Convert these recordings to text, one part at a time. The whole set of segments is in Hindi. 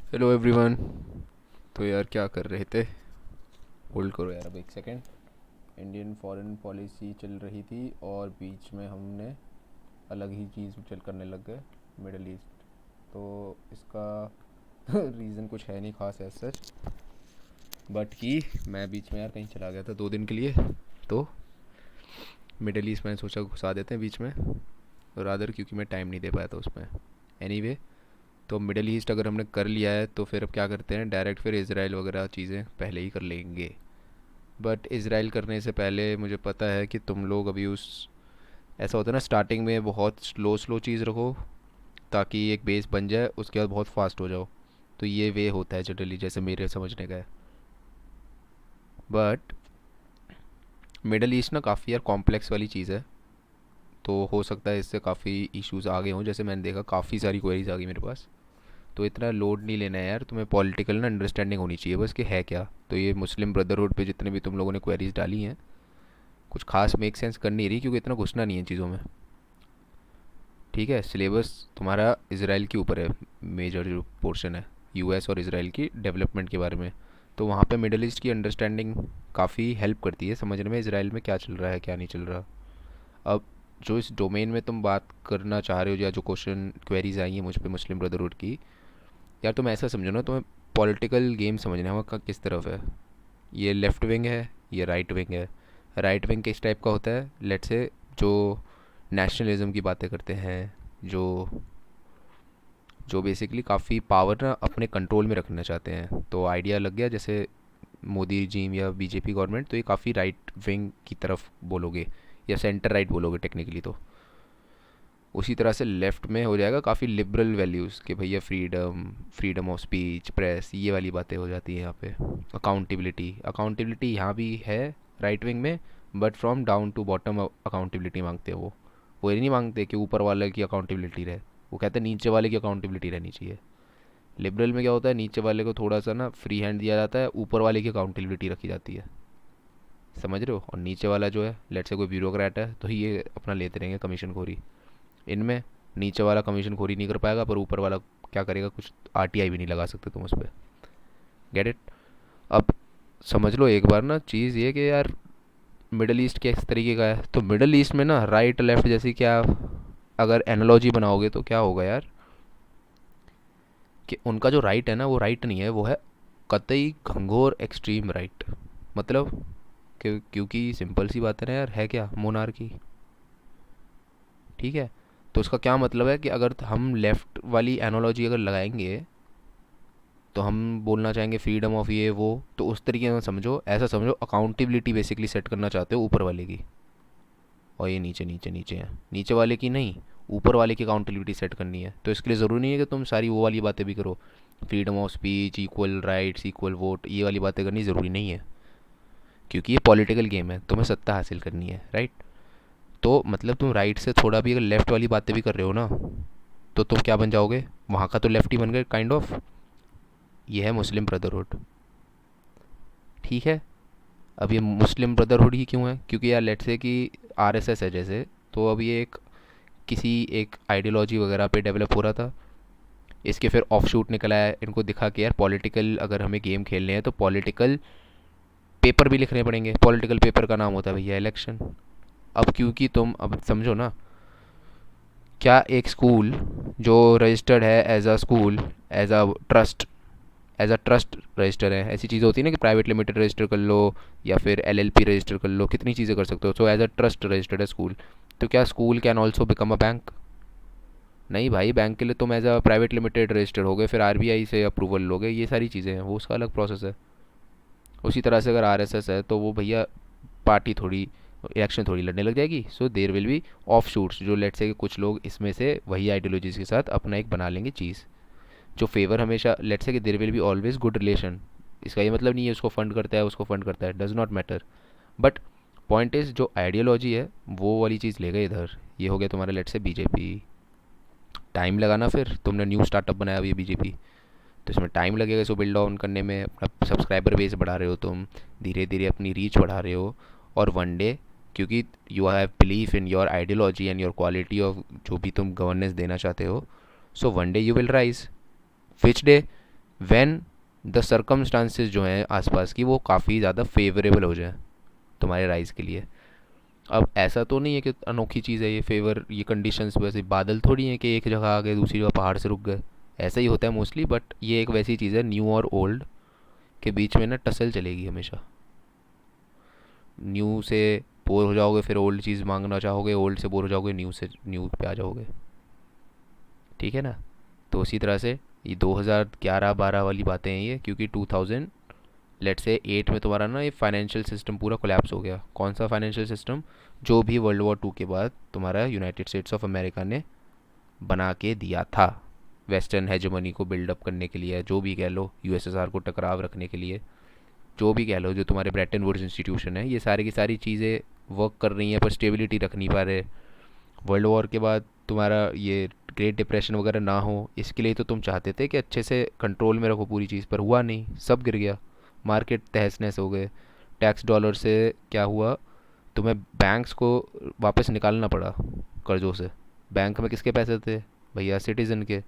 Hello everyone. तो यार क्या कर रहे थे? होल्ड करो यार, अब एक सेकेंड। इंडियन फॉरेन पॉलिसी चल रही थी और बीच में हमने अलग ही चीज़ चल करने लग गए, मिडल ईस्ट। तो इसका रीज़न कुछ है नहीं खास ऐसा सच, बट कि मैं बीच में यार कहीं चला गया था 2 दिन के लिए। तो मिडल ईस्ट मैंने सोचा घुसा देते हैं बीच में, रादर क्योंकि मैं टाइम नहीं दे पाया था उसमें। एनीवे, तो मिडल ईस्ट अगर हमने कर लिया है तो फिर अब क्या करते हैं, डायरेक्ट फिर इसराइल वगैरह चीज़ें पहले ही कर लेंगे। बट इसराइल करने से पहले मुझे पता है कि तुम लोग अभी उस, ऐसा होता है ना, स्टार्टिंग में बहुत स्लो स्लो चीज़ रखो ताकि एक बेस बन जाए, उसके बाद बहुत फास्ट हो जाओ। तो ये वे होता है जनरली, जैसे मेरे समझने का है। बट मिडल ईस्ट ना काफ़ी यार कॉम्प्लेक्स वाली चीज़ है। तो हो सकता है इससे काफ़ी इश्यूज आ गए हों, जैसे मैंने देखा काफ़ी सारी क्वेरीज आ गई मेरे पास। तो इतना लोड नहीं लेना है यार, तुम्हें पॉलिटिकल ना अंडरस्टैंडिंग होनी चाहिए बस कि है क्या। तो ये मुस्लिम ब्रदरहुड पे जितने भी तुम लोगों ने क्वेरीज डाली हैं, कुछ खास मेक सेंस कर नहीं रही क्योंकि इतना घुसना नहीं है चीज़ों में। ठीक है, सिलेबस तुम्हारा इसराइल के ऊपर है, मेजर जो पोर्शन है यूएस और इसराइल की डेवलपमेंट के बारे में। तो वहाँ पे मिडल ईस्ट की अंडरस्टैंडिंग काफ़ी हेल्प करती है समझने में इसराइल में क्या चल रहा है क्या नहीं चल रहा। अब जो इस डोमेन में तुम बात करना चाह रहे हो या जो क्वेश्चन क्वेरीज आई हैं मुझ पे मुस्लिम ब्रदरहुड की, यार तुम ऐसा समझो ना, तुम्हें पॉलिटिकल गेम समझना है वहाँ किस तरफ है। ये लेफ़्ट विंग है, ये राइट विंग है। राइट विंग किस टाइप का होता है, लेट से जो नेशनलिज्म की बातें करते हैं, जो जो बेसिकली काफ़ी पावर ना अपने कंट्रोल में रखना चाहते हैं। तो आइडिया लग गया, जैसे मोदी जीम या बीजेपी गवर्नमेंट, तो ये काफ़ी राइट विंग की तरफ बोलोगे या सेंटर राइट बोलोगे टेक्निकली। तो उसी तरह से लेफ़्ट में हो जाएगा काफ़ी लिबरल वैल्यूज़ कि भैया freedom, freedom of speech, press, ये वाली बातें हो जाती हैं यहाँ पे। अकाउंटेबिलिटी, अकाउंटेबिलिटी यहाँ भी है राइट विंग में, but from down to bottom accountability मांगते हैं वो ये नहीं मांगते कि ऊपर वाले की अकाउंटेबिलिटी रहे, वो कहते हैं नीचे वाले की अकाउंटेबिलिटी रहनी चाहिए। लिबरल में क्या होता है, नीचे वाले को थोड़ा सा ना फ्री हैंड दिया जाता है, ऊपर वाले की अकाउंटेबिलिटी रखी जाती है। समझ रहे हो? और नीचे वाला जो है, लेट से कोई ब्यूरोक्रेट है तो ये अपना लेते रहेंगे कमीशन खोरी। इनमें नीचे वाला कमीशन खोरी नहीं कर पाएगा, पर ऊपर वाला क्या करेगा, कुछ आरटीआई भी नहीं लगा सकते तुम उस पर। Get it? अब समझ लो एक बार ना चीज़ ये कि यार मिडल ईस्ट किस तरीके का है। तो मिडल ईस्ट में ना राइट लेफ्ट जैसी क्या, अगर एनालॉजी बनाओगे तो क्या होगा यार, कि उनका जो राइट है ना वो राइट नहीं है, वो है कतई घंघोर एक्सट्रीम राइट। मतलब क्योंकि सिंपल सी बात है ना यार, है क्या मोनार्की। ठीक है, तो उसका क्या मतलब है कि अगर हम लेफ़्ट वाली एनालॉजी अगर लगाएंगे तो हम बोलना चाहेंगे फ्रीडम ऑफ ये वो, तो उस तरीके में समझो, ऐसा समझो अकाउंटेबिलिटी बेसिकली सेट करना चाहते हो ऊपर वाले की, और ये नीचे नीचे नीचे है, नीचे वाले की नहीं, ऊपर वाले की अकाउंटेबिलिटी सेट करनी है। तो इसके लिए ज़रूरी नहीं है कि तुम सारी वो वाली बातें भी करो, freedom of speech, equal rights, equal vote, ये वाली बातें करनी ज़रूरी नहीं है, क्योंकि ये पॉलिटिकल गेम है, तुम्हें सत्ता हासिल करनी है, राइट। तो मतलब तुम राइट से थोड़ा भी अगर लेफ़्ट वाली बातें भी कर रहे हो ना, तो तुम क्या बन जाओगे, वहाँ का तो लेफ्ट ही बन गए काइंड ऑफ। ये है मुस्लिम ब्रदरहुड। ठीक है, अब ये मुस्लिम ब्रदरहुड ही क्यों है, क्योंकि यार लेट से कि आरएसएस है जैसे, तो अब ये एक किसी एक आइडियोलॉजी वगैरह पे डेवलप हो रहा था। इसके फिर ऑफ शूट निकला है, इनको दिखा कि यार पॉलिटिकल अगर हमें गेम खेलने हैं तो पॉलिटिकल पेपर भी लिखने पड़ेंगे। पॉलिटिकल पेपर का नाम होता है भैया इलेक्शन। अब क्योंकि तुम अब समझो ना, क्या एक स्कूल जो रजिस्टर्ड है as a school, as a trust, as a trust register है, ऐसी चीज़ें होती है ना कि प्राइवेट लिमिटेड रजिस्टर कर लो या फिर एलएलपी रजिस्टर कर लो, कितनी चीज़ें कर सकते हो। So as a trust registered है स्कूल, तो क्या school can also become a bank? नहीं भाई, बैंक के लिए तुम as a private limited register हो गए, फिर आरबीआई से अप्रूवल लोगे, ये सारी चीज़ें हैं, वो उसका अलग प्रोसेस है। उसी तरह से अगर आरएसएस है तो वो भैया पार्टी थोड़ी, इलेक्शन थोड़ी लड़ने लग जाएगी। So there will be offshoots, जो लेट से कि कुछ लोग इसमें से वही आइडियोलॉजीज के साथ अपना एक बना लेंगे चीज़, जो फेवर हमेशा लेट्स से कि देर will be always good relation. इसका ये मतलब नहीं है उसको फंड करता है उसको फंड करता है, does not matter. But point is जो आइडियोलॉजी है वो वाली चीज़ ले गए इधर। ये हो गया तुम्हारा लेट से बीजेपी। टाइम लगाना, फिर तुमने न्यू स्टार्टअप बनाया हुई है बीजेपी, तो इसमें टाइम लगेगा इसको बिल्ड डाउन करने में। अपना सब्सक्राइबर बेस बढ़ा रहे हो तुम, धीरे धीरे अपनी रीच बढ़ा रहे हो, और वन डे, क्योंकि you have belief in your ideology and your quality of जो भी तुम गवर्नेंस देना चाहते हो, so one day you will rise. Which day? When the circumstances जो हैं आसपास की वो काफ़ी ज़्यादा फेवरेबल हो जाए तुम्हारे राइज के लिए। अब ऐसा तो नहीं है कि अनोखी चीज़ है ये फेवर, ये कंडीशंस वैसे बादल थोड़ी हैं कि एक जगह आ गए दूसरी जगह पहाड़ से रुक गए। ऐसा ही होता है मोस्टली, बट ये एक वैसी चीज़ है न्यू और ओल्ड के बीच में ना टसल चलेगी हमेशा। न्यू से बोर हो जाओगे फिर ओल्ड चीज़ मांगना चाहोगे, ओल्ड से बोर हो जाओगे न्यू से न्यू पे आ जाओगे। ठीक है ना। तो उसी तरह से ये 2011-12 वाली बातें हैं ये, क्योंकि 2000 लेट से 8 में तुम्हारा ना ये फाइनेंशियल सिस्टम पूरा कोलैप्स हो गया। कौन सा फाइनेंशियल सिस्टम? जो भी वर्ल्ड वॉर 2 के बाद तुम्हारा यूनाइटेड स्टेट्स ऑफ अमेरिका ने बना के दिया था वेस्टर्न हेजमनी को बिल्डअप करने के लिए, जो भी कह लो, यूएसएसआर को टकराव रखने के लिए, जो भी कह लो, जो तुम्हारे ब्रेटन वुड्स इंस्टीट्यूशन है, ये सारी की सारी चीज़ें वर्क कर रही हैं पर स्टेबिलिटी रख नहीं पा रहे। वर्ल्ड वॉर के बाद तुम्हारा ये ग्रेट डिप्रेशन वगैरह ना हो, इसके लिए तो तुम चाहते थे कि अच्छे से कंट्रोल में रखो पूरी चीज़, पर हुआ नहीं, सब गिर गया। मार्केट तहस नहस हो गए। टैक्स डॉलर से क्या हुआ, तुम्हें बैंक्स को वापस निकालना पड़ा कर्जों से। बैंक में किसके पैसे थे? भैया सिटीज़न के।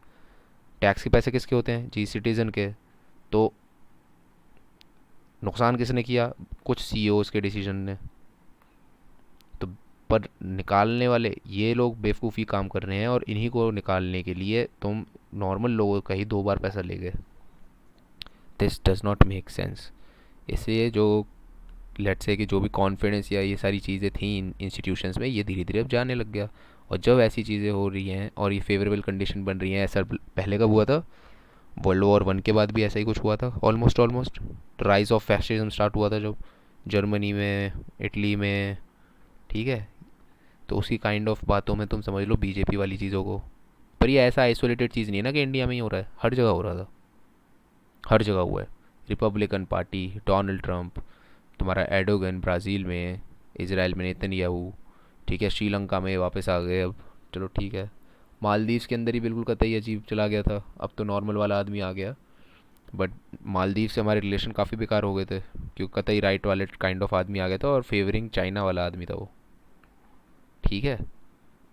टैक्स के पैसे किसके होते हैं? जी सिटीज़न के। तो नुकसान किसने किया? कुछ सीईओज़ के डिसीजन ने। तो पर निकालने वाले ये लोग बेवकूफ़ी काम कर रहे हैं, और इन्हीं को निकालने के लिए तुम नॉर्मल लोगों का ही 2 बार पैसा ले गए। This does not make sense. इसलिए जो लेट्स से कि जो भी कॉन्फिडेंस या ये सारी चीज़ें थी इन इंस्टीट्यूशंस में, ये धीरे धीरे अब जाने लग गया। और जब ऐसी चीज़ें हो रही हैं और ये फेवरेबल कंडीशन बन रही हैं, ऐसा पहले कब हुआ था? वर्ल्ड वॉर 1 के बाद भी ऐसा ही कुछ हुआ था almost almost. Rise of fascism start हुआ था जब जर्मनी में, इटली में। ठीक है। तो उसी काइंड ऑफ बातों में तुम समझ लो बीजेपी वाली चीज़ों को। पर ये ऐसा आइसोलेटेड चीज़ नहीं है ना कि इंडिया में ही हो रहा है, हर जगह हो रहा था, हर जगह हुआ है। रिपब्लिकन पार्टी, डोनाल्ड ट्रंप, तुम्हारा एडोगन ब्राज़ील में, इसराइल में नेतन्याहू। ठीक है, श्रीलंका में वापस आ गए अब। चलो ठीक है। मालदीव्स के अंदर ही बिल्कुल कतई अजीब चला गया था, अब तो नॉर्मल वाला आदमी आ गया। बट मालदीव से हमारे रिलेशन काफ़ी बेकार हो गए थे, क्योंकि कतई राइट वाले काइंड ऑफ आदमी आ गया था और फेवरिंग चाइना वाला आदमी था वो। ठीक है।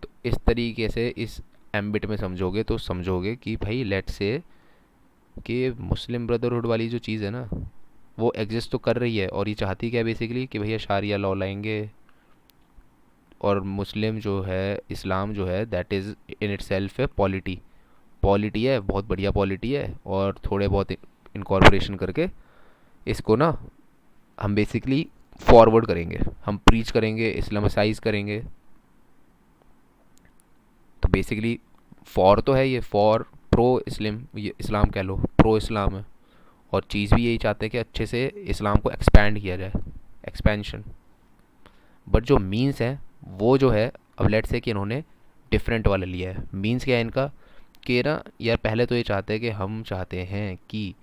तो इस तरीके से इस एम्बिट में समझोगे तो समझोगे कि भाई लेट्स से कि मुस्लिम ब्रदरहुड वाली जो चीज़ है ना, वो एग्जिस्ट तो कर रही है, और ये चाहती क्या है बेसिकली कि भैया शारिया लॉ लाएंगे। और मुस्लिम जो है, इस्लाम जो है, that is in it self है पॉलिटी। पॉलिटी है, बहुत बढ़िया पॉलिटी है, और थोड़े बहुत इनकॉर्पोरेशन करके इसको ना हम बेसिकली फॉरवर्ड करेंगे, हम प्रीच करेंगे, इस्लामाइज करेंगे। तो बेसिकली फॉर तो है ये, फॉर प्रो इस्लाम, ये इस्लाम कह लो, प्रो इस्लाम है। और चीज़ भी यही चाहते हैं कि अच्छे से इस्लाम को एक्सपैंड किया जाए, एक्सपेंशन। बट जो मीन्स है वो जो है, अब लेट्स से कि इन्होंने डिफरेंट वाला लिया है। मीन्स क्या है इनका? कि ना यार पहले तो ये चाहते हैं कि हम चाहते हैं कि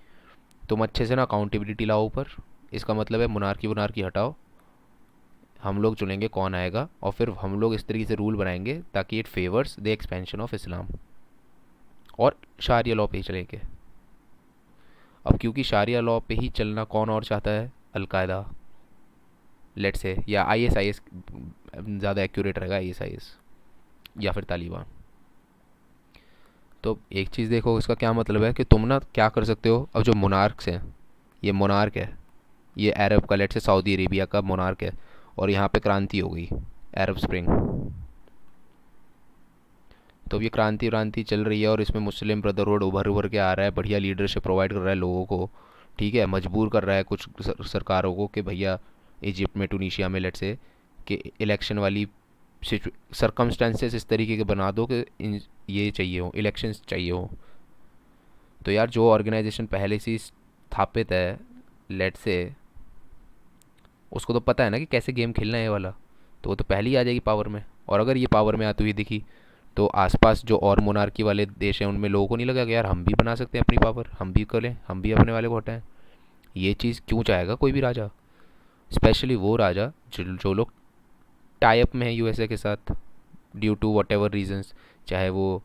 तुम अच्छे से ना अकाउंटेबिलिटी लाओ ऊपर। इसका मतलब है मुनारकी वनारकी हटाओ, हम लोग चुनेंगे कौन आएगा, और फिर हम लोग इस तरीके से रूल बनाएंगे ताकि it favours the expansion of Islam, और शारिया लॉ पे ही चलेंगे। अब क्योंकि शारिया लॉ पे ही चलना कौन और चाहता है? अलकायदा, लेट से, या आईएसआईएस, ज़्यादा एक्यूरेट रहेगा, आईएसआईएस, या फिर तालिबान। तो एक चीज़ देखो, इसका क्या मतलब है कि तुम ना क्या कर सकते हो। अब जो मोनार्क्स हैं, ये मोनार्क है, ये अरब का, लेट से सऊदी अरेबिया का मोनार्क है, और यहाँ पे क्रांति हो गई, अरब स्प्रिंग। तो अब ये क्रांति व्रांति चल रही है, और इसमें मुस्लिम ब्रदरहुड उभर उभर के आ रहा है, बढ़िया लीडरशिप प्रोवाइड कर रहा है लोगों को। ठीक है, मजबूर कर रहा है कुछ सरकारों को कि भैया इजिप्ट में, टूनिशिया में, लेट से कि इलेक्शन वाली सरकमस्टेंसेस इस तरीके के बना दो कि ये चाहिए हो, इलेक्शंस चाहिए हो। तो यार जो ऑर्गेनाइजेशन पहले से ही स्थापित है, लेट से, उसको तो पता है ना कि कैसे गेम खेलना है ये वाला, तो वो तो पहले ही आ जाएगी पावर में। और अगर ये पावर में आती हुई दिखी, तो आसपास जो और मोनार्की वाले देश हैं उनमें लोगों को नहीं लगा कि यार हम भी बना सकते हैं अपनी पावर, हम भी कर लें, हम भी अपने वाले को हटाएं। ये चीज़ क्यों चाहेगा कोई भी राजा? स्पेशली वो राजा जो लोग टाई अप में है यूएसए के साथ, due to whatever reasons. चाहे वो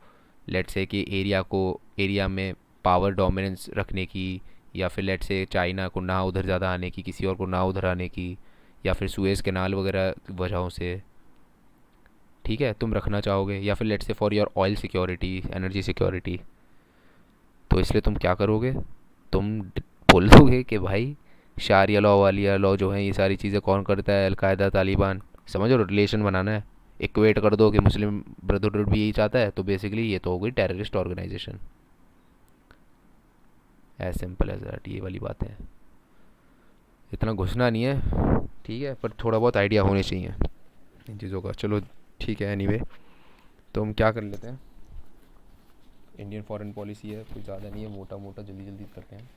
लेट से कि एरिया में पावर डोमिनेंस रखने की, या फिर लेट से चाइना को ना उधर ज़्यादा आने की, किसी और को ना उधर आने की, या फिर सुएज़ कैनाल वगैरह वजहों से। ठीक है, तुम रखना चाहोगे, या फिर लेट से for your oil security, energy security. तो इसलिए तुम क्या करोगे? तुम बोल दोगे कि भाई शारिया लॉ वालिया लॉ जो है ये सारी चीज़ें कौन करता है, अलकायदा तालिबान, समझ लो रिलेशन बनाना है, इक्वेट कर दो कि मुस्लिम ब्रदरहुड भी यही चाहता है, तो बेसिकली ये तो हो गई terrorist organisation. As simple as that, ये वाली बातें हैं। इतना घुसना नहीं है, ठीक है, पर थोड़ा बहुत आइडिया होने चाहिए इन चीज़ों का। चलो ठीक है, एनीवे तो हम क्या कर लेते हैं, इंडियन फॉरेन पॉलिसी है, कुछ ज़्यादा नहीं है, मोटा मोटा जल्दी जल्दी करते हैं।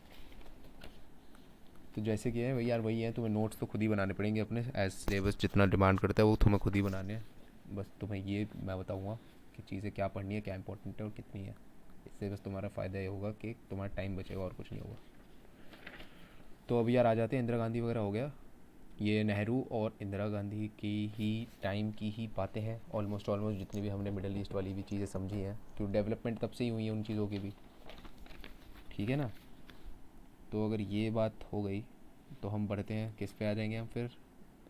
तो जैसे कि है वही यार, वही है, तुम्हें नोट्स तो खुद ही बनाने पड़ेंगे अपने, एज सिलेबस जितना डिमांड करता है वो तुम्हें खुद ही बनाने हैं। बस तुम्हें ये मैं बताऊँगा कि चीज़ें क्या पढ़नी है, क्या इंपॉर्टेंट है और कितनी है। इससे बस तुम्हारा फ़ायदा ये होगा कि तुम्हारा टाइम बचेगा और कुछ नहीं होगा। तो अब यार आ जाते हैं, इंदिरा गांधी वगैरह हो गया, ये नेहरू और इंदिरा गांधी की ही टाइम की ही बातें हैं ऑलमोस्ट ऑलमोस्ट, जितनी भी हमने मिडल ईस्ट वाली भी चीज़ें समझी हैं, क्यों डेवलपमेंट तब से ही हुई है उन चीज़ों की भी, ठीक है ना। तो अगर ये बात हो गई तो हम बढ़ते हैं, किस पे आ जाएंगे हम फिर,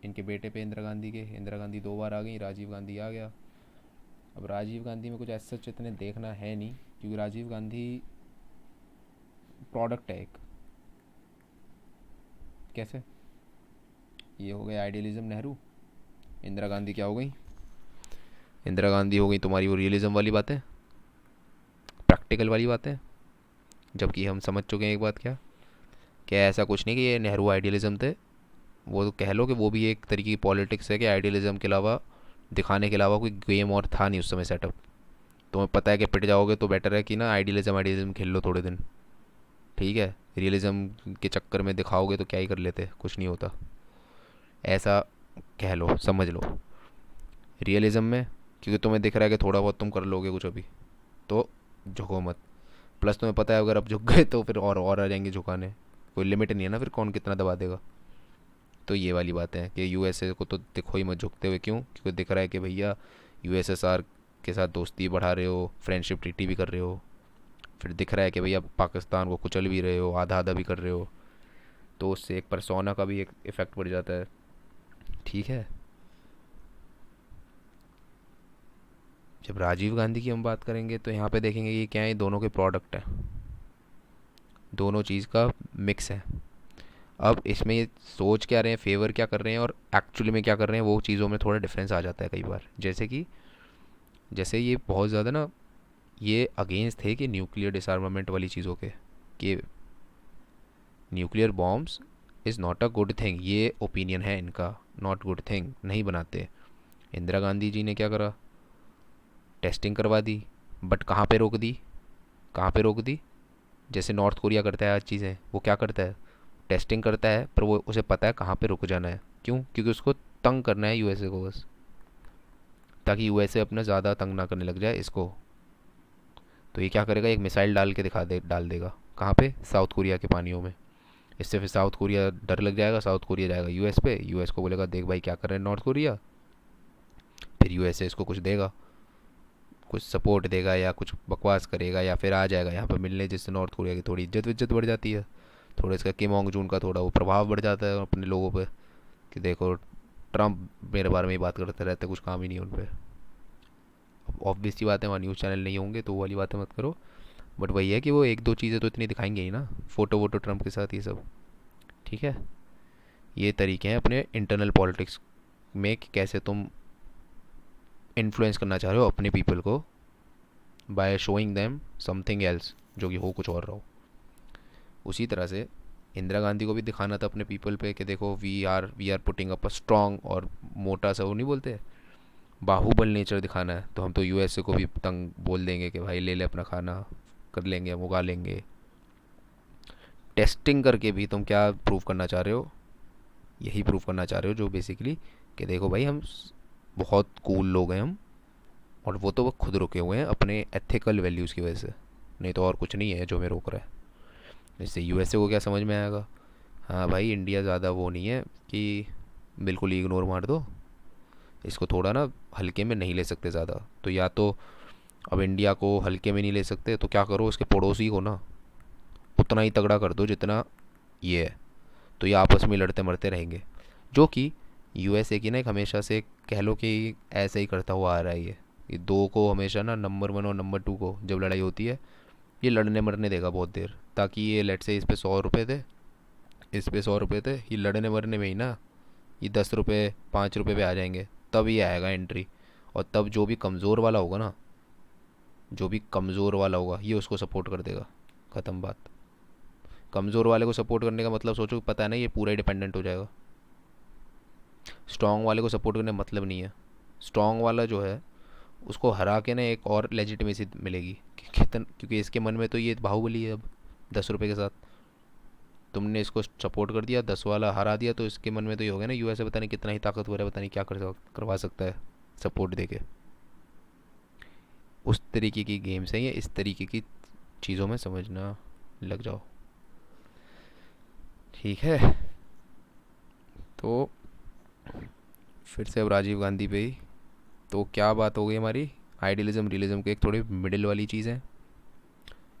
इनके बेटे पे, इंदिरा गांधी के। इंदिरा गांधी 2 बार आ गई, राजीव गांधी आ गया। अब राजीव गांधी में कुछ ऐसा सच इतने देखना है नहीं, क्योंकि राजीव गांधी प्रोडक्ट है एक। कैसे, ये हो गया आइडियलिज्म नेहरू, इंदिरा गांधी क्या हो गई, इंदिरा गांधी हो गई तुम्हारी वो रियलिज्म वाली बातें, प्रैक्टिकल वाली बातें। जबकि हम समझ चुके हैं एक बात, क्या क्या ऐसा कुछ नहीं कि ये नेहरू आइडियलिज्म थे, वो तो कह लो कि वो भी एक तरीके की पॉलिटिक्स है, कि आइडियलिज्म के अलावा, दिखाने के अलावा कोई गेम और था नहीं उस समय सेटअप। तुम्हें पता है कि पिट जाओगे तो बेटर है कि ना आइडियलिज्म आइडियलिज्म खेल लो थोड़े दिन, ठीक है, रियलिज्म के चक्कर में दिखाओगे तो क्या ही कर लेते, कुछ नहीं होता, ऐसा कह लो, समझ लो। रियलिज्म में क्योंकि तुम्हें दिख रहा है कि थोड़ा बहुत तुम कर लोगे कुछ अभी, तो झुको मत। प्लस तुम्हें पता है अगर अब झुक गए तो फिर और आ जाएंगे झुकाने, कोई लिमिट नहीं है ना फिर कौन कितना दबा देगा। तो ये वाली बात है कि यूएसए को तो दिखो ही मत झुकते हुए, क्यों, क्योंकि दिख रहा है कि भैया यूएसएसआर के साथ दोस्ती बढ़ा रहे हो, फ्रेंडशिप ट्रीटी भी कर रहे हो, फिर दिख रहा है कि भैया पाकिस्तान को कुचल भी रहे हो, आधा आधा भी कर रहे हो, तो उससे एक परसोना का भी एक इफ़ेक्ट पड़ जाता है, ठीक है। जब राजीव गांधी की हम बात करेंगे तो यहाँ पे देखेंगे ये क्या है, ये दोनों के प्रोडक्ट है, दोनों चीज़ का मिक्स है। अब इसमें ये सोच क्या रहे हैं, फेवर क्या कर रहे हैं और एक्चुअली में क्या कर रहे हैं, वो चीज़ों में थोड़ा डिफरेंस आ जाता है कई बार। जैसे कि जैसे ये बहुत ज़्यादा ना, ये अगेंस्ट थे कि न्यूक्लियर डिसआर्मामेंट वाली चीज़ों के, कि nuclear bombs is not a good thing, ये ओपिनियन है इनका, नॉट गुड थिंग, नहीं बनाते। इंदिरा गांधी जी ने क्या करा, टेस्टिंग करवा दी, बट कहाँ पे रोक दी, कहाँ पे रोक दी, जैसे नॉर्थ कोरिया करता है आज चीज़ें, वो क्या करता है, टेस्टिंग करता है, पर वो उसे पता है कहाँ पे रुक जाना है, क्यों, क्योंकि उसको तंग करना है यूएसए को बस, ताकि यूएसए अपना ज़्यादा तंग ना करने लग जाए इसको। तो ये क्या करेगा, एक मिसाइल डाल के डाल देगा, कहाँ पे, साउथ कोरिया के पानियों में। इससे फिर साउथ कोरिया डर लग जाएगा, साउथ कोरिया जाएगा यूएस पे, यूएस को बोलेगा देख भाई क्या कर रहे हैं नॉर्थ कोरिया, फिर यूएसए इसको कुछ देगा, कुछ सपोर्ट देगा या कुछ बकवास करेगा, या फिर आ जाएगा यहाँ पर मिलने, जिससे नॉर्थ कोरिया की थोड़ी इज्जत विज्जत बढ़ जाती है, थोड़ा इसका किम जोंग जून का थोड़ा वो प्रभाव बढ़ जाता है अपने लोगों पे, कि देखो ट्रम्प मेरे बारे में ही बात करते रहते, कुछ काम ही नहीं है उन पर। ऑब्वियस सी बात है, वहाँ न्यूज़ चैनल नहीं होंगे तो वो वाली बातें मत करो, बट वही है कि वो एक दो चीज़ें तो इतनी दिखाएंगे ही ना, फ़ोटो वोटो ट्रम्प के साथ, ये सब, ठीक है। ये तरीके हैं अपने इंटरनल पॉलिटिक्स में कि कैसे तुम इन्फ्लुएंस करना चाह रहे हो अपने पीपल को, by showing them something else, जो कि हो कुछ और रहो। उसी तरह से इंदिरा गांधी को भी दिखाना था अपने पीपल पे कि देखो we are putting up a strong, और मोटा सा वो नहीं बोलते, बाहुबल नेचर दिखाना है, तो हम तो यूएसए को भी तंग बोल देंगे कि भाई ले ले अपना खाना, कर लेंगे, हम उगा लेंगे। टेस्टिंग करके भी तुम क्या प्रूव करना चाह रहे हो, यही प्रूव करना चाह रहे हो जो बेसिकली, कि देखो भाई हम बहुत कूल लोग हैं हम, और वो तो वो खुद रुके हुए हैं अपने एथिकल वैल्यूज़ की वजह से, नहीं तो और कुछ नहीं है जो हमें रोक रहा है। इससे यूएसए को क्या समझ में आएगा, हाँ भाई इंडिया ज़्यादा वो नहीं है कि बिल्कुल ही इग्नोर मार दो, इसको थोड़ा ना हल्के में नहीं ले सकते ज़्यादा, तो या तो अब इंडिया को हल्के में नहीं ले सकते तो क्या करो, उसके पड़ोसी को ना उतना ही तगड़ा कर दो जितना ये है, तो ये आपस में लड़ते मरते रहेंगे, जो कि यूएसए की ना एक हमेशा से कह लो कि ऐसे ही करता हुआ आ रहा है ये दो को हमेशा ना, नंबर 1 और नंबर 2 को जब लड़ाई होती है, ये लड़ने मरने देगा बहुत देर, ताकि ये लेट से इस पे 100 रुपये थे, इस पे 100 रुपये थे, ये लड़ने मरने में ही ना ये 10 रुपये 5 रुपये पे आ जाएंगे, तब ये आएगा एंट्री। और तब जो भी कमज़ोर वाला होगा ना, जो भी कमज़ोर वाला होगा ये उसको सपोर्ट कर देगा। ख़त्म बात। कमज़ोर वाले को सपोर्ट करने का मतलब सोचो, पता है ना ये पूरा ही डिपेंडेंट हो जाएगा। स्ट्रॉन्ग वाले को सपोर्ट करने का मतलब नहीं है। स्ट्रॉन्ग वाला जो है उसको हरा के ना एक और लेजिटिमेसी मिलेगी क्योंकि इसके मन में तो ये बाहुबली है अब 10 रुपये के साथ। तुमने इसको सपोर्ट कर दिया, 10 वाला हरा दिया, तो इसके मन में तो ये हो गया ना यूएसए पता नहीं कितना ही ताकतवर है, पता नहीं क्या करवा सकता है सपोर्ट देके। उस तरीके की गेम्स हैं ये, इस तरीके की चीज़ों में समझना लग जाओ, ठीक है। तो फिर से अब राजीव गांधी पे ही, तो क्या बात हो गई हमारी आइडियलिज्म रियलिज्म के एक थोड़ी मिडिल वाली चीज़ है।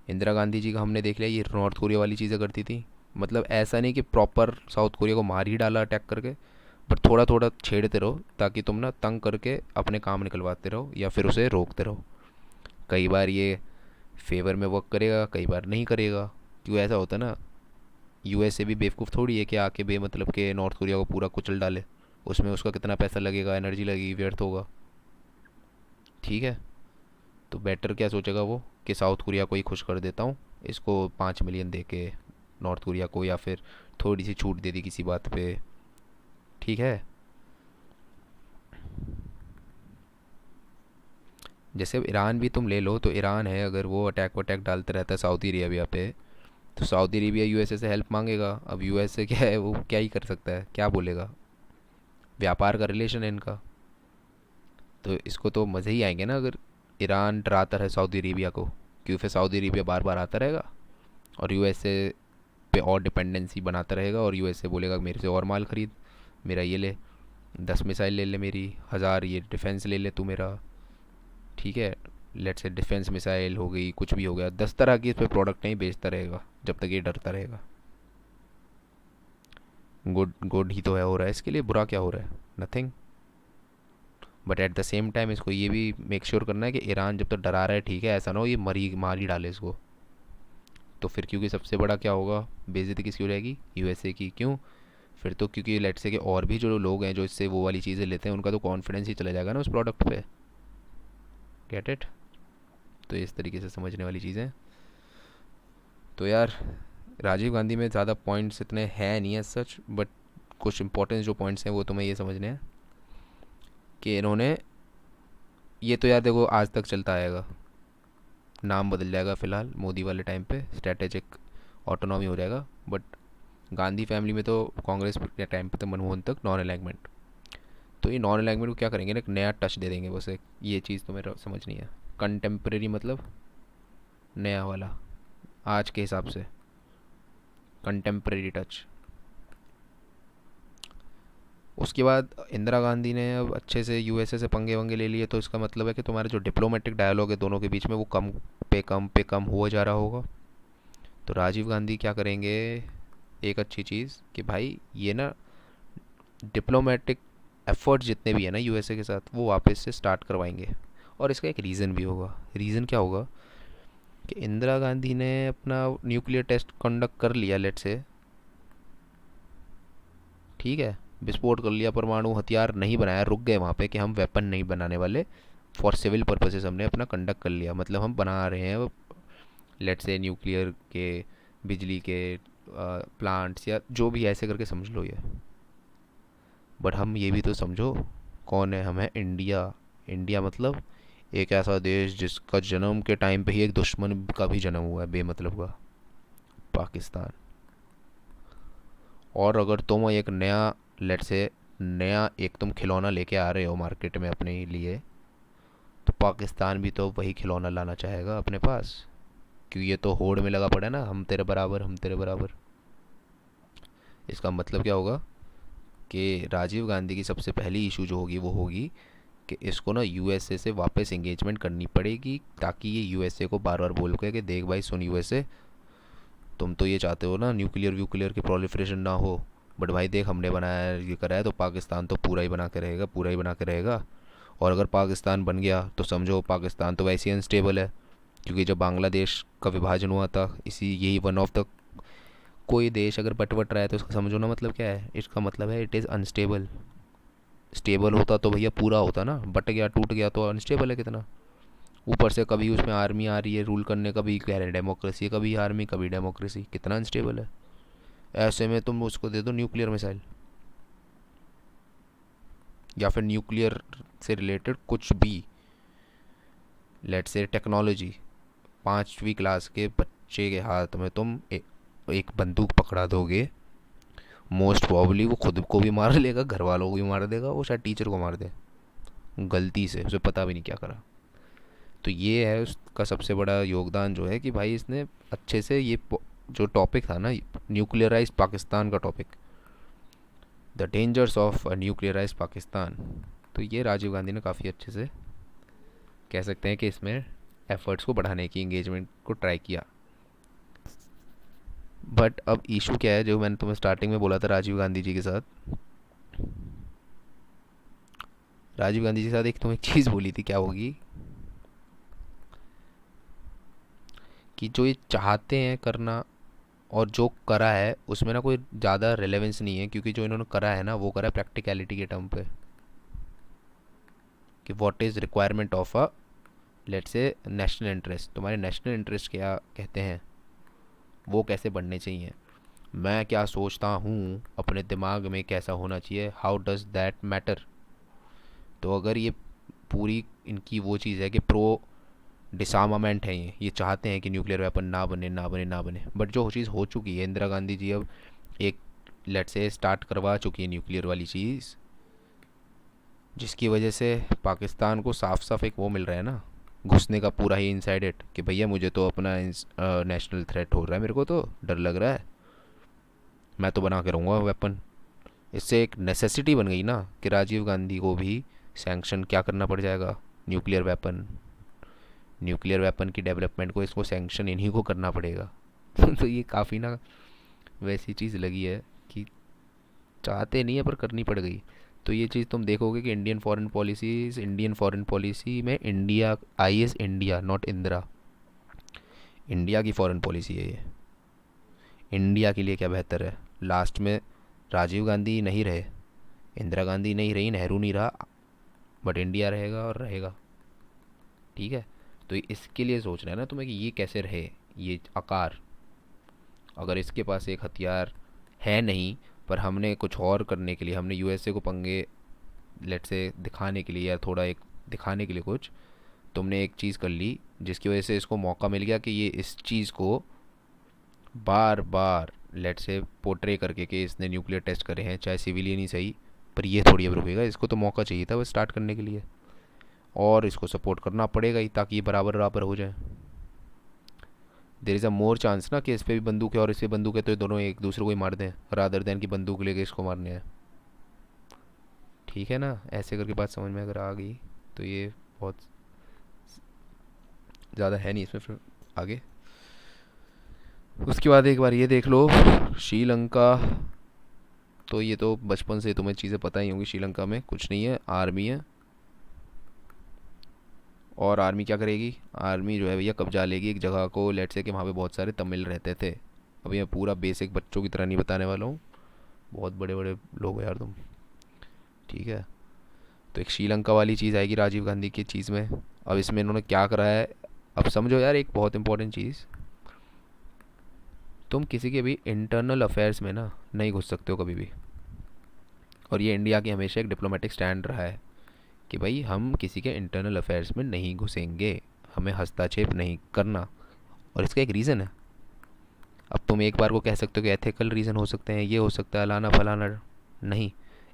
इंदिरा गांधी जी का हमने देख लिया, ये नॉर्थ कोरिया वाली चीज़ें करती थी। मतलब ऐसा नहीं कि प्रॉपर साउथ कोरिया को मार ही डाला अटैक करके, बट थोड़ा थोड़ा छेड़ते रहो ताकि तुम ना तंग करके अपने काम निकलवाते रहो या फिर उसे रोकते रहो। कई बार ये फेवर में वर्क करेगा, कई बार नहीं करेगा। क्यों ऐसा होता है ना, यूएसए भी बेवकूफ़ थोड़ी है कि आके बेमतलब के नॉर्थ कोरिया को पूरा कुचल डाले। उसमें उसका कितना पैसा लगेगा, एनर्जी लगेगी, व्यर्थ होगा, ठीक है। तो बेटर क्या सोचेगा वो कि साउथ कोरिया को ही खुश कर देता हूँ, इसको 5 मिलियन दे के नॉर्थ कोरिया को, या फिर थोड़ी सी छूट दे दी किसी बात पे, ठीक है। जैसे अब ईरान भी तुम ले लो, तो ईरान है अगर वो अटैक वटैक डालता रहता है सऊदी अरेबिया पे, तो सऊदी अरेबिया यूएसए से हेल्प मांगेगा। अब यूएसए क्या है, वो क्या ही कर सकता है, क्या बोलेगा, व्यापार का रिलेशन है इनका। तो इसको तो मज़े ही आएंगे ना अगर ईरान डराता रहे सऊदी अरेबिया को, क्यों फिर सऊदी अरेबिया बार बार आता रहेगा और यूएसए पे और डिपेंडेंसी बनाता रहेगा, और यूएसए बोलेगा मेरे से और माल खरीद, मेरा ये ले, 10 मिसाइल ले ले मेरी, 1000 ये डिफेंस ले ले तू मेरा, ठीक है। लेट से डिफेंस मिसाइल हो गई, कुछ भी हो गया, 10 तरह की इस पर प्रोडक्ट नहीं बेचता रहेगा जब तक ये डरता रहेगा। गुड गुड ही तो है हो रहा है इसके लिए, बुरा क्या हो रहा है, nothing. But at the same time इसको ये भी मेक श्योर करना है कि ईरान जब तक डरा रहा है, ठीक है, ऐसा ना हो ये मरी मार ही डाले इसको। तो फिर क्योंकि सबसे बड़ा क्या होगा, बेइज्जती किसकी हो जाएगी, यूएसए की। क्यों, फिर तो क्योंकि लेट से कि और भी जो लोग हैं जो इससे वो वाली चीज़ें लेते हैं, उनका तो कॉन्फिडेंस ही चला जाएगा ना उस प्रोडक्ट पे। Get it. तो इस तरीके से समझने वाली चीज़ें। तो यार राजीव गांधी में ज़्यादा पॉइंट्स इतने हैं नहीं है सच, बट कुछ इंपॉर्टेंट जो पॉइंट्स हैं वो तुम्हें ये समझने हैं कि इन्होंने, ये तो यार देखो आज तक चलता आएगा, नाम बदल जाएगा फ़िलहाल मोदी वाले टाइम पे, स्ट्रेटेजिक ऑटोनॉमी हो जाएगा, बट गांधी फैमिली में तो कांग्रेस के टाइम पे तो मनमोहन तक नॉन अलाइनमेंट। तो ये नॉन अलाइनमेंट को क्या करेंगे ना, एक नया टच दे देंगे बस, एक ये चीज़ तो मेरा समझ नहीं है। कंटेम्प्रेरी मतलब नया वाला, आज के हिसाब से कंटेम्प्रेरी टच। उसके बाद इंदिरा गांधी ने अब अच्छे से यूएसए से पंगे वंगे ले लिए, तो इसका मतलब है कि तुम्हारे जो डिप्लोमेटिक डायलॉग है दोनों के बीच में वो कम पे कम हुआ जा रहा होगा। तो राजीव गांधी क्या करेंगे, एक अच्छी चीज़ कि भाई ये ना डिप्लोमेटिक एफर्ट जितने भी है ना यूएसए के साथ वो वापस से स्टार्ट करवाएंगे। और इसका एक रीज़न भी होगा। रीज़न क्या होगा कि इंदिरा गांधी ने अपना न्यूक्लियर टेस्ट कंडक्ट कर लिया लेट से, ठीक है, विस्फोट कर लिया, परमाणु हथियार नहीं बनाया, रुक गए वहाँ पे कि हम वेपन नहीं बनाने वाले, फॉर सिविल पर्पसेस हमने अपना कंडक्ट कर लिया, मतलब हम बना रहे हैं लेट से न्यूक्लियर के, बिजली के प्लांट्स या जो भी ऐसे करके समझ लो ये। बट हम ये भी तो समझो कौन है, हम है इंडिया। इंडिया मतलब एक ऐसा देश जिसका जन्म के टाइम पे ही एक दुश्मन का भी जन्म हुआ है बेमतलब का, पाकिस्तान। और अगर तुम एक नया लेट से नया एक तुम खिलौना लेके आ रहे हो मार्केट में अपने लिए, तो पाकिस्तान भी तो वही खिलौना लाना चाहेगा अपने पास, क्योंकि ये तो होड़ में लगा पड़ा है ना, हम तेरे बराबर हम तेरे बराबर। इसका मतलब क्या होगा कि राजीव गांधी की सबसे पहली इशू जो होगी वो होगी कि इसको ना यूएसए से वापस इंगेजमेंट करनी पड़ेगी, ताकि ये यूएसए को बार बार बोल के कि देख भाई सुन यूएसए, तुम तो ये चाहते हो ना न्यूक्लियर व्यूक्लियर की प्रोलिफरेशन ना हो, बट भाई देख हमने बनाया है ये करा है, तो पाकिस्तान तो पूरा ही बना के रहेगा, पूरा ही बना के रहेगा। और अगर पाकिस्तान बन गया तो समझो पाकिस्तान तो वैसे ही अनस्टेबल है, क्योंकि जब बांग्लादेश का विभाजन हुआ था, इसी यही वन ऑफ द, कोई देश अगर बट रहा है तो उसका समझो ना मतलब क्या है, इसका मतलब है इट इज़ अनस्टेबल। स्टेबल होता तो भैया पूरा होता ना, बट गया टूट गया तो अनस्टेबल है कितना। ऊपर से कभी उसमें आर्मी आ रही है रूल करने, कभी कह रहे हैं डेमोक्रेसी, कभी आर्मी कभी डेमोक्रेसी, कितना अनस्टेबल है। ऐसे में तुम उसको दे दो न्यूक्लियर मिसाइल, या फिर न्यूक्लियर से रिलेटेड कुछ भी, लेट से टेक्नोलॉजी, 5वीं क्लास के बच्चे के हाथ में तुम एक बंदूक पकड़ा दोगे, मोस्ट प्रॉब्ली वो खुद को भी मार लेगा, घर वालों को भी मार देगा, वो शायद टीचर को मार दे गलती से, उसे पता भी नहीं क्या करा। तो ये है उसका सबसे बड़ा योगदान जो है कि भाई इसने अच्छे से ये जो टॉपिक था ना, न्यूक्लियराइज पाकिस्तान का topic, the dangers of nuclearise Pakistan, तो ये राजीव गांधी ने काफ़ी अच्छे से कह सकते हैं कि इसमें एफर्ट्स को बढ़ाने की, इंगेजमेंट को ट्राई किया। बट अब इशू क्या है, जो मैंने तुम्हें स्टार्टिंग में बोला था राजीव गांधी जी के साथ, राजीव गांधी जी के साथ एक तुम्हें एक चीज़ बोली थी, क्या होगी कि जो ये चाहते हैं करना और जो करा है उसमें ना कोई ज़्यादा रिलेवेंस नहीं है, क्योंकि जो इन्होंने करा है ना वो करा है प्रैक्टिकलिटी के टर्म पे, कि what is requirement of a, let's say national interest, तुम्हारे नेशनल इंटरेस्ट क्या कहते हैं, वो कैसे बढ़ने चाहिए, मैं क्या सोचता हूँ अपने दिमाग में कैसा होना चाहिए, हाउ डज़ दैट मैटर। तो अगर ये पूरी इनकी वो चीज़ है कि प्रो डिसार्मामेंट है, ये चाहते हैं कि न्यूक्लियर वेपन ना बने ना बने ना बने, बट जो चीज़ हो चुकी है, इंदिरा गांधी जी अब एक लेट से स्टार्ट करवा चुकी है न्यूक्लियर वाली चीज़, जिसकी वजह से पाकिस्तान को साफ साफ एक वो मिल रहा है ना, घुसने का पूरा ही इनसाइडेड, कि भैया मुझे तो अपना नेशनल थ्रेट हो रहा है, मेरे को तो डर लग रहा है, मैं तो बना के रहूँगा वेपन। इससे एक नेसेसिटी बन गई ना कि राजीव गांधी को भी सैंक्शन क्या करना पड़ जाएगा, न्यूक्लियर वेपन, न्यूक्लियर वेपन की डेवलपमेंट को इसको सैंक्शन इन्हीं को करना पड़ेगा। तो ये काफ़ी ना वैसी चीज़ लगी है कि चाहते नहीं है पर करनी पड़ गई। तो ये चीज़ तुम देखोगे कि इंडियन फॉरेन पॉलिसी में India, I S India not Indira, India की फॉरेन पॉलिसी है ये, इंडिया के लिए क्या बेहतर है। लास्ट में राजीव गांधी नहीं रहे, इंदिरा गांधी नहीं रही, नेहरू नहीं रहा, बट इंडिया रहेगा और रहेगा। ठीक है, तो इसके लिए सोचना है ना तुम्हें कि ये कैसे रहे, ये आकार, अगर इसके पास एक हथियार है नहीं, पर हमने कुछ और करने के लिए, हमने यूएसए को पंगे लेट से दिखाने के लिए, या थोड़ा एक दिखाने के लिए कुछ, तुमने एक चीज़ कर ली जिसकी वजह से इसको मौका मिल गया कि ये इस चीज़ को बार बार लेट से पोर्ट्रे करके कि इसने न्यूक्लियर टेस्ट करे हैं, चाहे सिविलियन ही सही, पर ये थोड़ी अब रुकेगा, इसको तो मौका चाहिए था बस स्टार्ट करने के लिए, और इसको सपोर्ट करना पड़ेगा ही ताकि ये बराबर बराबर हो जाए। There is a more chance ना कि इस पे भी बंदूक है और इस पे बंदूक है, तो ये दोनों एक दूसरे को ही मार दें, रादर देन की बंदूक लेके इसको मारने हैं। ठीक है ना, ऐसे करके बात समझ में अगर आ गई तो ये बहुत ज़्यादा है नहीं इसमें, फिर आगे उसके बाद एक बार ये देख लो, श्रीलंका, तो ये तो बचपन से तुम्हें चीज़ें पता ही होंगी, श्रीलंका में कुछ नहीं है, आर्मी है, और आर्मी क्या करेगी, आर्मी जो है भैया कब्जा लेगी एक जगह को, लेट से कि वहाँ पे बहुत सारे तमिल रहते थे। अभी मैं पूरा बेसिक बच्चों की तरह नहीं बताने वाला हूँ, बहुत बड़े बड़े लोग हो यार तुम। ठीक है, तो एक श्रीलंका वाली चीज़ आएगी राजीव गांधी की चीज़ में। अब इसमें इन्होंने क्या करा है, अब समझो यार एक बहुत इंपॉर्टेंट चीज़, तुम किसी के भी इंटरनल अफेयर्स में ना नहीं घुस सकते हो कभी भी, और ये इंडिया की हमेशा एक डिप्लोमेटिक स्टैंड रहा है कि भाई हम किसी के इंटरनल अफेयर्स में नहीं घुसेंगे, हमें हस्तक्षेप नहीं करना, और इसका एक रीज़न है। अब तुम एक बार को कह सकते हो कि एथिकल रीज़न हो सकते हैं, ये हो सकता है अलाना फलाना, नहीं,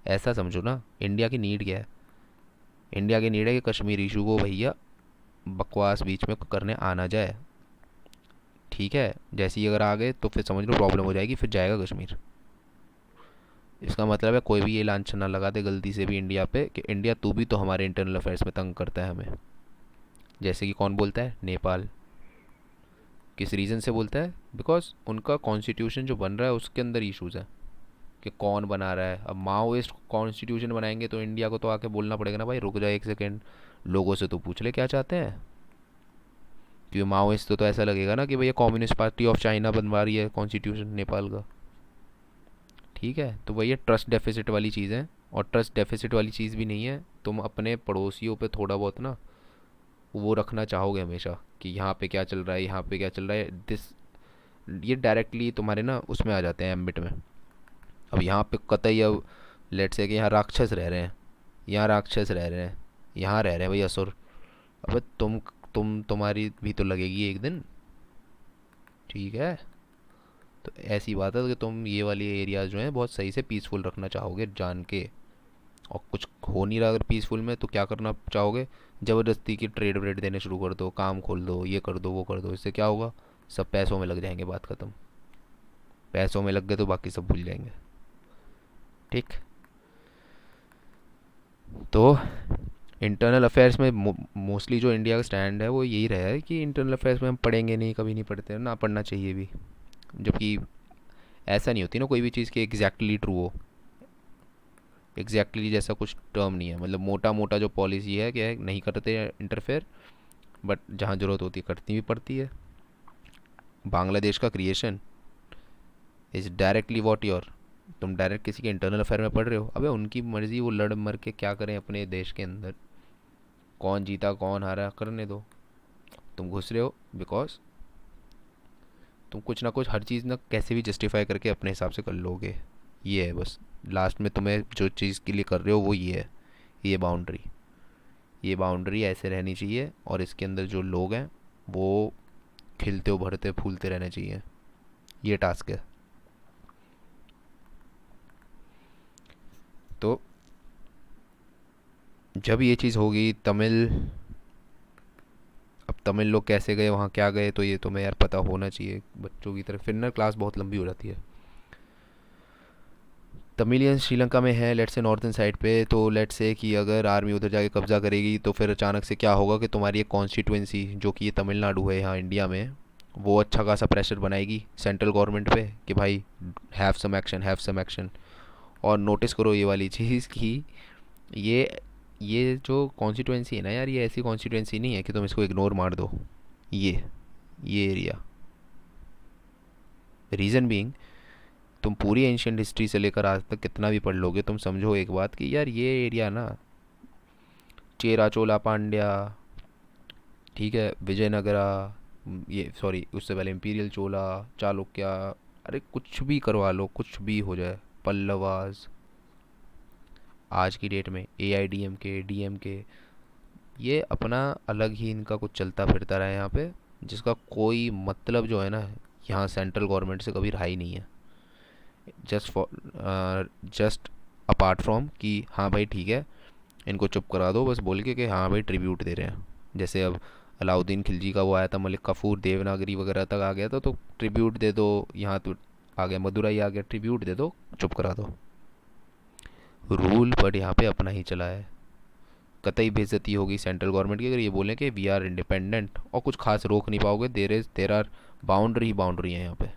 ऐसा समझो ना, इंडिया की नीड क्या है, इंडिया की नीड है कि कश्मीर इशू को भैया बकवास बीच में करने आना जाए। ठीक है, जैसे ही अगर आ गए तो फिर समझ लो प्रॉब्लम हो जाएगी, फिर जाएगा कश्मीर। इसका मतलब है कोई भी ये लांछन ना लगा दे गलती से भी इंडिया पे कि इंडिया तू भी तो हमारे इंटरनल अफेयर्स में तंग करता है हमें। जैसे कि कौन बोलता है, नेपाल, किस रीज़न से बोलता है, बिकॉज उनका कॉन्स्टिट्यूशन जो बन रहा है उसके अंदर इशूज़ है कि कौन बना रहा है। अब माओइस्ट कॉन्स्टिट्यूशन बनाएंगे तो इंडिया को तो आके बोलना पड़ेगा ना, भाई रुक जाए एक सेकेंड, लोगों से तो पूछ ले क्या चाहते हैं, क्योंकि माओइस्ट तो ऐसा लगेगा ना कि भैया कम्युनिस्ट पार्टी ऑफ चाइना बनवा रही है कॉन्स्टिट्यूशन नेपाल का। ठीक है, तो भैया ट्रस्ट डेफिसिट वाली चीज़ है। और ट्रस्ट डेफिसिट वाली चीज़ भी नहीं है, तुम अपने पड़ोसियों पे थोड़ा बहुत ना वो रखना चाहोगे हमेशा कि यहाँ पे क्या चल रहा है, यहाँ पे क्या चल रहा है। दिस ये डायरेक्टली तुम्हारे ना उसमें आ जाते हैं एम्बिट में। अब यहाँ पे कतई अब लेट से कि यहाँ राक्षस रह रहे हैं, यहाँ राक्षस रह रहे हैं, यहाँ रह रहे हैं भाई असुर। अबे तुम्हारी भी तो लगेगी एक दिन। ठीक है, तो ऐसी बात है कि तुम ये वाली एरियाज जो हैं बहुत सही से पीसफुल रखना चाहोगे जान के। और कुछ हो नहीं रहा अगर पीसफुल में, तो क्या करना चाहोगे? ज़बरदस्ती की ट्रेड व्रेड देने शुरू कर दो, काम खोल दो, ये कर दो वो कर दो। इससे क्या होगा? सब पैसों में लग जाएंगे, बात ख़त्म। पैसों में लग गए तो बाकी सब भूल जाएंगे। ठीक। तो इंटरनल अफेयर्स में मोस्टली जो इंडिया का स्टैंड है वो यही रहा है कि इंटरनल अफेयर्स में हम पढ़ेंगे नहीं, कभी नहीं पढ़ते, ना पढ़ना चाहिए भी। जबकि ऐसा नहीं होती ना कोई भी चीज़ की एग्जैक्टली ट्रू हो। एग्जैक्टली जैसा कुछ टर्म नहीं है, मतलब मोटा मोटा जो पॉलिसी है क्या है, नहीं करते इंटरफेयर, बट जहाँ ज़रूरत होती है करती भी पड़ती है। बांग्लादेश का creation is directly what your, तुम डायरेक्ट किसी के इंटरनल अफेयर में पढ़ रहे हो। अबे उनकी मर्ज़ी, वो लड़ मर के क्या करें अपने देश के अंदर, कौन जीता कौन हारा करने दो। तुम घुस रहे हो बिकॉज तुम कुछ ना कुछ हर चीज़ ना कैसे भी जस्टिफाई करके अपने हिसाब से कर लोगे। ये है बस, लास्ट में तुम्हें जो चीज़ के लिए कर रहे हो वो ये है। ये बाउंड्री, ये बाउंड्री ऐसे रहनी चाहिए, और इसके अंदर जो लोग हैं वो खिलते उभरते फूलते रहने चाहिए। ये टास्क है। तो जब ये चीज़ होगी तमिल, अब तमिल लोग कैसे गए वहाँ, क्या गए, तो ये तुम्हें यार पता होना चाहिए बच्चों की तरह। फिर ना क्लास बहुत लंबी हो जाती है। तमिलियंस श्रीलंका में है लेट्स से नॉर्थन साइड पे, तो लेट्स से कि अगर आर्मी उधर जाके कब्जा करेगी तो फिर अचानक से क्या होगा कि तुम्हारी एक कॉन्स्टिट्यूंसी जो कि ये तमिलनाडु है यहाँ इंडिया में, वो अच्छा खासा प्रेशर बनाएगी सेंट्रल गवर्नमेंट पे कि भाई have some action, have some action. और नोटिस करो ये वाली चीज़ कि ये ये जो कॉन्स्टिट्यूंसी है ना यार, ये ऐसी कॉन्स्टिट्यूंसी नहीं है कि तुम इसको इग्नोर मार दो। ये एरिया, रीज़न बीइंग, तुम पूरी एंशियंट हिस्ट्री से लेकर आज तक कितना भी पढ़ लोगे, तुम समझो एक बात कि यार ये एरिया ना चेरा चोला पांड्या, ठीक है, विजयनगरा, ये सॉरी उससे पहले इंपीरियल चोला, चालुक्या, अरे कुछ भी करवा लो, कुछ भी हो जाए, पल्लवास, आज की डेट में ए आई डी एम के, ये अपना अलग ही इनका कुछ चलता फिरता रहा है यहाँ पे, जिसका कोई मतलब जो है ना यहाँ सेंट्रल गवर्नमेंट से कभी रहा ही नहीं है। Just for just apart from कि हाँ भाई ठीक है, इनको चुप करा दो बस बोल के कि हाँ भाई ट्रिब्यूट दे रहे हैं। जैसे अब अलाउद्दीन खिलजी का वो आया था, मलिक काफूर, देवनागरी वगैरह तक आ गया था, तो ट्रिब्यूट दे दो। यहाँ तो आ गया मदुरई आ गया, ट्रिब्यूट दे दो, चुप करा दो। रूल पर यहाँ पे अपना ही चला है। कतई बेइज्जती होगी सेंट्रल गवर्नमेंट की अगर ये बोलें कि वी आर इंडिपेंडेंट, और कुछ खास रोक नहीं पाओगे। देर आर बाउंड्री ही बाउंड्री है यहाँ पे।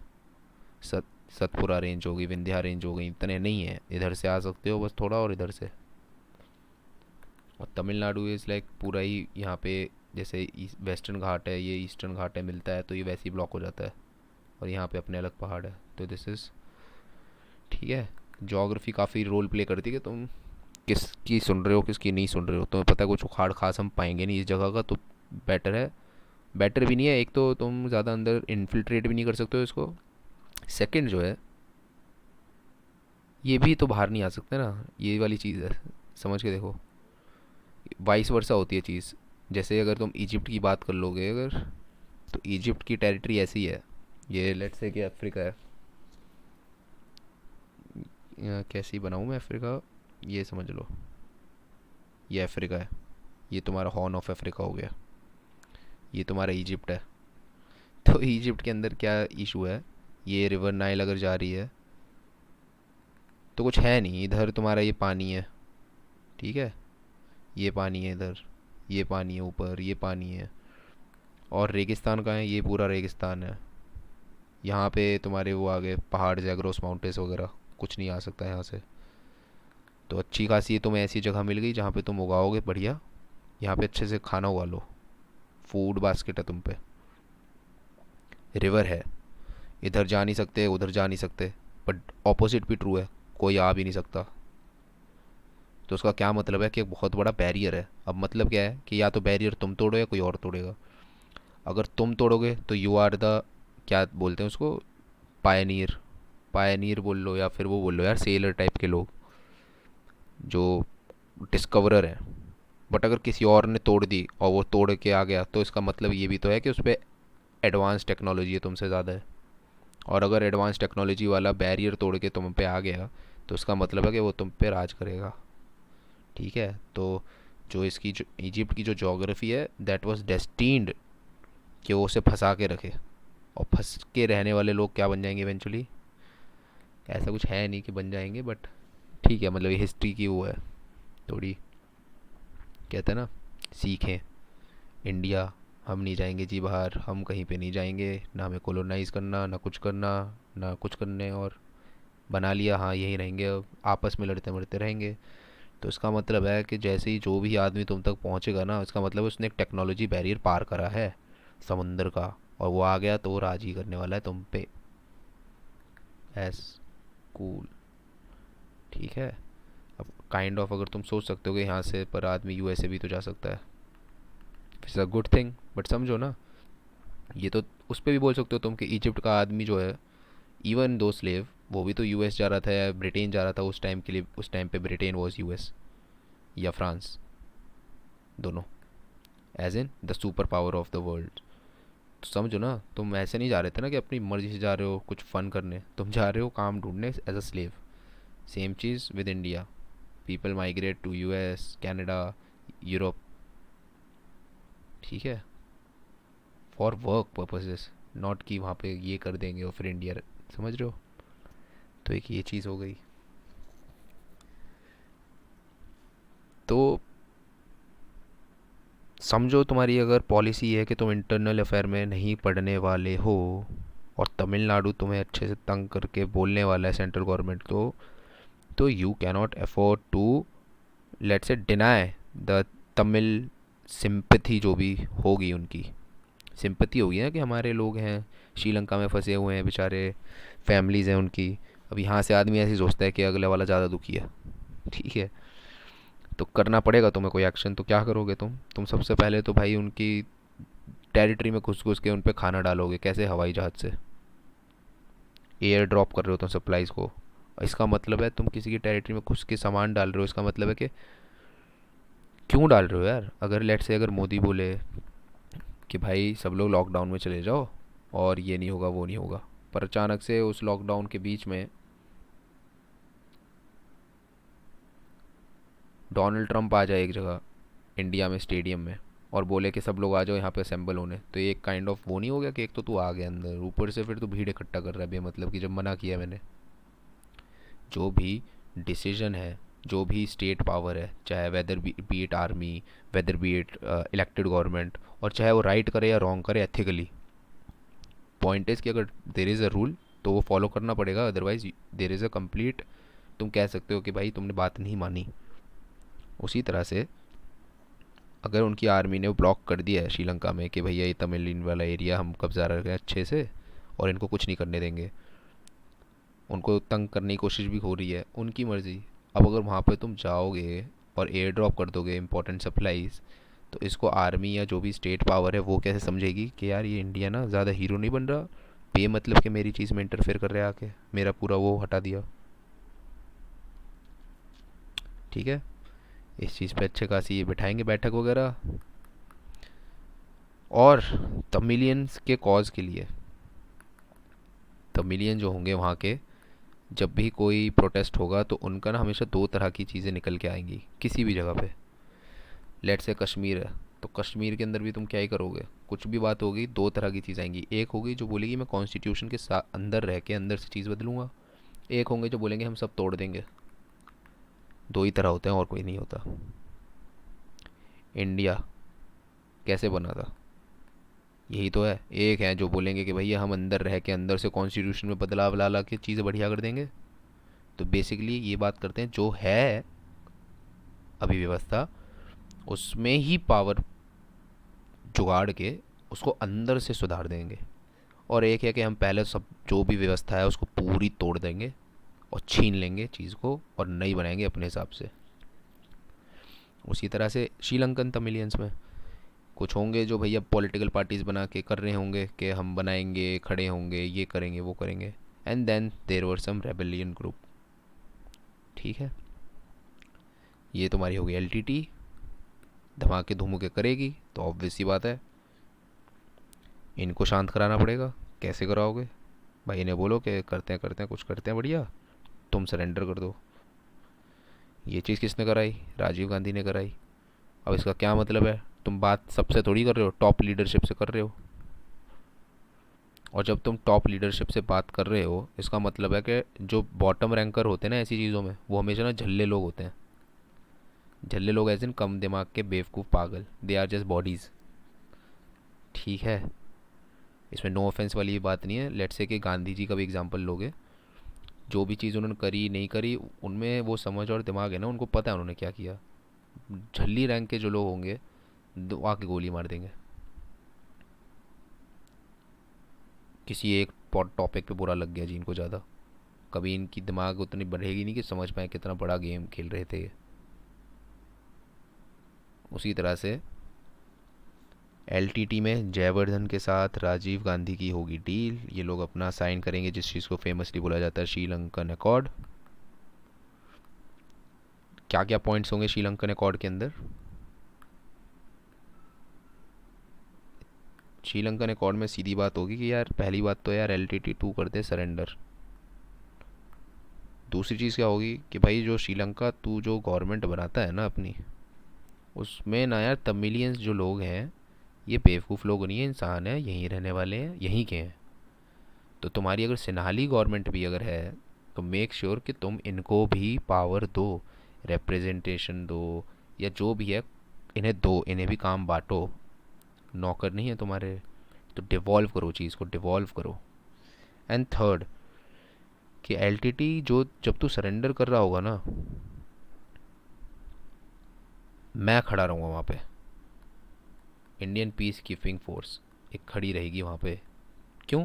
सत सतपुरा रेंज होगी, विंध्या रेंज हो गई, इतने नहीं है, इधर से आ सकते हो बस थोड़ा, और इधर से। और तमिलनाडु इज़ लाइक पूरा ही यहाँ पे, जैसे वेस्टर्न घाट है, ये ईस्टर्न घाट है, मिलता है तो ये वैसे ही ब्लॉक हो जाता है। और यहाँ पे अपने अलग पहाड़ है, तो दिस इज़ ठीक है। जोग्राफी काफ़ी रोल प्ले करती है कि तुम किसकी सुन रहे हो किसकी नहीं सुन रहे हो। तुम्हें पता है कुछ उखाड़ खास हम पाएंगे नहीं इस जगह का, तो बेटर है। बेटर भी नहीं है, एक तो तुम ज़्यादा अंदर इन्फिल्ट्रेट भी नहीं कर सकते हो इसको। सेकंड जो है, ये भी तो बाहर नहीं आ सकते ना, ये वाली चीज़ है, समझ के देखो। वाइस वर्सा होती है चीज़। जैसे अगर तुम इजिप्ट की बात कर लोगे अगर, तो इजिप्ट की टेरिटरी ऐसी है, ये लेट्स से कि अफ्रीका है, कैसी बनाऊँ मैं अफ्रीका, ये समझ लो, ये अफ्रीका है, ये तुम्हारा हॉर्न ऑफ अफ्रीका हो गया, ये तुम्हारा इजिप्ट है। तो इजिप्ट के अंदर क्या इशू है, ये रिवर नाइल अगर जा रही है तो कुछ है नहीं इधर, तुम्हारा ये पानी है, ठीक है, ये पानी है इधर, ये पानी है ऊपर, ये पानी है। और रेगिस्तान का है, ये पूरा रेगिस्तान है। यहाँ पे तुम्हारे वो आ गए पहाड़, जैग्रोस माउंटेन्स वगैरह, कुछ नहीं आ सकता यहाँ से। तो अच्छी खासी तुम्हें ऐसी जगह मिल गई जहाँ पे तुम उगाओगे बढ़िया, यहाँ पे अच्छे से खाना उगा लो, फूड बास्केट है तुम पे। रिवर है, इधर जा नहीं सकते उधर जा नहीं सकते, बट ऑपोजिट भी ट्रू है, कोई आ भी नहीं सकता। तो उसका क्या मतलब है कि एक बहुत बड़ा बैरियर है। अब मतलब क्या है कि या तो बैरियर तुम तोड़ो या कोई और तोड़ेगा। अगर तुम तोड़ोगे तो यू आर द, क्या बोलते हैं उसको, पायनियर। पायनियर बोल लो या फिर वो बोल लो यार, सेलर टाइप के लोग जो डिस्कवरर हैं। बट अगर किसी और ने तोड़ दी और वो तोड़ के आ गया, तो इसका मतलब ये भी तो है कि उस पर एडवांस टेक्नोलॉजी है तुमसे ज़्यादा है। और अगर एडवांस टेक्नोलॉजी वाला बैरियर तोड़ के तुम पे आ गया, तो इसका मतलब है कि वो तुम पे राज करेगा। ठीक है। तो जो इसकी जो इजिप्ट की जो जोग्राफी है, दैट वाज डेस्टिन्ड कि वो उसे फंसा के रखे। और फंस के रहने वाले लोग क्या बन जाएंगे इवेंचुअली, ऐसा कुछ है नहीं कि बन जाएंगे, बट ठीक है, मतलब ये हिस्ट्री की वो है थोड़ी, कहते हैं ना, सीखें। इंडिया, हम नहीं जाएंगे जी बाहर, हम कहीं पे नहीं जाएंगे, ना हमें कॉलोनाइज करना, ना कुछ करना, ना कुछ करने, और बना लिया हाँ यहीं रहेंगे, अब आपस में लड़ते मरते रहेंगे। तो इसका मतलब है कि जैसे ही जो भी आदमी तुम तक पहुंचेगा ना, इसका मतलब उसने एक टेक्नोलॉजी बैरियर पार करा है समुंदर का, और वो आ गया तो वो राज ही करने वाला है तुम पे। S cool. ठीक है। अब काइंड ऑफ अगर तुम सोच सकते हो कि यहाँ से पर आदमी यूएसए भी तो जा सकता है, it's a good thing, but समझो ना, ये तो उस पर भी बोल सकते हो तुम कि इजिप्ट का आदमी जो है, इवन दो स्लेव, वो भी तो यूएस जा रहा था या ब्रिटेन जा रहा था उस टाइम के लिए। उस टाइम पे ब्रिटेन वॉज यूएस या फ्रांस, दोनों, as in the super power of the world. तो समझो ना, तुम ऐसे नहीं जा रहे थे ना कि अपनी मर्जी से जा रहे हो कुछ फ़न करने, तुम जा रहे हो काम ढूंढने एज अ स्लेव। सेम चीज़ with India, people migrate to US, Canada, Europe. ठीक है। फॉर वर्क पर्पसेस, नॉट कि वहाँ पे ये कर देंगे और फिर इंडिया, समझ रहे हो। तो एक ये चीज़ हो गई। तो समझो तुम्हारी अगर पॉलिसी है कि तुम इंटरनल अफेयर में नहीं पढ़ने वाले हो, और तमिलनाडु तुम्हें अच्छे से तंग करके बोलने वाला है सेंट्रल गवर्नमेंट को, तो you cannot afford to, let's say, deny the Tamil sympathy जो भी होगी उनकी। सिंपथी होगी ना कि हमारे लोग हैं श्रीलंका में फंसे हुए हैं बेचारे, फैमिलीज़ हैं उनकी। अब यहाँ से आदमी ऐसे ही सोचता है कि अगले वाला ज़्यादा दुखी है। ठीक है। तो करना पड़ेगा तुम्हें कोई एक्शन, तो क्या करोगे तुम सबसे पहले तो भाई उनकी टेरिटरी में घुस घुस के उन पर खाना डालोगे, कैसे, हवाई जहाज़ से एयर ड्रॉप कर रहे हो तुम सप्लाईज़ को। इसका मतलब है तुम किसी की टेरिटरी में घुस के सामान डाल रहे हो, इसका मतलब है कि क्यों डाल रहे हो यार। अगर लेट से अगर मोदी बोले कि भाई सब लोग लॉकडाउन में चले जाओ और ये नहीं होगा वो नहीं होगा, पर अचानक से उस लॉकडाउन के बीच में डोनाल्ड ट्रंप आ जाए एक जगह इंडिया में स्टेडियम में और बोले कि सब लोग आ जाओ यहाँ पे असेंबल होने, तो ये एक काइंड ऑफ वो नहीं हो गया कि एक तो तू आ गया अंदर, ऊपर से फिर तू भीड़ इकट्ठा कर रहा है बेमतलब कि, जब मना किया मैंने। जो भी डिसीजन है, जो भी स्टेट पावर है, चाहे whether be it army, whether be it elected government, और चाहे वो राइट करे या रॉन्ग करे एथिकली, पॉइंट इज़ कि अगर देर इज़ अ रूल तो वो फॉलो करना पड़ेगा, otherwise there is a complete, तुम कह सकते हो कि भाई तुमने बात नहीं मानी। उसी तरह से अगर उनकी आर्मी ने ब्लॉक कर दिया है श्रीलंका में कि भैया ये तमिलियन वाला एरिया हम कब्जा रख रहे हैं अच्छे से और इनको कुछ नहीं करने देंगे, उनको तंग करने की कोशिश भी हो रही है, उनकी मर्ज़ी। अब अगर वहाँ पे तुम जाओगे और एयर ड्रॉप कर दोगे इंपॉर्टेंट सप्लाईज, तो इसको आर्मी या जो भी स्टेट पावर है वो कैसे समझेगी कि यार ये इंडिया ना ज़्यादा हीरो नहीं बन रहा, मतलब कि मेरी चीज़ में इंटरफेयर कर रहे हैं आके, मेरा पूरा वो हटा दिया। ठीक है। इस चीज़ पे अच्छे खासी ये बिठाएंगे बैठक वगैरह। और तमिलियंस के कॉज के लिए, तमिलियन जो होंगे वहाँ के, जब भी कोई प्रोटेस्ट होगा तो उनका ना हमेशा दो तरह की चीज़ें निकल के आएंगी किसी भी जगह पे। लेट से कश्मीर है, तो कश्मीर के अंदर भी तुम क्या ही करोगे, कुछ भी बात होगी, दो तरह की चीज़ आएंगी। एक होगी जो बोलेगी मैं कॉन्स्टिट्यूशन के साथ अंदर रह के अंदर से चीज़ बदलूंगा, एक होंगे जो बोलेंगे हम सब तोड़ देंगे। दो ही तरह होते हैं और कोई नहीं होता। इंडिया कैसे बना था, यही तो है। एक है जो बोलेंगे कि भैया हम अंदर रह के अंदर से कॉन्स्टिट्यूशन में बदलाव ला ला के चीज़ें बढ़िया कर देंगे। तो बेसिकली ये बात करते हैं जो है अभी व्यवस्था, उसमें ही पावर जुगाड़ के उसको अंदर से सुधार देंगे। और एक है कि हम पहले सब जो भी व्यवस्था है उसको पूरी तोड़ देंगे और छीन लेंगे चीज़ को और नई बनाएंगे अपने हिसाब से। उसी तरह से श्रीलंकन तमिलियंस में कुछ होंगे जो भैया पॉलिटिकल पार्टीज बना के कर रहे होंगे कि हम बनाएंगे, खड़े होंगे, ये करेंगे, वो करेंगे। And then there were some rebellion group. ठीक है, ये तुम्हारी होगी एलटीटी। धमाके धूमके करेगी तो ऑब्वियस सी बात है इनको शांत कराना पड़ेगा। कैसे कराओगे भाई? इन्हें बोलो कि करते हैं कुछ करते हैं बढ़िया, तुम सरेंडर कर दो। ये चीज़ किसने कराई? राजीव गांधी ने कराई। अब इसका क्या मतलब है? तुम बात सबसे थोड़ी कर रहे हो, टॉप लीडरशिप से कर रहे हो। और जब तुम टॉप लीडरशिप से बात कर रहे हो इसका मतलब है कि जो बॉटम रैंकर होते हैं ना ऐसी चीज़ों में, वो हमेशा ना झल्ले लोग होते हैं। झल्ले लोग ऐसे कम दिमाग के बेवकूफ़ पागल, दे आर जस्ट बॉडीज़। ठीक है, इसमें नो ऑफेंस वाली बात नहीं है। लेट्स से कि गांधी जी का भी एग्जांपल लोगे, जो भी चीज़ उन्होंने करी नहीं करी उनमें वो समझ और दिमाग है ना, उनको पता है उन्होंने क्या किया। झल्ली रैंक के जो लोग होंगे आके गोली मार देंगे। किसी एक टॉपिक पे बुरा लग गया जी इनको ज़्यादा, कभी इनकी दिमाग उतनी बढ़ेगी नहीं कि समझ पाए कितना बड़ा गेम खेल रहे थे। उसी तरह से एलटीटी में जयवर्धन के साथ राजीव गांधी की होगी डील। ये लोग अपना साइन करेंगे जिस चीज़ को फेमसली बोला जाता है श्रीलंकन अकॉर्ड। क्या क्या पॉइंट्स होंगे श्रीलंकन अकॉर्ड के अंदर? श्रीलंकन अकॉर्ड में सीधी बात होगी कि यार पहली बात तो यार LTT-2 कर दे सरेंडर। दूसरी चीज़ क्या होगी कि भाई जो श्रीलंका तू जो गवर्नमेंट बनाता है ना अपनी, उसमें ना यार तमिलियंस जो लोग हैं ये बेवकूफ़ लोग नहीं है, इंसान है, यहीं रहने वाले हैं, यहीं के हैं। तो तुम्हारी अगर सिन्हाली गवर्नमेंट भी अगर है तो मेक श्योर कि तुम इनको भी पावर दो, रिप्रेजेंटेशन दो, या जो भी है इन्हें दो, इन्हें भी काम बांटो। नौकर नहीं है तुम्हारे, तो डिवॉल्व करो चीज़ को, डिवॉल्व करो। एंड थर्ड कि एलटीटी जो जब तू सरेंडर कर रहा होगा ना, मैं खड़ा रहूँगा वहाँ पे। इंडियन पीस कीपिंग फोर्स एक खड़ी रहेगी वहाँ पे। क्यों?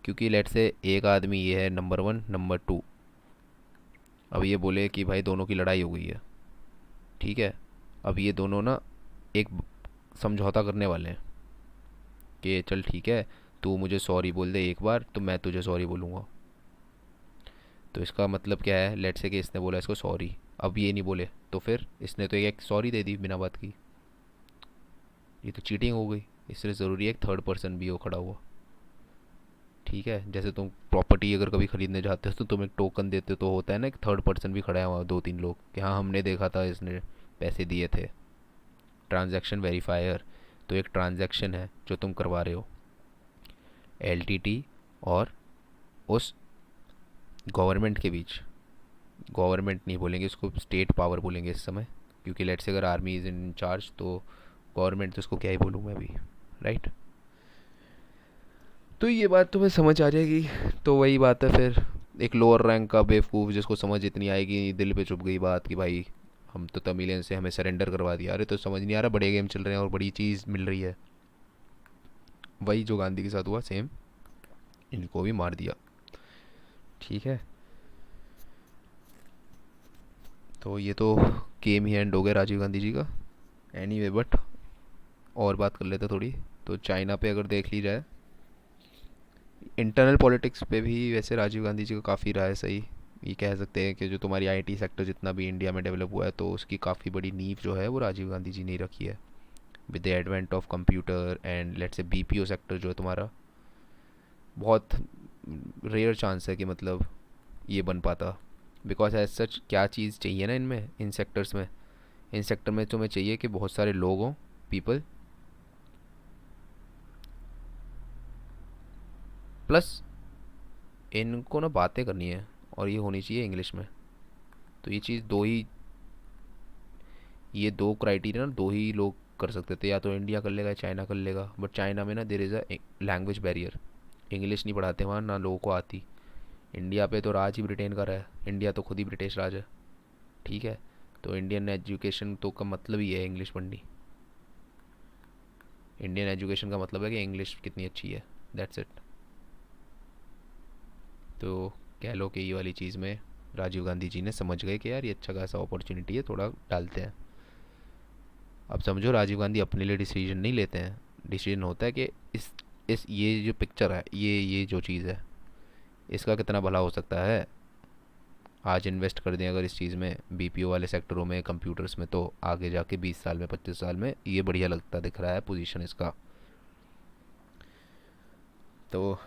क्योंकि लेट से एक आदमी ये है नंबर 1, नंबर 2, अब ये बोले कि भाई दोनों की लड़ाई हो गई है, ठीक है, अब ये दोनों ना एक समझौता करने वाले हैं कि चल ठीक है तू मुझे सॉरी बोल दे एक बार तो मैं तुझे सॉरी बोलूँगा। तो इसका मतलब क्या है? लेट से कि इसने बोला इसको सॉरी, अब ये नहीं बोले तो फिर इसने तो एक सॉरी दे दी बिना बात की, ये तो चीटिंग हो गई। इसलिए ज़रूरी है एक थर्ड पर्सन भी हो खड़ा हुआ। ठीक है, जैसे तुम प्रॉपर्टी अगर कभी खरीदने जाते हो तो तुम एक टोकन देते हो, तो होता है ना एक थर्ड पर्सन भी खड़ा है वहाँ, 2-3 लोग कि हाँ हमने देखा था इसने पैसे दिए थे। ट्रांजैक्शन वेरीफायर, तो एक ट्रांजैक्शन है जो तुम करवा रहे हो एलटीटी और उस गवर्नमेंट के बीच। गवर्नमेंट नहीं बोलेंगे इसको, स्टेट पावर बोलेंगे इस समय, क्योंकि लेट्स से अगर आर्मी इज़ इन चार्ज तो गवर्नमेंट तो इसको क्या ही बोलूँ मैं अभी, राइट? तो ये बात तुम्हें समझ आ जाएगी। तो वही बात है फिर, एक लोअर रैंक का बेवकूफ़ जिसको समझ इतनी आएगी, दिल पे चुभ गई बात कि भाई हम तो तमिलियन से हमें सरेंडर करवा दिया। अरे तो समझ नहीं आ रहा, बड़े गेम चल रहे हैं और बड़ी चीज़ मिल रही है। वही जो गांधी के साथ हुआ सेम, इनको भी मार दिया। ठीक है, तो ये तो गेम ही एंड हो गया राजीव गांधी जी का। एनीवे बट और बात कर लेते थोड़ी। तो चाइना पे अगर देख ली जाए, इंटरनल पॉलिटिक्स पे भी वैसे राजीव गांधी जी का काफ़ी रहा है सही। ये कह सकते हैं कि जो तुम्हारी आईटी सेक्टर जितना भी इंडिया में डेवलप हुआ है तो उसकी काफ़ी बड़ी नींव जो है वो राजीव गांधी जी ने रखी है। With the advent of computer and let's से बीपीओ सेक्टर जो है तुम्हारा, बहुत रेयर चांस है कि मतलब ये बन पाता। बिकॉज एज सच क्या चीज़ चाहिए ना इनमें, इन सेक्टर्स में, इन सेक्टर में तुम्हें चाहिए कि बहुत सारे लोग हों, पीपल, प्लस इनको ना बातें करनी है और ये होनी चाहिए इंग्लिश में। तो ये चीज़ दो ही, ये दो क्राइटेरिया ना दो ही लोग कर सकते थे, या तो इंडिया कर लेगा या चाइना कर लेगा। बट चाइना में ना there is a language barrier, English नहीं पढ़ाते वहाँ, ना लोगों को आती। इंडिया पे तो राज ही ब्रिटेन का रहा है, इंडिया तो खुद ही ब्रिटिश राज है। ठीक है, तो इंडियन एजुकेशन तो का मतलब ही है इंग्लिश पढ़नी। इंडियन एजुकेशन का मतलब है कि इंग्लिश कितनी अच्छी है, दैट्स इट। तो कह लो कि ये वाली चीज़ में राजीव गांधी जी ने समझ गए कि यार ये अच्छा खासा अपॉर्चुनिटी है, थोड़ा डालते हैं। अब समझो राजीव गांधी अपने लिए डिसीजन नहीं लेते हैं, डिसीजन होता है कि इस ये जो पिक्चर है, ये जो चीज़ है, इसका कितना भला हो सकता है। आज इन्वेस्ट कर दें अगर इस चीज़ में, बीपीओ वाले सेक्टरों में, कंप्यूटर्स में, तो आगे जाके 20 साल में, 25 साल में ये बढ़िया लगता दिख रहा है पोजीशन इसका। तो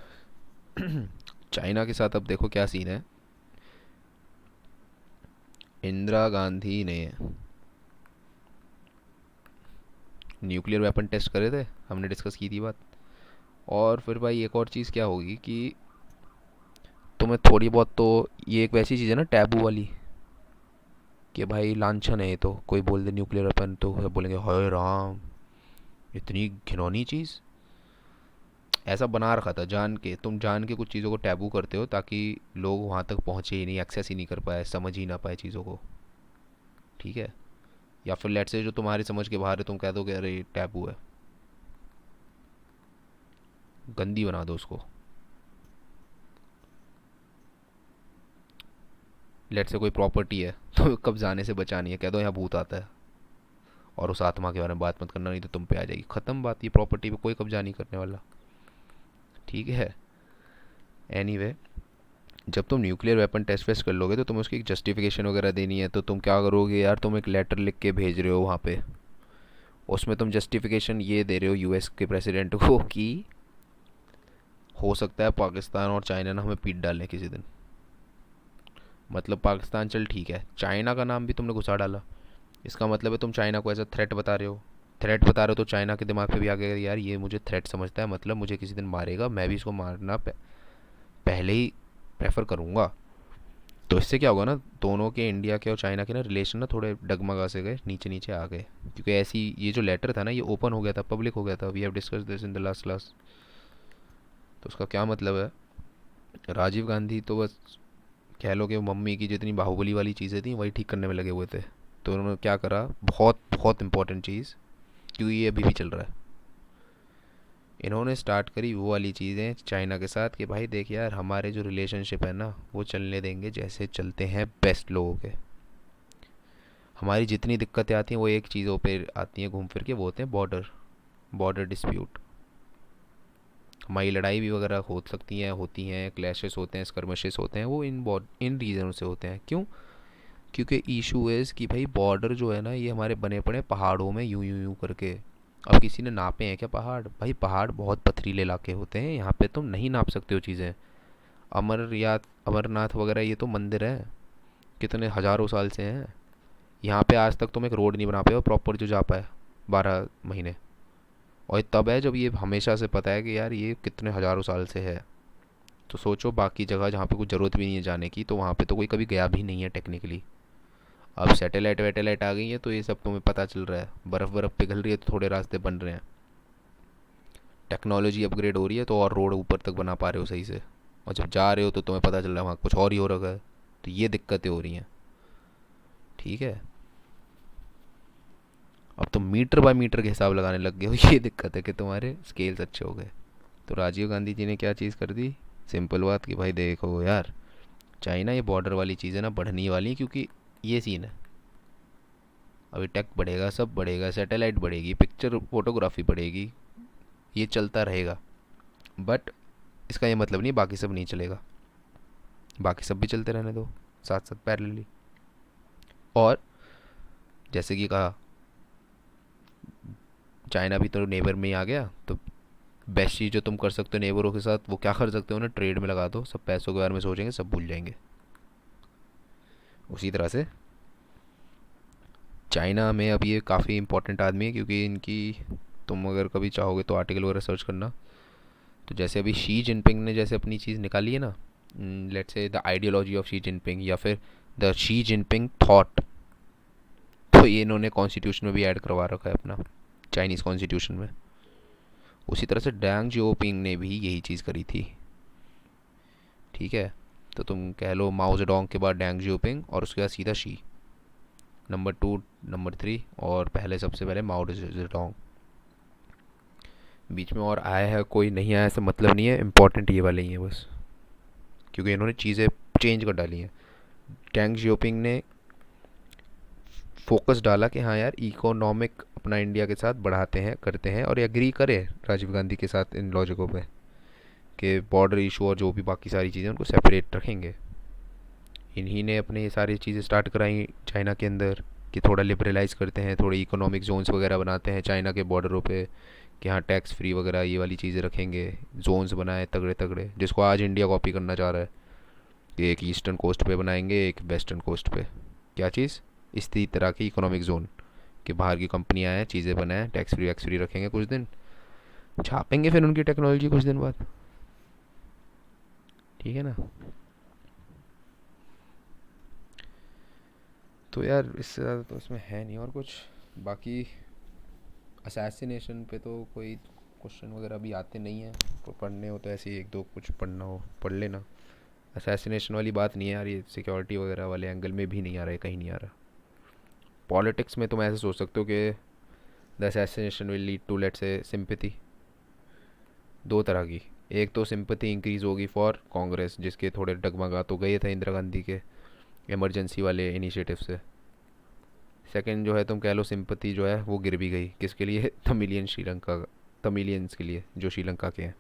चाइना के साथ अब देखो क्या सीन है। इंदिरा गांधी ने न्यूक्लियर वेपन टेस्ट करे थे, हमने डिस्कस की थी बात। और फिर भाई एक और चीज़ क्या होगी कि तुम्हें थोड़ी बहुत तो, ये एक वैसी चीज़ है ना टैबू वाली, कि भाई लांछन है ये, तो कोई बोल दे न्यूक्लियर वेपन तो सब बोलेंगे हाय राम, इतनी घिनौनी चीज़। ऐसा बना रखा था जान के, तुम जान के कुछ चीज़ों को टैबू करते हो ताकि लोग वहाँ तक पहुँचे ही नहीं, एक्सेस ही नहीं कर पाए, समझ ही ना पाए चीज़ों को। ठीक है। या फिर लेट से जो तुम्हारी समझ के बाहर है तुम कह दो कि अरे ये टैबू है, गंदी बना दो उसको। लेट से कोई प्रॉपर्टी है तो कब जाने से बचानी है, कह दो यहाँ भूत आता है और उस आत्मा के बारे में बात मत करना, नहीं तो तुम पे आ जाएगी, ख़त्म बात। ये प्रॉपर्टी पे कोई कब्जा नहीं करने वाला। ठीक है। एनीवे जब तुम न्यूक्लियर वेपन टेस्ट वेस्ट कर लोगे तो तुम्हें उसकी एक जस्टिफिकेशन वगैरह देनी है, तो तुम क्या करोगे यार, तुम एक लेटर लिख के भेज रहे हो वहाँ पे, उसमें तुम जस्टिफिकेशन ये दे रहे हो यूएस के प्रेसिडेंट को कि हो सकता है पाकिस्तान और चाइना ना हमें पीट डालें किसी दिन। मतलब पाकिस्तान चल ठीक है, चाइना का नाम भी तुमने घुसा डाला, इसका मतलब है तुम चाइना को एज अ थ्रेट बता रहे हो। थ्रेट बता रहे हो तो चाइना के दिमाग पे भी आ गया यार ये मुझे थ्रेट समझता है, मतलब मुझे किसी दिन मारेगा, मैं भी इसको मारना पहले ही प्रेफर करूँगा। तो इससे क्या होगा ना, दोनों के, इंडिया के और चाइना के ना रिलेशन ना थोड़े डगमगा से गए, नीचे नीचे आ गए, क्योंकि ऐसी ये जो लेटर था ना ये ओपन हो गया था, पब्लिक हो गया था। We have discuss this in the last class. तो उसका क्या मतलब है, राजीव गांधी तो बस कह लो कि मम्मी की जितनी बाहुबली वाली चीज़ें थी वही ठीक करने में लगे हुए थे। तो उन्होंने क्या करा, बहुत बहुत इंपॉर्टेंट चीज़, क्योंकि ये अभी भी चल रहा है, इन्होंने स्टार्ट करी वो वाली चीज़ें चाइना के साथ कि भाई देख यार हमारे जो रिलेशनशिप है ना वो चलने देंगे जैसे चलते हैं बेस्ट लोगों के। हमारी जितनी दिक्कतें आती हैं वो एक चीज़ों पे आती हैं घूम फिर के, वो होते हैं बॉर्डर, बॉर्डर डिस्प्यूट। हमारी लड़ाई भी वगैरह हो सकती हैं, होती हैं, क्लैशेस होते हैं, स्कर्मशेस होते हैं, वो इन रीज़नों से होते हैं। क्यों? क्योंकि इशू इज़ कि भाई बॉर्डर जो है ना ये हमारे बने पड़े पहाड़ों में यूं यूं यूं करके। अब किसी ने नापे हैं क्या पहाड़? भाई पहाड़ बहुत पथरीले इलाके होते हैं, यहाँ पे तुम नहीं नाप सकते हो चीज़ें। अमर या अमरनाथ वगैरह ये तो मंदिर है, कितने हज़ारों साल से हैं। यहाँ पे आज तक तुम एक रोड नहीं बना पाए हो प्रॉपर जो जा पाए 12 महीने। और ये तब है जब ये हमेशा से पता है कि यार ये कितने हज़ारों साल से है। तो सोचो बाकी जगह जहाँ पे कुछ ज़रूरत भी नहीं है जाने की, तो वहाँ पे तो कोई कभी गया भी नहीं है टेक्निकली। अब सैटेलाइट वैटेलाइट आ गई है तो ये सब तुम्हें पता चल रहा है, बर्फ़ बर्फ़ पिघल रही है तो थोड़े रास्ते बन रहे हैं, टेक्नोलॉजी अपग्रेड हो रही है तो और रोड ऊपर तक बना पा रहे हो सही से। और जब जा रहे हो तो तुम्हें पता चल रहा है वहाँ कुछ और ही हो रखा है। तो ये दिक्कतें हो रही हैं। ठीक है। अब तुम मीटर बाय मीटर के हिसाब लगाने लग गए हो ये दिक्कत है कि तुम्हारे स्केल्स अच्छे हो गए। तो राजीव गांधी जी ने क्या चीज़ कर दी, सिंपल बात कि भाई देखो यार चाइना ये बॉर्डर वाली चीज़ है ना बढ़नी वाली है, क्योंकि ये सीन है, अभी टेक बढ़ेगा, सब बढ़ेगा, सैटेलाइट बढ़ेगी, पिक्चर फोटोग्राफी बढ़ेगी, ये चलता रहेगा। बट इसका ये मतलब नहीं बाकी सब नहीं चलेगा, बाकी सब भी चलते रहने दो साथ साथ पैरेलली। और जैसे कि कहा चाइना भी तो नेबर में ही आ गया, तो बेस्ट चीज़ जो तुम कर सकते हो नेबरों के साथ वो क्या कर सकते हो, उन्हें ट्रेड में लगा दो, सब पैसों के बारे में सोचेंगे, सब भूल जाएंगे। उसी तरह से चाइना में अब ये काफ़ी इंपॉर्टेंट आदमी है, क्योंकि इनकी, तुम अगर कभी चाहोगे तो आर्टिकल वगैरह सर्च करना। तो जैसे अभी शी जिनपिंग ने जैसे अपनी चीज़ निकाली है ना, let's say the ideology of Xi Jinping या फिर द शी जिनपिंग थॉट, तो ये इन्होंने कॉन्स्टिट्यूशन में भी ऐड करवा रखा है अपना, चाइनीज़ कॉन्स्टिट्यूशन में। उसी तरह से डैंग जियोपिंग ने भी यही चीज़ करी थी। ठीक है। तो तुम कह लो माओ जेडोंग के बाद डैंग जियोपिंग और उसके बाद सीधा शी, नंबर 2, नंबर 3, और पहले सबसे पहले माओ जेडोंग। बीच में और आया है कोई नहीं आया ऐसा मतलब नहीं है, इंपॉर्टेंट ये वाले ही हैं बस, क्योंकि इन्होंने चीज़ें चेंज कर डाली हैं। डेंग जियोपिंग ने फोकस डाला कि हाँ यार इकोनॉमिक अपना इंडिया के साथ बढ़ाते हैं करते हैं, और एग्री करे राजीव गांधी के साथ इन लॉजिकों पे कि बॉर्डर इशू और जो भी बाकी सारी चीज़ें उनको सेपरेट रखेंगे। इन्हीं ने अपने ये सारी चीज़ें स्टार्ट कराई चाइना के अंदर कि थोड़ा लिबरलाइज करते हैं, थोड़े इकोनॉमिक जोन्स वगैरह बनाते हैं चाइना के बॉर्डरों पे कि हाँ टैक्स फ्री वगैरह ये वाली चीज़ें रखेंगे। जोन्स बनाए तगड़े तगड़े, जिसको आज इंडिया कॉपी करना चाह रहा है कि एक ईस्टर्न कोस्ट पे बनाएंगे एक वेस्टर्न कोस्ट पे। क्या चीज़? इसी तरह की इकोनॉमिक जोन कि बाहर की कंपनियाँ आए चीज़ें बनाएं, टैक्स फ्री वैक्स फ्री रखेंगे कुछ दिन, छापेंगे फिर उनकी टेक्नोलॉजी कुछ दिन बाद। ठीक है ना? तो यार इससे ज़्यादा तो इसमें है नहीं और कुछ। बाकी असैसिनेशन पे तो कोई क्वेश्चन वगैरह भी आते नहीं हैं, पढ़ने हो तो ऐसे ही एक दो कुछ पढ़ना हो पढ़ लेना। असैसिनेशन वाली बात नहीं है यार, ये सिक्योरिटी वगैरह वाले एंगल में भी नहीं आ रहा है, कहीं नहीं आ रहा। पॉलिटिक्स में तुम ऐसे सोच सकते हो कि the assassination will lead to let's say sympathy, दो तरह की। एक तो सिंपैथी इंक्रीज होगी फॉर कांग्रेस, जिसके थोड़े डगमगा तो गए थे इंदिरा गांधी के इमरजेंसी वाले इनिशिएटिव से। सेकंड जो है तुम कह लो सिंपैथी जो है वो गिर भी गई, किसके लिए? तमिलियन श्रीलंका, तमिलियंस के लिए जो श्रीलंका के हैं।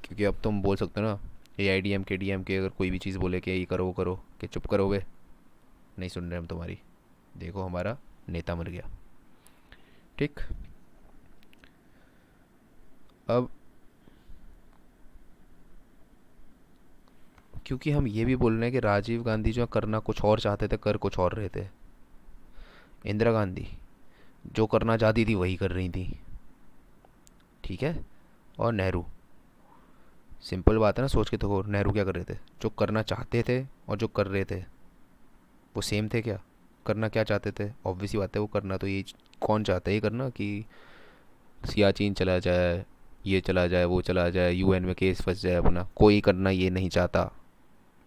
क्योंकि अब तुम बोल सकते हो ना, AIDMK DMK अगर कोई भी चीज़ बोले कि ये करो वो करो, कि चुप करो बे, नहीं सुन रहे हम तुम्हारी, देखो हमारा नेता मर गया। ठीक। अब क्योंकि हम ये भी बोल रहे हैं कि राजीव गांधी जो करना कुछ और चाहते थे कर कुछ और रहे थे, इंदिरा गांधी जो करना चाहती थी वही कर रही थी। ठीक है? और नेहरू, सिंपल बात है ना, सोच के देखो नेहरू क्या कर रहे थे, जो करना चाहते थे और जो कर रहे थे वो सेम थे क्या? करना क्या चाहते थे? ऑब्वियस ही बात है, वो करना तो ये कौन चाहता है ये करना कि सियाचिन चला जाए, ये चला जाए वो चला जाए, UN में केस फंस जाए अपना, कोई करना ये नहीं चाहता,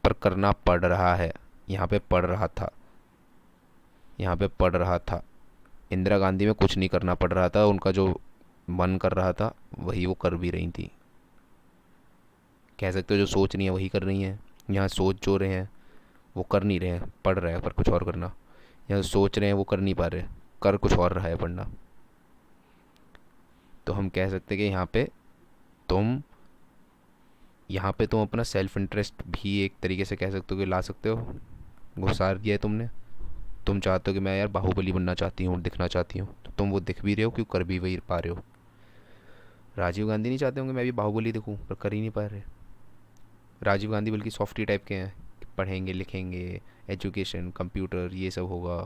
पर करना पड़ रहा है। यहाँ पे पड़ रहा था, यहाँ पे पड़ रहा था। इंदिरा गांधी में कुछ नहीं करना पड़ रहा था, उनका जो मन कर रहा था वही वो कर भी रही थी। कह सकते हो जो सोच रही है वही कर रही हैं। यहाँ सोच जो रहे हैं वो कर नहीं रहे हैं, पढ़ रहे हैं पर कुछ और करना। यहाँ सोच रहे हैं वो कर नहीं पा रहे, कर कुछ और रहा है पढ़ना। तो हम कह सकते हैं कि तुम यहाँ पे तुम अपना सेल्फ इंटरेस्ट भी एक तरीके से कह सकते हो कि ला सकते हो, घुसार दिया है तुमने। तुम चाहते हो कि मैं यार बाहुबली बनना चाहती हूँ, दिखना चाहती हूँ, तो तुम वो दिख भी रहे हो क्यों, कर भी वही पा रहे हो। राजीव गांधी नहीं चाहते होंगे मैं भी बाहुबली दिखूँ, पर कर ही नहीं पा रहे। राजीव गांधी बल्कि सॉफ्टी टाइप के हैं, पढ़ेंगे लिखेंगे, एजुकेशन कंप्यूटर ये सब होगा,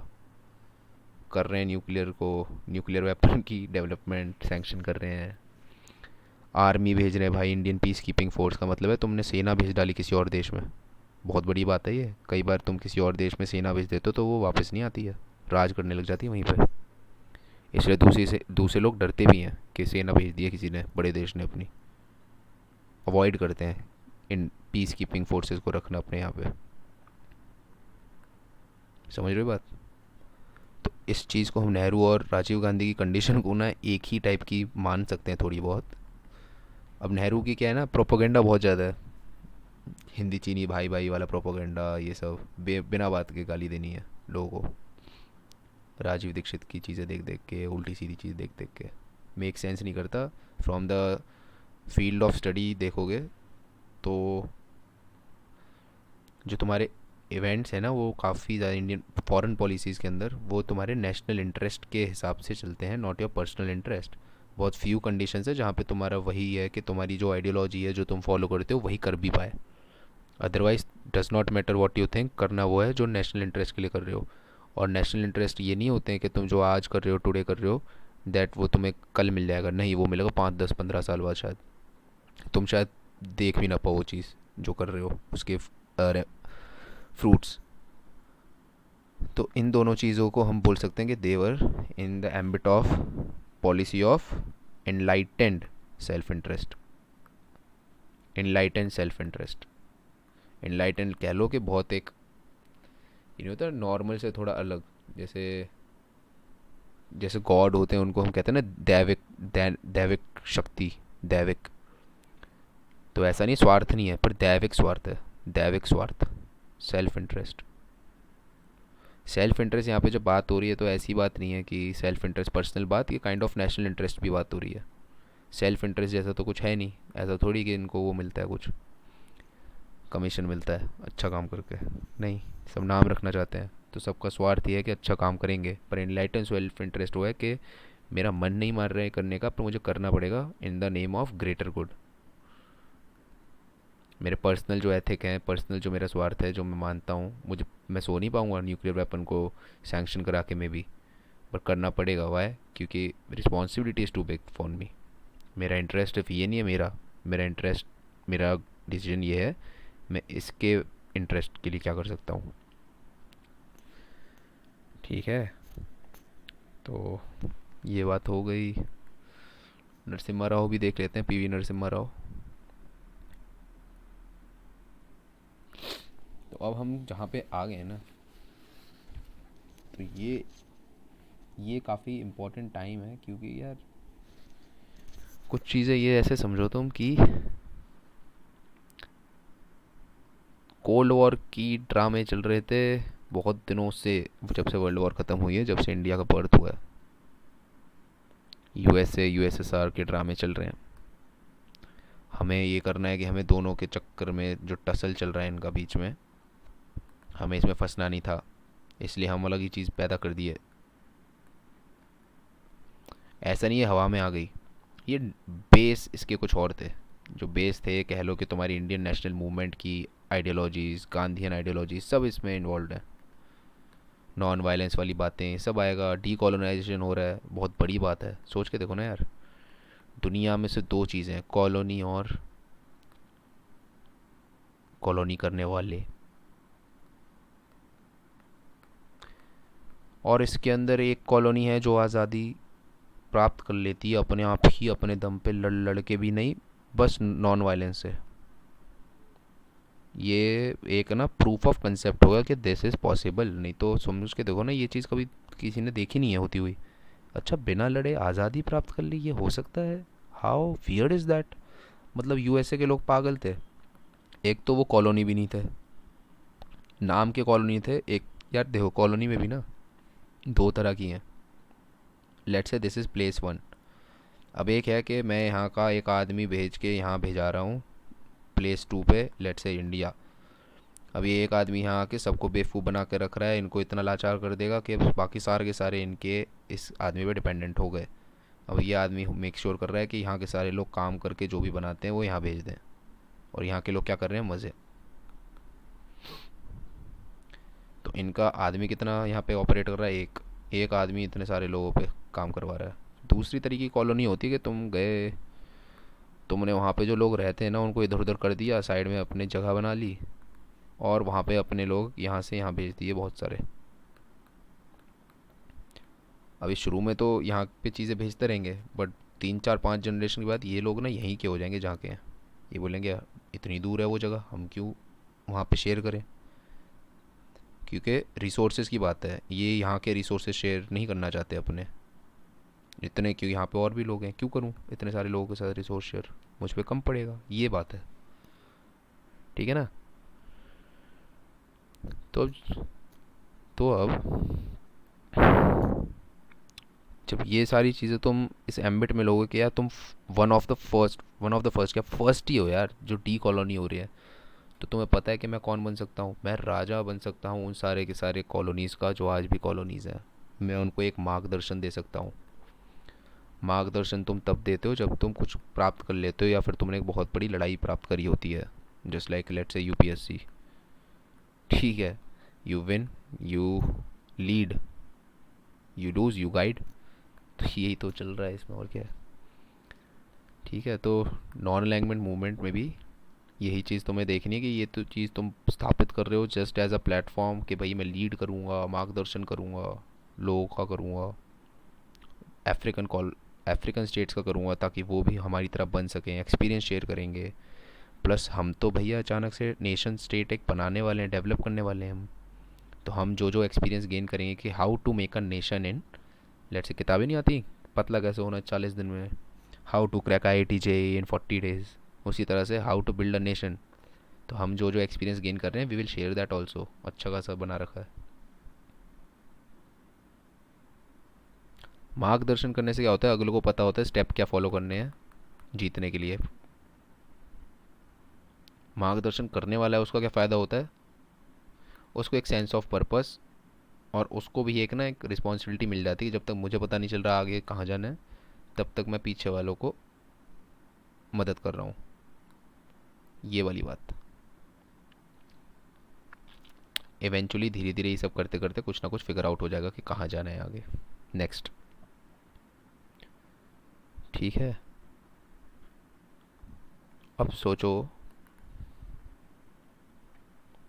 कर रहे हैं न्यूक्लियर को, न्यूक्लियर वेपन की डेवलपमेंट सैंक्शन कर रहे हैं। आर्मी भेज रहे हैं भाई, इंडियन पीस कीपिंग फोर्स का मतलब है तुमने सेना भेज डाली किसी और देश में। बहुत बड़ी बात है ये, कई बार तुम किसी और देश में सेना भेज देते हो तो वो वापस नहीं आती है, राज करने लग जाती है वहीं पर। इसलिए दूसरे लोग डरते भी हैं कि सेना भेज दिया किसी ने, बड़े देश ने अपनी, अवॉइड करते हैं इन पीस कीपिंग फोर्सेस को रखना अपने यहाँ पे। समझ रहे हो बात? तो इस चीज़ को हम नेहरू और राजीव गांधी की कंडीशन को ना एक ही टाइप की मान सकते हैं थोड़ी बहुत। अब नेहरू की क्या है ना, प्रोपोगेंडा बहुत ज़्यादा है, हिंदी चीनी भाई भाई वाला प्रोपोगेंडा, ये सब बिना बात के गाली देनी है लोगों को, राजीव दीक्षित की चीज़ें देख देख के, उल्टी सीधी चीज़ देख देख के, मेक सेंस नहीं करता। From the field of study देखोगे तो जो तुम्हारे इवेंट्स हैं ना वो काफ़ी ज़्यादा इंडियन फॉरेन पॉलिसीज़ के अंदर वो तुम्हारे नेशनल इंटरेस्ट के हिसाब से चलते हैं, नॉट योर पर्सनल इंटरेस्ट। बहुत फ्यू कंडीशंस है जहाँ पे तुम्हारा वही है कि तुम्हारी जो आइडियोलॉजी है जो तुम फॉलो करते हो वही कर भी पाए। Otherwise does not matter what you think, करना वो है जो नेशनल इंटरेस्ट के लिए कर रहे हो। और नेशनल इंटरेस्ट ये नहीं होते हैं कि तुम जो आज कर रहे हो, टुडे कर रहे हो, दैट वो तुम्हें कल मिल जाएगा, नहीं, वो मिलेगा 5 10 15 साल बाद शायद। तुम शायद देख भी ना पाओ वो चीज़ जो कर रहे हो उसके फ्रूट्स। तो इन दोनों चीज़ों को हम बोल सकते हैं कि they were in the ambit of policy of enlightened self interest. Enlightened self interest, enlightened कह लो कि बहुत एक ये नहीं होता नॉर्मल से थोड़ा अलग, जैसे जैसे गॉड होते हैं उनको हम कहते हैं ना दैविक, दैविक शक्ति, दैविक। तो ऐसा नहीं स्वार्थ नहीं है, पर दैविक स्वार्थ है। दैविक स्वार्थ, सेल्फ इंटरेस्ट। सेल्फ इंटरेस्ट यहाँ पे जो बात हो रही है, तो ऐसी बात नहीं है कि सेल्फ इंटरेस्ट पर्सनल बात, ये काइंड ऑफ नेशनल इंटरेस्ट भी बात हो रही है। सेल्फ इंटरेस्ट जैसा तो कुछ है नहीं, ऐसा थोड़ी कि इनको वो मिलता है कुछ कमीशन मिलता है अच्छा काम करके, नहीं। सब नाम रखना चाहते हैं, तो सबका स्वार्थ ये है कि अच्छा काम करेंगे। पर इनलाइटन सेल्फ इंटरेस्ट वो है कि मेरा मन नहीं मार रहा है करने का, पर मुझे करना पड़ेगा in the name of greater good. मेरे पर्सनल जो एथिक हैं, पर्सनल जो मेरा स्वार्थ है, जो मैं मानता हूँ, मुझे मैं सो नहीं पाऊँगा न्यूक्लियर वेपन को सैंक्शन करा के में भी, पर करना पड़ेगा। वाई? क्योंकि responsibility is too big for me. मेरा इंटरेस्ट सिर्फ ये नहीं है, मेरा इंटरेस्ट, मेरा डिसीजन ये है मैं इसके इंटरेस्ट के लिए क्या कर सकता हूँ। ठीक है, तो ये बात हो गई। नरसिम्हा राव भी देख लेते हैं, पीवी नरसिम्हा राव। तो अब हम जहाँ पे आ गए हैं ना, तो ये काफ़ी इम्पोर्टेंट टाइम है, क्योंकि यार कुछ चीज़ें ये ऐसे समझो तुम कि कोल्ड वॉर की ड्रामे चल रहे थे बहुत दिनों से, जब से वर्ल्ड वॉर ख़त्म हुई है, जब से इंडिया का बर्थ हुआ है। यूएसए यूएसएसआर के ड्रामे चल रहे हैं। हमें ये करना है कि हमें दोनों के चक्कर में जो टसल चल रहा है इनका बीच में, हमें इसमें फंसना नहीं था, इसलिए हम अलग ही चीज़ पैदा कर दी है। ऐसा नहीं है हवा में आ गई, ये बेस इसके कुछ और थे। जो बेस थे, कह लो कि तुम्हारी इंडियन नेशनल मूवमेंट की आइडियोलॉजीज़, गांधीयन आइडियोलॉजीज, सब इसमें इन्वॉल्व है। नॉन वायलेंस वाली बातें सब आएगा, डीकोलोनाइजेशन हो रहा है, बहुत बड़ी बात है। सोच के देखो ना यार, दुनिया में से दो चीज़ें हैं, कॉलोनी और कॉलोनी करने वाले। और इसके अंदर एक कॉलोनी है जो आज़ादी प्राप्त कर लेती है अपने आप ही, अपने दम पे, लड़ लड़ के भी नहीं, बस नॉन वायलेंस से। ये एक ना प्रूफ ऑफ कंसेप्ट होगा कि दिस इज़ पॉसिबल। नहीं तो समझ के देखो ना, ये चीज़ कभी किसी ने देखी नहीं है होती हुई। अच्छा, बिना लड़े आज़ादी प्राप्त कर ली, ये हो सकता है? How weird is that. मतलब यूएसए के लोग पागल थे। एक तो वो कॉलोनी भी नहीं थे, नाम के कॉलोनी थे। एक, यार देखो कॉलोनी में भी ना दो तरह की हैं। Let's say this is place one. अब एक है कि मैं यहाँ का एक आदमी भेज के यहाँ भेजा रहा हूँ प्लेस टू पे, लेट्स से इंडिया। अब ये एक आदमी यहाँ आके सबको बेवकूफ़ बना के रख रहा है, इनको इतना लाचार कर देगा कि बाकी सारे के सारे इनके इस आदमी पे डिपेंडेंट हो गए। अब ये आदमी मेक श्योर कर रहा है कि यहाँ के सारे लोग काम करके जो भी बनाते हैं वो यहाँ भेज दें, और यहाँ के लोग क्या कर रहे हैं, मज़े। तो इनका आदमी कितना यहाँ पे ऑपरेट कर रहा है, एक एक आदमी इतने सारे लोगों पे काम करवा रहा है। दूसरी तरीके की कॉलोनी होती है कि तुम गए, तुमने वहाँ पे जो लोग रहते हैं ना उनको इधर उधर कर दिया, साइड में अपने जगह बना ली, और वहाँ पे अपने लोग यहाँ से यहाँ भेज दिए बहुत सारे। अभी शुरू में तो यहाँ पे चीज़ें भेजते रहेंगे, बट 3 4 5 जनरेशन के बाद ये लोग ना यहीं के हो जाएंगे जहाँ के हैं। ये बोलेंगे इतनी दूर है वो जगह, हम क्यों वहाँ पे शेयर करें। क्योंकि रिसोर्सेज की बात है, ये यहाँ के रिसोर्सेज शेयर नहीं करना चाहते अपने इतने, क्यों यहाँ पे और भी लोग हैं, क्यों करूँ इतने सारे लोगों के साथ रिसोर्स शेयर, मुझ पे कम पड़ेगा, ये बात है। ठीक है ना। तो अब जब ये सारी चीज़ें तुम इस एम्बिट में लोगे कि यार तुम वन ऑफ द फर्स्ट क्या फर्स्ट ही हो यार जो डी कॉलोनी हो रही है, तो तुम्हें पता है कि मैं कौन बन सकता हूँ, मैं राजा बन सकता हूँ उन सारे के सारे कॉलोनीज़ का जो आज भी कॉलोनीज़ हैं। मैं उनको एक मार्गदर्शन दे सकता हूँ। मार्गदर्शन तुम तब देते हो जब तुम कुछ प्राप्त कर लेते हो, या फिर तुमने एक बहुत बड़ी लड़ाई प्राप्त करी होती है, just like let's say UPSC. ठीक है, you win, you lead, you lose, you guide. तो यही तो चल रहा है इसमें, और क्या है। ठीक है, तो नॉन अलाइनमेंट मूवमेंट में भी यही चीज़ तुम्हें देखनी है कि ये तो चीज़ तुम स्थापित कर रहे हो जस्ट एज अ प्लेटफॉर्म कि भाई मैं लीड करूँगा, मार्गदर्शन करूँगा, लोगों का करूँगा, अफ्रीकन कॉल अफ्रीकन स्टेट्स का करूँगा, ताकि वो भी हमारी तरह बन सकें, एक्सपीरियंस शेयर करेंगे। प्लस हम तो भैया अचानक से नेशन स्टेट एक बनाने वाले हैं, डेवलप करने वाले हैं हम। तो हम जो जो एक्सपीरियंस गेन करेंगे कि how to make a nation in, let's say किताबें नहीं आती, पतला कैसे होना 40 दिन में, how to crack IIT JEE in 40 days, उसी तरह से how to build a nation, तो हम जो जो एक्सपीरियंस गेन कर रहे हैं we will share that also. अच्छा खासा बना रखा है। मार्गदर्शन करने से क्या होता है, अगले को पता होता है स्टेप क्या फॉलो करने हैं जीतने के लिए। मार्गदर्शन करने वाला है उसका क्या फ़ायदा होता है, उसको एक सेंस ऑफ पर्पस, और उसको भी एक ना एक रिस्पॉन्सिबिलिटी मिल जाती है, जब तक मुझे पता नहीं चल रहा आगे कहाँ जाना है तब तक मैं पीछे वालों को मदद कर रहा हूँ। ये वाली बात। इवेंचुअली धीरे धीरे ये सब करते करते कुछ ना कुछ फिगर आउट हो जाएगा कि कहाँ जाना है आगे। नेक्स्ट। ठीक है, अब सोचो,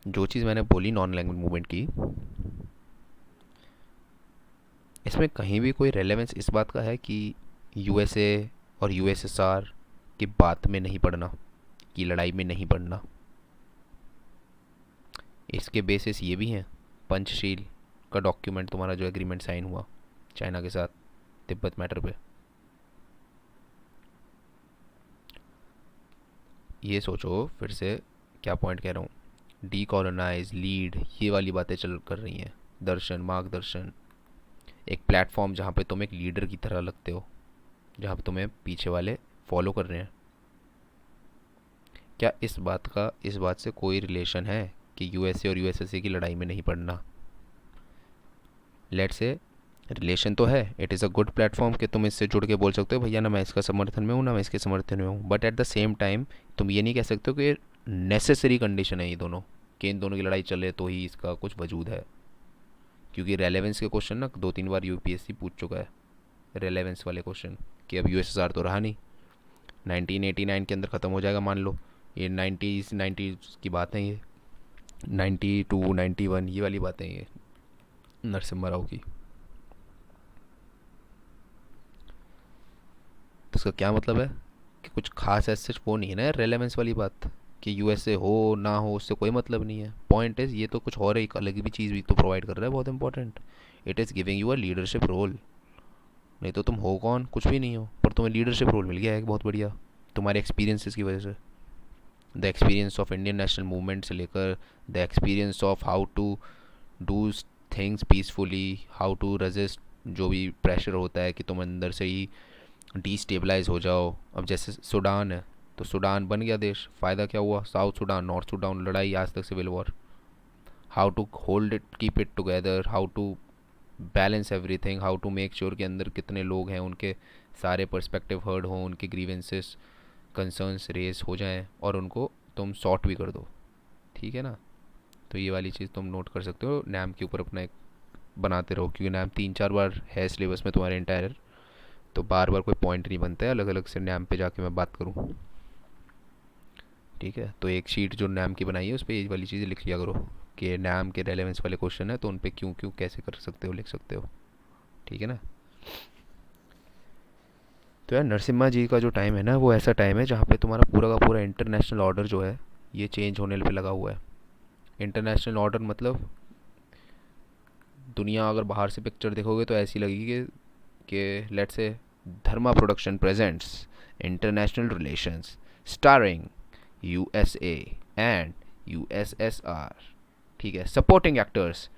जो चीज़ मैंने बोली नॉन लैंग्वेज मूवमेंट की, इसमें कहीं भी कोई रेलेवेंस इस बात का है कि यूएसए और यूएसएसआर की बात में नहीं पड़ना, की लड़ाई में नहीं पड़ना। इसके बेसिस ये भी हैं, पंचशील का डॉक्यूमेंट, तुम्हारा जो एग्रीमेंट साइन हुआ चाइना के साथ तिब्बत मैटर पे। ये सोचो फिर से क्या पॉइंट कह रहा हूँ, डीकॉलोनाइज, लीड, ये वाली बातें चल कर रही हैं। दर्शन, मार्गदर्शन, एक प्लेटफॉर्म जहाँ पे तुम एक लीडर की तरह लगते हो, जहाँ पे तुम्हें पीछे वाले फॉलो कर रहे हैं। क्या इस बात से कोई रिलेशन है कि यूएसए और यूएसएसए की लड़ाई में नहीं पड़ना? लेट्स से रिलेशन तो है, it is a good platform कि तुम इससे जुड़ के बोल सकते हो भैया ना मैं इसका समर्थन में हूँ ना मैं इसके समर्थन में हूँ, but at the same time तुम ये नहीं कह सकते हो कि नेसेसरी कंडीशन है ये दोनों, कि इन दोनों की लड़ाई चले तो ही इसका कुछ वजूद है। क्योंकि रेलेवेंस के क्वेश्चन ना 2-3 बार यूपीएससी पूछ चुका है, रेलेवेंस वाले क्वेश्चन, कि अब यूएसएसआर तो रहा नहीं, 1989 के अंदर ख़त्म हो जाएगा मान लो, ये 90s की बात है, ये 92 91 ये वाली बातें ये नरसिम्हा राव की। तो इसका क्या मतलब है कि कुछ खास ऐसे वो नहीं है ना रेलेवेंस वाली बात, कि यूएसए हो ना हो उससे कोई मतलब नहीं है। पॉइंट इज ये तो कुछ और एक अलग भी चीज़ भी तो प्रोवाइड कर रहा है बहुत important, it is giving you a leadership role. नहीं तो तुम हो कौन, कुछ भी नहीं हो, पर तुम्हें लीडरशिप रोल मिल गया है एक बहुत बढ़िया, तुम्हारे एक्सपीरियंसेस की वजह से। The experience of Indian national movement से लेकर the experience of how to do things peacefully, how to resist जो भी प्रेशर होता है कि तुम अंदर से ही डीस्टेबलाइज हो जाओ। अब जैसे सूडान है, तो सूडान बन गया देश, फ़ायदा क्या हुआ, साउथ सूडान नॉर्थ सूडान लड़ाई आज तक civil war. How to hold it, keep it together, how to balance everything, how to make sure के अंदर कितने लोग हैं उनके सारे पर्सपेक्टिव हर्ड हों, उनके ग्रीवेंसेस कंसर्न्स रेस हो जाएं और उनको तुम सॉर्ट भी कर दो। ठीक है ना, तो ये वाली चीज़ तुम नोट कर सकते हो, नैम के ऊपर अपना एक बनाते रहो, क्योंकि नैम 3-4 बार है सिलेबस में तुम्हारे इंटायर, तो बार बार कोई पॉइंट नहीं बनता है अलग अलग से नैम पे जाके मैं बात करूँ। ठीक है, तो एक शीट जो नैम की बनाई है उस पर ये वाली चीज़ें लिख लिया करो कि नैम के रेलेवेंस वाले क्वेश्चन है तो उन पे क्यों क्यों कैसे कर सकते हो लिख सकते हो। ठीक है ना। तो यार नरसिम्हा जी का जो टाइम है ना वो ऐसा टाइम है जहाँ पे तुम्हारा पूरा का पूरा इंटरनेशनल ऑर्डर जो है ये चेंज होने पे लगा हुआ है। इंटरनेशनल ऑर्डर मतलब दुनिया अगर बाहर से पिक्चर देखोगे तो ऐसी लगेगी कि let's say Dharma production presents international relations starring USA and USSR. ठीक है, सपोर्टिंग एक्टर्स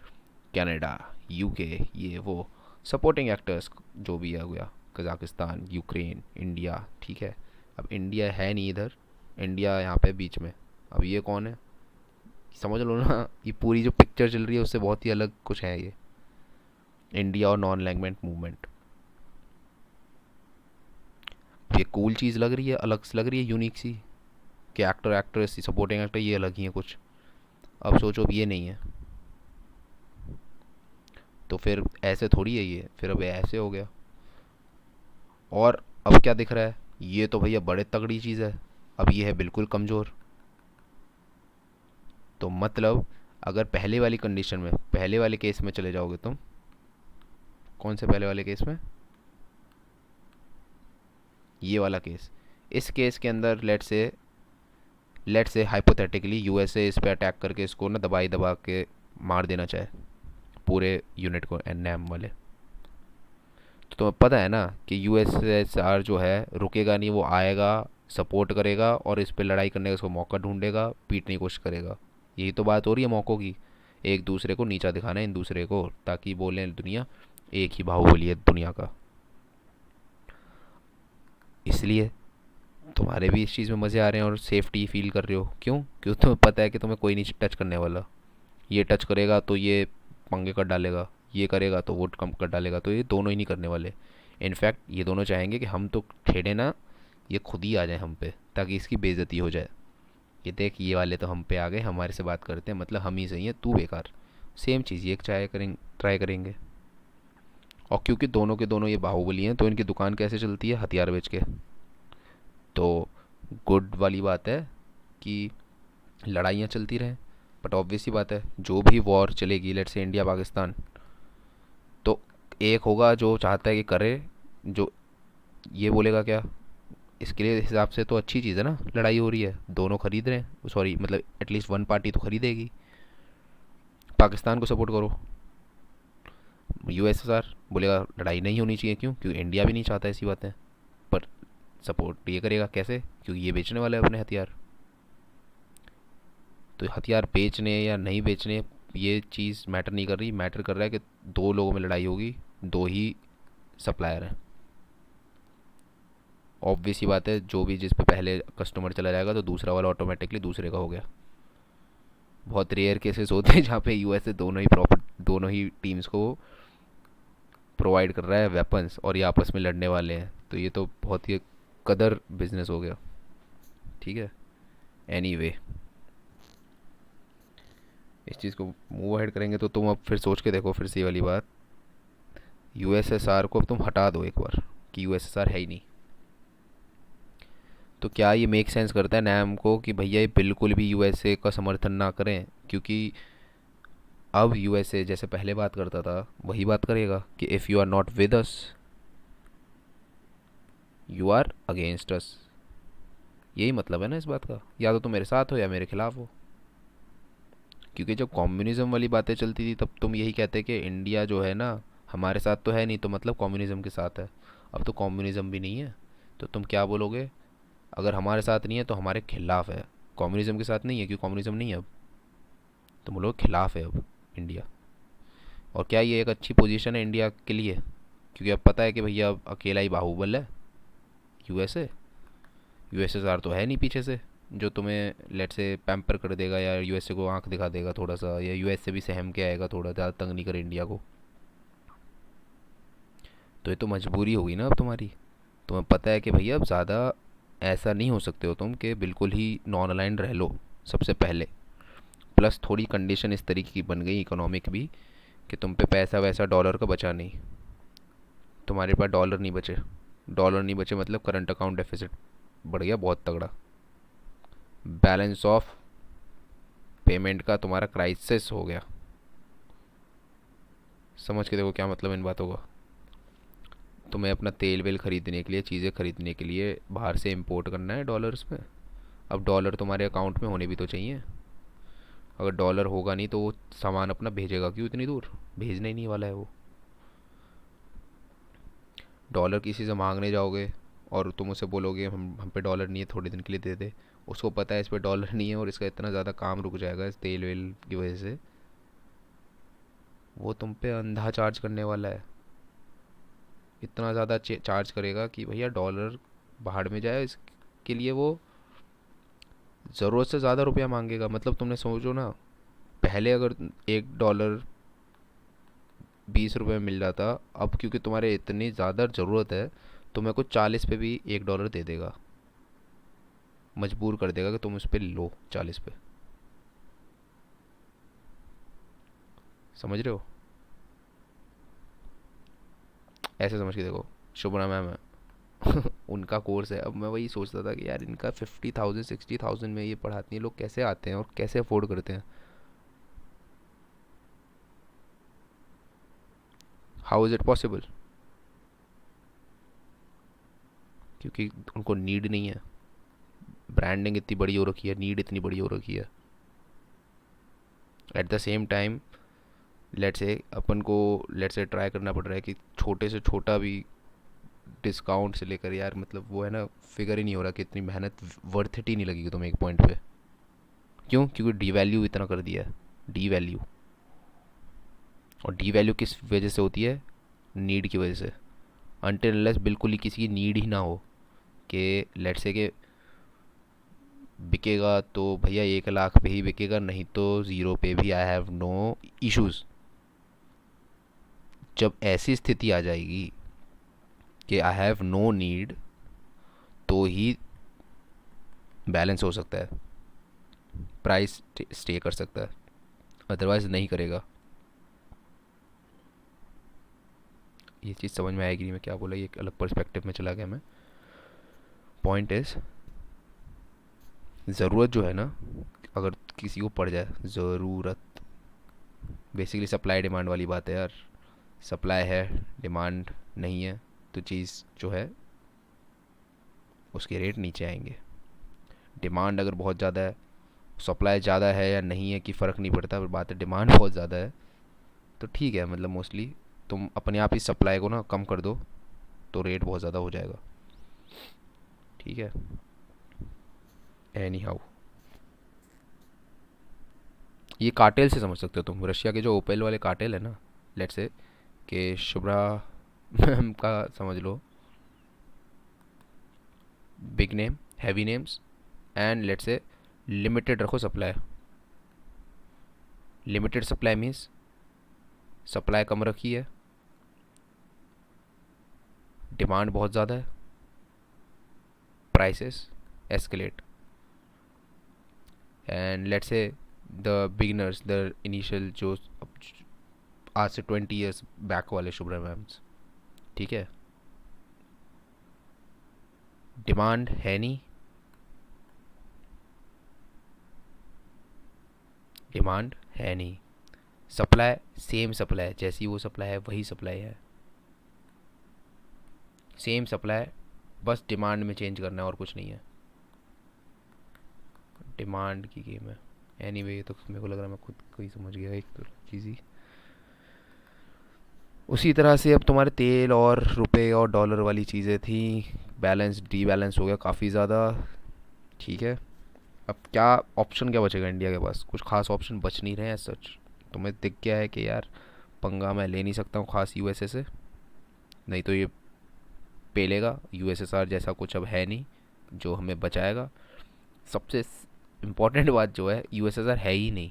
कनाडा, यूके, ये वो सपोर्टिंग एक्टर्स जो भी है गया, कजाकिस्तान, यूक्रेन, इंडिया। ठीक है, अब इंडिया है नहीं इधर, इंडिया यहाँ पे बीच में, अब ये कौन है समझ लो ना, ये पूरी जो पिक्चर चल रही है उससे बहुत ही अलग कुछ है ये इंडिया और नॉन लैंग्वेज मूवमेंट। ये कूल चीज़ लग रही है, अलग से लग रही है, यूनिक सी, कि एक्टर एक्ट्रेस सपोर्टिंग एक्टर ये अलग ही है कुछ। अब सोचो अब ये नहीं है तो फिर ऐसे थोड़ी है ये, फिर अब ऐसे हो गया। और अब क्या दिख रहा है, ये तो भैया बड़े तगड़ी चीज़ है, अब ये है बिल्कुल कमज़ोर। तो मतलब अगर पहले वाली कंडीशन में, पहले वाले केस में चले जाओगे तुम, कौन से पहले वाले केस में, ये वाला केस, इस केस के अंदर लेट से हाइपोथेटिकली यूएसए इस पे अटैक करके इसको ना दबा के मार देना चाहे पूरे यूनिट को एनएम वाले, तो तुम्हें पता है ना कि यूएसएसआर जो है रुकेगा नहीं, वो आएगा, सपोर्ट करेगा और इस पे लड़ाई करने का उसको मौका ढूंढेगा, पीटने की कोशिश करेगा। यही तो बात हो रही है मौक़ों की। एक दूसरे को नीचा दिखाना है इन दूसरे को, ताकि बोलें दुनिया एक ही बाहुबली है दुनिया का। इसलिए तुम्हारे भी इस चीज़ में मज़े आ रहे हैं और सेफ्टी फील कर रहे हो। क्यों? क्यों? तुम्हें पता है कि तुम्हें कोई नहीं टच करने वाला। ये टच करेगा तो ये पंगे कर डालेगा, ये करेगा तो वो कम कर डालेगा, तो ये दोनों ही नहीं करने वाले। इनफैक्ट ये दोनों चाहेंगे कि हम तो छेड़े ना, ये खुद ही आ जाए हम पे, ताकि इसकी बेइज्जती हो जाए। ये देख, ये वाले तो हम पे आ गए, हमारे से बात करते हैं, मतलब हम ही सही है, तू बेकार। सेम चीज़ ये ट्राई करेंगे। और क्योंकि दोनों के दोनों ये बाहुबली हैं, तो इनकी दुकान कैसे चलती है? हथियार बेच के। तो गुड वाली बात है कि लड़ाइयाँ चलती रहें। बट ऑब्वियस सी बात है, जो भी वॉर चलेगी, लेट्स से इंडिया पाकिस्तान, तो एक होगा जो चाहता है कि करे, जो ये बोलेगा क्या, इसके लिए हिसाब से तो अच्छी चीज़ है ना, लड़ाई हो रही है, दोनों खरीद रहे हैं, सॉरी मतलब एटलीस्ट वन पार्टी तो खरीदेगी। पाकिस्तान को सपोर्ट करो, यूएसएसआर बोलेगा लड़ाई नहीं होनी चाहिए। क्यों? क्योंकि इंडिया भी नहीं चाहता ऐसी बातें। पर सपोर्ट ये करेगा कैसे? क्योंकि ये बेचने वाला है अपने हथियार। तो हथियार बेचने या नहीं बेचने, ये चीज़ मैटर नहीं कर रही, मैटर कर रहा है कि दो लोगों में लड़ाई होगी, दो ही सप्लायर हैं। ऑब्वियस ही बात है, जो भी जिस पे पहले कस्टमर चला जाएगा तो दूसरा वाला ऑटोमेटिकली दूसरे का हो गया। बहुत रेयर केसेस होते हैं जहाँ पे यूएसए दोनों ही टीम्स को प्रोवाइड कर रहा है वेपन्स, और ये आपस में लड़ने वाले हैं, तो ये तो बहुत ही कदर बिजनेस हो गया। ठीक है, एनीवे इस चीज़ को मूव अहेड करेंगे तो तुम अब फिर सोच के देखो, फिर से ये वाली बात, यूएसएसआर को अब तुम हटा दो एक बार कि यूएसएसआर है ही नहीं। तो क्या ये मेक सेंस करता है नैम को कि भैया ये बिल्कुल भी यूएसए का समर्थन ना करें? क्योंकि अब यूएसए जैसे पहले बात करता था वही बात करेगा कि if you are not with us, you are against us. यही मतलब है ना इस बात का, या तो तुम मेरे साथ हो या मेरे खिलाफ हो। क्योंकि जब कम्युनिज्म वाली बातें चलती थी तब तुम यही कहते कि इंडिया जो है ना हमारे साथ तो है नहीं, तो मतलब कम्युनिज्म के साथ है। अब तो कम्युनिज्म भी नहीं है, तो तुम क्या बोलोगे? अगर हमारे साथ नहीं है तो हमारे खिलाफ है। कम्युनिज्म के साथ नहीं है क्योंकि कम्युनिज्म नहीं है अब, तो बोलो खिलाफ है अब इंडिया। और क्या ये एक अच्छी पोजीशन है इंडिया के लिए? क्योंकि अब पता है कि भैया अब अकेला ही बाहुबल है यूएसए। यूएसएसआर तो है नहीं पीछे से, जो तुम्हें लेट से पैम्पर कर देगा या यूएसए को आंख दिखा देगा थोड़ा सा, या यूएसए भी सहम के आएगा, थोड़ा ज़्यादा तंग नहीं करे इंडिया को। तो ये तो मजबूरी होगी ना अब तुम्हारी। तुम्हें पता है कि भैया अब ज़्यादा ऐसा नहीं हो सकते हो तुम कि बिल्कुल ही नॉन अलाइंड रह लो सबसे पहले। प्लस थोड़ी कंडीशन इस तरीके की बन गई इकोनॉमिक भी कि तुम पे पैसा वैसा डॉलर का बचा नहीं, तुम्हारे पास डॉलर नहीं बचे। डॉलर नहीं बचे मतलब करंट अकाउंट डेफिसिट बढ़ गया बहुत तगड़ा, बैलेंस ऑफ पेमेंट का तुम्हारा क्राइसिस हो गया। समझ के देखो क्या मतलब इन बातों का। तुम्हें अपना तेल वेल खरीदने के लिए, चीज़ें खरीदने के लिए बाहर से इंपोर्ट करना है डॉलर्स में। अब डॉलर तुम्हारे अकाउंट में होने भी तो चाहिए। अगर डॉलर होगा नहीं तो वो सामान अपना भेजेगा क्यों इतनी दूर? भेजने ही नहीं वाला है वो। डॉलर किसी से मांगने जाओगे और तुम उसे बोलोगे हम पे डॉलर नहीं है, थोड़े दिन के लिए दे दे। उसको पता है इस पे डॉलर नहीं है और इसका इतना ज़्यादा काम रुक जाएगा इस तेल वेल की वजह से, वो तुम पे अंधा चार्ज करने वाला है। इतना ज़्यादा चार्ज करेगा कि भैया डॉलर बाहर में जाए, इसके लिए वो ज़रूरत से ज़्यादा रुपया मांगेगा। मतलब तुमने सोचो ना, पहले अगर $1 20 रुपये में मिल जाता, अब क्योंकि तुम्हारे इतनी ज़्यादा ज़रूरत है तो मेरे को 40 पे भी $1 दे देगा, मजबूर कर देगा कि तुम उस पर लो 40 पे। समझ रहे हो? ऐसे समझ के देखो। शुभना मैम है उनका कोर्स है। अब मैं वही सोचता था कि यार इनका 50,000 60,000 में ये पढ़ाती हैं, लोग कैसे आते हैं और कैसे अफोर्ड करते हैं? How is it possible? क्योंकि उनको नीड नहीं है। ब्रांडिंग इतनी बड़ी हो रखी है, नीड इतनी बड़ी हो रखी है। At the same time late से अपन को लेट से ट्राई करना पड़ रहा है कि छोटे से छोटा भी डिस्काउंट से लेकर यार, मतलब वो है ना, फिगर ही नहीं हो रहा कि इतनी मेहनत वर्थ इट ही नहीं लगेगी तुम्हें एक पॉइंट पे। क्यों? क्योंकि डी वैल्यू इतना कर दिया है, डी वैल्यू। और डी वैल्यू किस वजह से होती है? नीड की वजह से। अनटिल अनलेस बिल्कुल ही किसी की नीड ही ना हो कि लेट से कि बिकेगा तो भैया 1 लाख पे ही बिकेगा, नहीं तो ज़ीरो पे भी, आई हैव नो इश्यूज़। जब ऐसी स्थिति आ जाएगी कि आई हैव नो नीड, तो ही बैलेंस हो सकता है, प्राइस स्टे कर सकता है, अदरवाइज नहीं करेगा। ये चीज़ समझ में आएगी नहीं मैं क्या बोला, ये एक अलग पर्सपेक्टिव में चला गया मैं। पॉइंट इज, ज़रूरत जो है ना, अगर किसी को पड़ जाए ज़रूरत, बेसिकली सप्लाई डिमांड वाली बात है यार। सप्लाई है, डिमांड नहीं है, तो चीज़ जो है उसके रेट नीचे आएंगे। डिमांड अगर बहुत ज़्यादा है, सप्लाई ज़्यादा है या नहीं है कि फ़र्क नहीं पड़ता, पर बात है डिमांड बहुत ज़्यादा है तो ठीक है, मतलब मोस्टली तुम अपने आप ही सप्लाई को ना कम कर दो तो रेट बहुत ज़्यादा हो जाएगा। ठीक है, एनी हाउ, ये कार्टेल से समझ सकते हो तुम। रशिया के जो ओपेल वाले कार्टेल है ना, लेट्स से कि शुभ्रा मैम का समझ लो, big name, heavy names, and let's say limited रखो supply. Limited supply means supply कम रखी है, डिमांड बहुत ज़्यादा है, prices escalate. And let's say the beginners, the initial जो आज से 20 ईयर्स बैक वाले शुभ्रा मैम्स, ठीक है, डिमांड है नहीं, डिमांड है नहीं, सप्लाई सेम सप्लाई है, जैसी वो सप्लाई है वही सप्लाई है, सेम सप्लाई, बस डिमांड में चेंज करना है और कुछ नहीं है। डिमांड की गेम है। एनीवे ये तो मेरे को लग रहा है मैं खुद को ही समझ गया एक तो चीज़ ही। उसी तरह से अब तुम्हारे तेल और रुपए और डॉलर वाली चीज़ें थी, बैलेंस डी बैलेंस हो गया काफ़ी ज़्यादा। ठीक है, अब क्या ऑप्शन क्या बचेगा इंडिया के पास? कुछ खास ऑप्शन बच नहीं रहे हैं सच। तुम्हें दिख गया है कि यार पंगा मैं ले नहीं सकता हूँ खास यूएसए से, नहीं तो ये पेलेगा। यूएसएसआर जैसा कुछ अब है नहीं जो हमें बचाएगा। सबसे इम्पोर्टेंट बात जो है, यूएसएसआर है ही नहीं,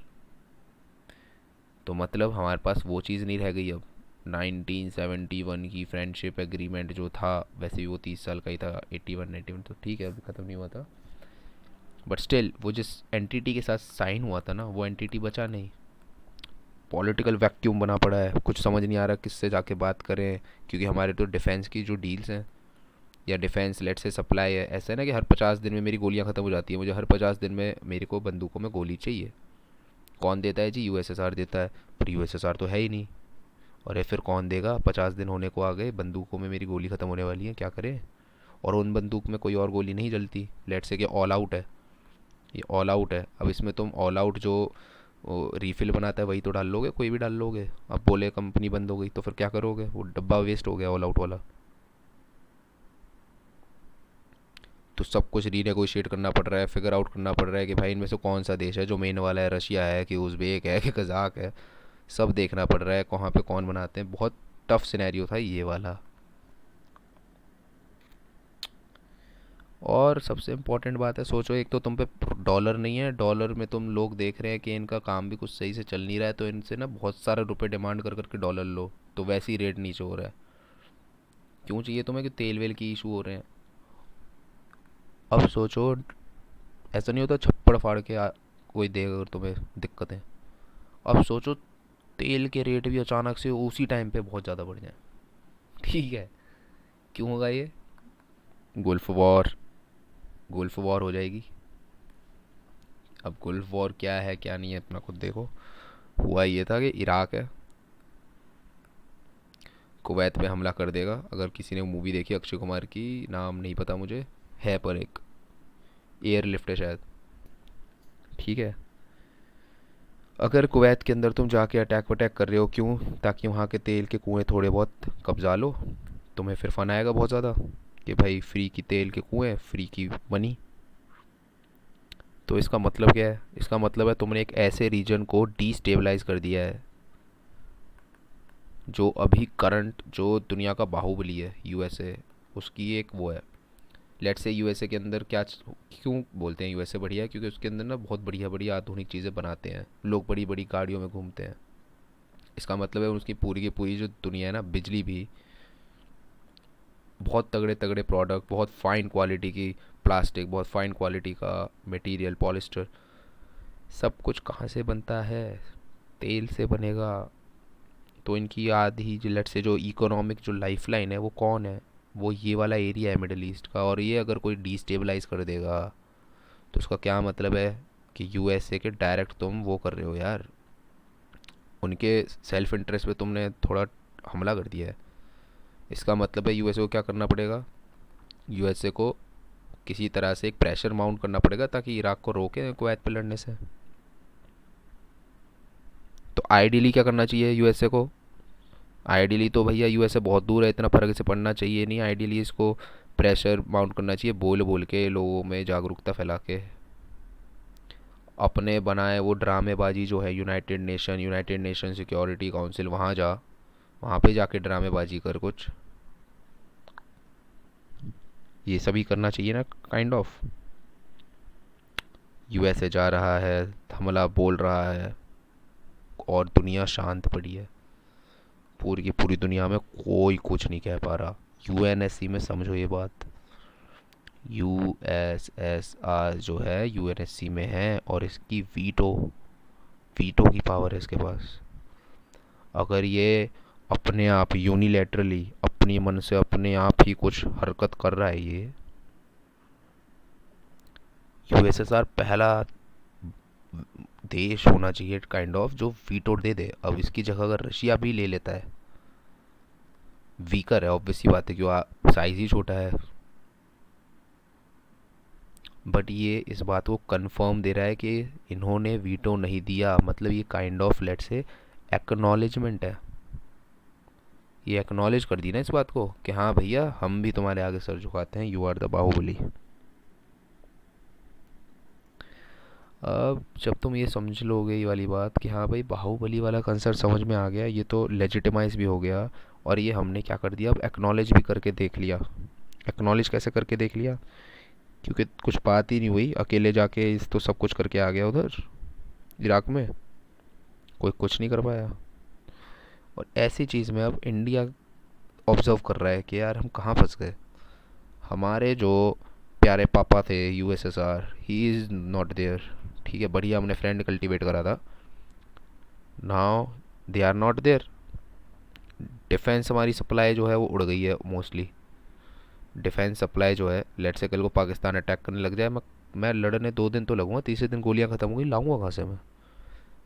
तो मतलब हमारे पास वो चीज़ नहीं रह गई अब। 1971 की फ्रेंडशिप एग्रीमेंट जो था, वैसे भी वो 30 साल का ही था, 81 91, तो ठीक है अभी ख़त्म नहीं हुआ था, बट स्टिल वो जिस एंटिटी के साथ साइन हुआ था ना, वो एंटिटी बचा नहीं। पॉलिटिकल वैक्यूम बना पड़ा है, कुछ समझ नहीं आ रहा किससे जाके बात करें, क्योंकि हमारे तो डिफेंस की जो डील्स हैं या डिफेंस लेट से सप्लाई है, ऐसा है ना कि हर 50 दिन में मेरी गोलियां ख़त्म हो जाती हैं, मुझे हर 50 दिन में मेरे को बंदूकों में गोली चाहिए। कौन देता है जी? यूएसएसआर देता है, पर यूएसएसआर तो है ही नहीं। और ये फिर कौन देगा? 50 दिन होने को आ गए, बंदूकों में मेरी गोली ख़त्म होने वाली है, क्या करें? और उन बंदूक में कोई और गोली नहीं जलती, लेट से कि ऑल आउट है, ये ऑल आउट है। अब इसमें तुम ऑल आउट जो रीफिल बनाता है वही तो डाल लोगे, कोई भी डाल लोगे। अब बोले कंपनी बंद हो गई तो फिर क्या करोगे? वो डब्बा वेस्ट हो गया ऑल आउट वाला। तो सब कुछ रीनेगोशिएट करना पड़ रहा है, फिगर आउट करना पड़ रहा है कि भाई इनमें से कौन सा देश है जो मेन वाला है, रशिया है कि उज़्बेक है कि कज़ाक है, सब देखना पड़ रहा है कहाँ पे कौन बनाते हैं। बहुत टफ सिनेरियो था ये वाला। और सबसे इम्पोर्टेंट बात है, सोचो एक तो तुम पे डॉलर नहीं है, डॉलर में तुम लोग देख रहे हैं कि इनका काम भी कुछ सही से चल नहीं रहा है, तो इनसे ना बहुत सारे रुपए डिमांड कर करके डॉलर लो, तो वैसे ही रेट नीचे हो रहा है। क्यों चाहिए तुम्हें? कि तेल वेल की इशू हो रहे हैं। अब सोचो, ऐसा नहीं होता छप्पड़ फाड़ के कोई देगा अगर तुम्हें दिक्कतें। अब सोचो तेल के रेट भी अचानक से उसी टाइम पे बहुत ज़्यादा बढ़ जाए, ठीक है, क्यों होगा ये? गुल्फ वॉर, गुल्फ वॉर हो जाएगी। अब गुल्फ वॉर क्या है क्या नहीं है अपना खुद देखो। हुआ ये था कि इराक है, कुवैत पे हमला कर देगा। अगर किसी ने मूवी देखी अक्षय कुमार की, नाम नहीं पता मुझे, है पर एक एयरलिफ्ट है शायद, ठीक है। अगर कुवैत के अंदर तुम जाके अटैक वटैक कर रहे हो, क्यों? ताकि वहाँ के तेल के कुएं थोड़े बहुत कब्जा लो, तुम्हें फिर फन आएगा बहुत ज़्यादा कि भाई फ्री की तेल के कुएं, फ्री की मनी। तो इसका मतलब क्या है? इसका मतलब है तुमने एक ऐसे रीजन को डीस्टेबलाइज कर दिया है जो अभी करंट जो दुनिया का बाहुबली है यूएसए, उसकी एक वो है। लेट से यूएसए के अंदर क्यों बोलते हैं यूएसए बढ़िया है? क्योंकि उसके अंदर ना बहुत बढ़िया बढ़िया आधुनिक चीज़ें बनाते हैं, लोग बड़ी बड़ी गाड़ियों में घूमते हैं। इसका मतलब है उसकी पूरी की पूरी जो दुनिया है ना, बिजली भी, बहुत तगड़े तगड़े प्रोडक्ट, बहुत फाइन क्वालिटी की प्लास्टिक, बहुत फाइन क्वालिटी का मटेरियल, पॉलिस्टर, सब कुछ कहाँ से बनता है? तेल से बनेगा। तो इनकी आधी जो लेट से जो इकोनॉमिक जो लाइफ लाइन है वो कौन है? वो ये वाला एरिया है मिडल ईस्ट का। और ये अगर कोई डिस्टेबलाइज कर देगा तो उसका क्या मतलब है कि यूएसए के डायरेक्ट तुम वो कर रहे हो यार, उनके सेल्फ इंटरेस्ट पे तुमने थोड़ा हमला कर दिया है। इसका मतलब है यूएसए को क्या करना पड़ेगा? यूएसए को किसी तरह से एक प्रेशर माउंट करना पड़ेगा ताकि इराक को रोके कुवैत पे लड़ने से। तो आइडियली क्या करना चाहिए यूएसए को? आइडियली तो भैया यूएसए बहुत दूर है, इतना फर्क से पड़ना चाहिए नहीं। आइडियली इसको प्रेशर माउंट करना चाहिए, बोल बोल के, लोगों में जागरूकता फैला के। अपने बनाए वो ड्रामेबाजी जो है, यूनाइटेड नेशन सिक्योरिटी काउंसिल, वहाँ जा, वहाँ पे जाके ड्रामेबाजी कर कुछ। ये सभी करना चाहिए ना, काइंड ऑफ। यूएसए जा रहा है, हमला बोल रहा है, और दुनिया शांत पड़ी है। पूरी की पूरी दुनिया में कोई कुछ नहीं कह पा रहा। यूएनएससी में समझो ये बात, यूएसएसआर जो है यूएनएससी में है, और इसकी वीटो वीटो की पावर है इसके पास। अगर ये अपने आप यूनिलैटरली अपनी मन से अपने आप ही कुछ हरकत कर रहा है, ये यूएसएसआर पहला देश होना चाहिए काइंड ऑफ जो वीटो दे दे। अब इसकी जगह अगर रशिया भी ले लेता है, वीकर है ऑब्वियसली बात है, क्यों साइज ही छोटा है, बट ये इस बात को कंफर्म दे रहा है कि इन्होंने वीटो नहीं दिया, मतलब ये काइंड ऑफ लेट से एक्नॉलेजमेंट है। ये एक्नॉलेज कर दी ना इस बात को कि हाँ भैया हम भी तुम्हारे आगे सर झुकाते हैं, यू आर द बाहुबली। अब जब तुम ये समझ लोगे ये वाली बात कि हाँ भाई बाहुबली वाला कंसेप्ट समझ में आ गया, ये तो लेजिटिमाइज भी हो गया, और ये हमने क्या कर दिया, अब एक्नॉलेज भी करके देख लिया। एक्नॉलेज कैसे करके देख लिया? क्योंकि कुछ बात ही नहीं हुई, अकेले जाके इस तो सब कुछ करके आ गया उधर इराक में, कोई कुछ नहीं कर पाया। और ऐसी चीज़ में अब इंडिया ऑब्जर्व कर रहा है कि यार हम कहाँ फंस गए। हमारे जो प्यारे पापा थे USSR, he is not there. ठीक है, बढ़िया हमने फ्रेंड कल्टीवेट करा था, now they are not there. Defence हमारी सप्लाई जो है वो उड़ गई है मोस्टली। डिफेंस सप्लाई जो है, लेट से कल को पाकिस्तान अटैक करने लग जाए, मैं लड़ने 2 दिन तो लगूंगा, तीसरे दिन गोलियां खत्म होगी, लाऊंगा कहाँ से मैं?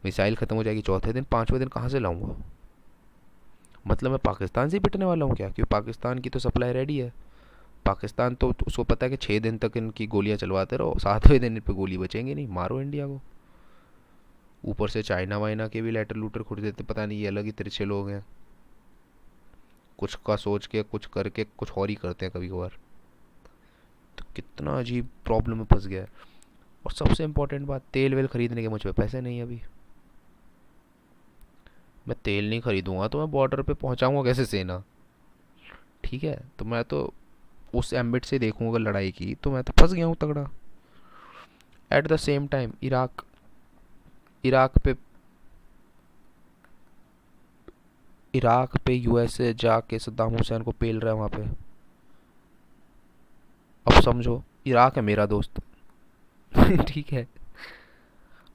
मिसाइल खत्म हो जाएगी चौथे दिन, पाँचवें दिन कहाँ से लाऊंगा? मतलब मैं पाकिस्तान से ही पिटने वाला हूँ क्या? क्योंकि पाकिस्तान की तो सप्लाई रेडी है। पाकिस्तान तो उसको पता है कि 6 दिन तक इनकी गोलियां चलवाते रहो, 7वें दिन इन पर गोली बचेंगे नहीं, मारो इंडिया को। ऊपर से चाइना वाइना के भी लेटर लूटर खुद देते, पता नहीं ये अलग ही तिरछे लोग हैं, कुछ का सोच के कुछ करके कुछ और ही करते हैं कभी कभार। तो कितना अजीब प्रॉब्लम में फंस गया है। और सबसे इम्पोर्टेंट बात, तेल वेल खरीदने के मुझ पे पैसे नहीं है अभी। मैं तेल नहीं खरीदूंगा तो मैं बॉर्डर पे पहुंचाऊंगा कैसे सेना? ठीक है, तो मैं तो उस एम्बिट से देखूंगा लड़ाई की, तो मैं तो फंस गया हूँ तगड़ा। At the same time Iraq, Iraq पे इराक पे यूएसए जाके सद्दाम हुसैन को पेल रहा है वहाँ पे। अब समझो, इराक है मेरा दोस्त। ठीक है,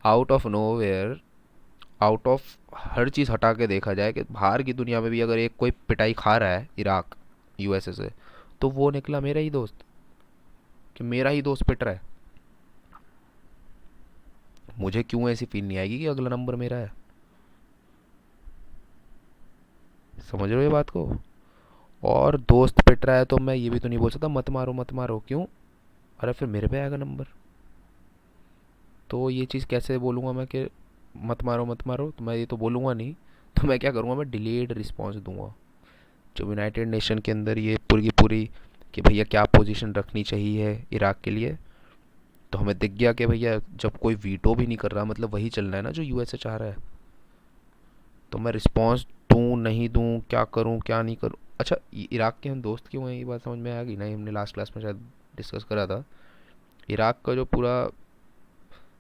out of nowhere, out of हर चीज़ हटा के देखा जाए कि बाहर की दुनिया में भी अगर एक कोई पिटाई खा रहा है इराक यूएसए से, तो वो निकला मेरा ही दोस्त, कि मेरा ही दोस्त पिट रहा है। मुझे क्यों ऐसी फील नहीं आएगी कि अगला नंबर मेरा है? समझ रहे हो ये बात को? और दोस्त पिट रहा है तो मैं ये भी तो नहीं बोल सकता मत मारो मत मारो, क्यों? अरे फिर मेरे पे आएगा नंबर। तो ये चीज़ कैसे बोलूँगा मैं कि मत मारो मत मारो? तो मैं ये तो बोलूँगा नहीं। तो मैं क्या करूँगा, मैं डिलेड रिस्पॉन्स दूंगा जब यूनाइटेड नेशन के अंदर ये पूरी की पूरी कि भैया क्या पोजीशन रखनी चाहिए इराक के लिए, तो हमें दिख गया कि भैया जब कोई वीटो भी नहीं कर रहा, मतलब वही चलना है ना जो यूएसए चाह रहा है, तो मैं रिस्पॉन्स दूँ नहीं दूँ, क्या करूँ क्या नहीं करूँ। अच्छा, इराक के हम दोस्त क्यों हैं, ये बात समझ में आ गई ना, हमने लास्ट क्लास में शायद डिस्कस करा था। इराक का जो पूरा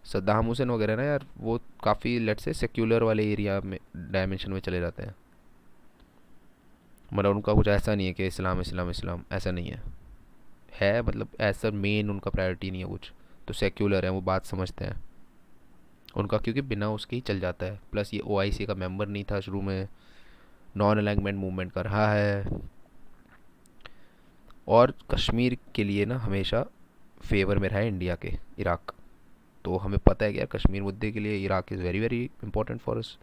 सद्दाम हुसैन वगैरह ना यार, वो काफ़ी लेट से सेक्युलर वाले एरिया में डायमेंशन में चले जाते हैं। मतलब उनका कुछ ऐसा नहीं है कि इस्लाम इस्लाम इस्लाम, ऐसा नहीं है मतलब ऐसा मेन उनका प्रायोरिटी नहीं है कुछ। तो सेक्युलर है, वो बात समझते हैं उनका, क्योंकि बिना उसके ही चल जाता है। प्लस ये ओआईसी का मेंबर नहीं था शुरू में, नॉन अलाइनमेंट मूवमेंट कर रहा है, और कश्मीर के लिए ना हमेशा फेवर में रहा है इंडिया के, इराक। तो हमें पता है कि यार कश्मीर मुद्दे के लिए Iraq is very very important for us.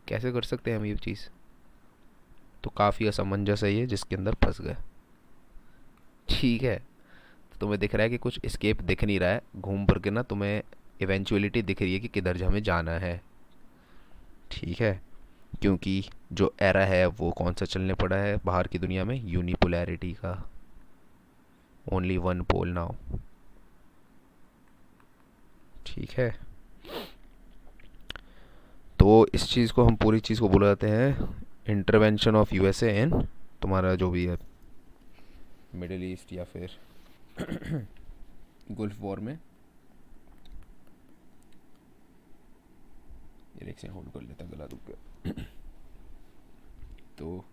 कैसे कर सकते हैं हम ये चीज़? तो काफ़ी असमंजस है ये जिसके अंदर फंस गए। ठीक है, तो तुम्हें दिख रहा है कि कुछ स्केप दिख नहीं रहा है, घूम फिर के ना तुम्हें इवेंचुअलिटी दिख रही है कि किधर हमें जाना है। ठीक है, क्योंकि जो एरा है वो कौन सा चलने पड़ा है बाहर की दुनिया में, यूनिपोलैरिटी का, ओनली वन पोल नाउ। ठीक है, तो इस चीज़ को हम पूरी चीज़ को बोला जाते हैं इंटरवेंशन ऑफ यूएसए इन तुम्हारा जो भी है मिडिल ईस्ट या फिर गल्फ वॉर में। ये एक सेकंड होल्ड कर लेता, गला दुख गया। तो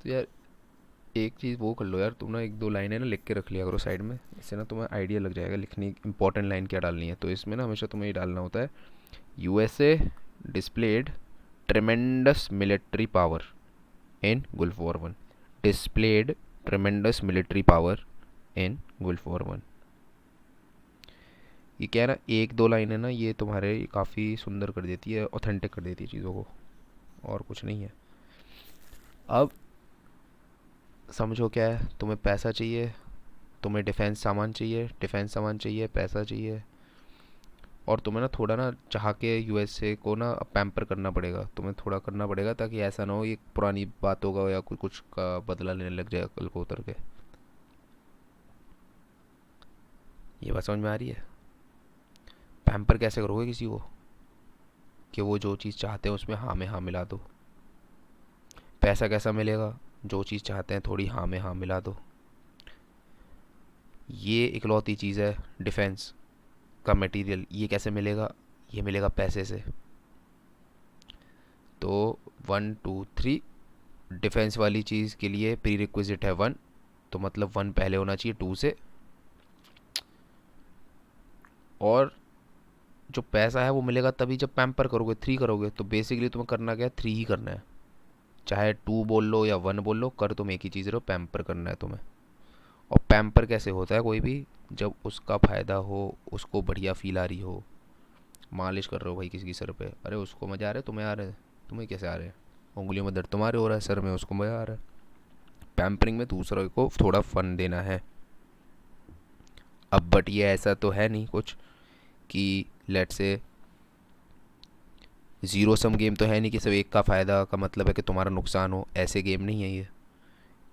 यार एक चीज़ वो कर लो यार, तुम ना एक दो लाइनें ना लिख के रख लिया करो साइड में, इससे ना तुम्हें आइडिया लग जाएगा लिखनी इंपॉर्टेंट लाइन क्या डालनी है। तो इसमें ना हमेशा तुम्हें ये डालना होता है, USA displayed ट्रेमेंडस military power in Gulf war one, displayed ट्रेमेंडस military power in Gulf war one. ये क्या है ना, एक दो लाइन है ना, ये तुम्हारे काफ़ी सुंदर कर देती है, ऑथेंटिक कर देती है चीज़ों को, और कुछ नहीं है। अब समझो क्या है, तुम्हें पैसा चाहिए, तुम्हें डिफेंस सामान चाहिए, पैसा चाहिए, और तुम्हें ना थोड़ा ना चाह के यूएसए को ना पैम्पर करना पड़ेगा, तुम्हें थोड़ा करना पड़ेगा, ताकि ऐसा ना हो ये पुरानी बात होगा या कुछ कुछ का बदला लेने लग जाएगा कल को उतर के। ये बात समझ में आ रही है? पैम्पर कैसे करोगे किसी को कि वो जो चीज़ चाहते हैं उसमें हाँ में हाँ मिला दो। पैसा कैसा मिलेगा? जो चीज़ चाहते हैं थोड़ी हाँ में हाँ मिला दो। ये इकलौती चीज़ है डिफेंस का मटेरियल, ये कैसे मिलेगा? ये मिलेगा पैसे से। तो 1 2 3 डिफेंस वाली चीज़ के लिए प्री रिक्विजिट है 1, तो मतलब 1 पहले होना चाहिए 2 से। और जो पैसा है वो मिलेगा तभी जब पैम्पर करोगे, 3 करोगे। तो बेसिकली तुम्हें करना क्या है, 3 ही करना है, चाहे 2 बोल लो या 1 बोल लो, कर तुम एक ही चीज़ रहो, पैम्पर करना है तुम्हें। और पैम्पर कैसे होता है कोई भी, जब उसका फ़ायदा हो, उसको बढ़िया फील आ रही हो, मालिश कर रहे हो भाई किसी की सर पे, अरे उसको मज़ा आ रहा है, तुम्हें आ रहा है, तुम्हें कैसे आ रहे हैं, उंगलियों में दर्द तुम्हारे हो रहा है, सर में उसको मज़ा आ रहा है। पैम्परिंग में दूसरों को थोड़ा फन देना है। अब बट ये ऐसा तो है नहीं कुछ कि लेट से ज़ीरो सम गेम तो है नहीं कि सिर्फ एक का फ़ायदा का मतलब है कि तुम्हारा नुकसान हो, ऐसे गेम नहीं है ये।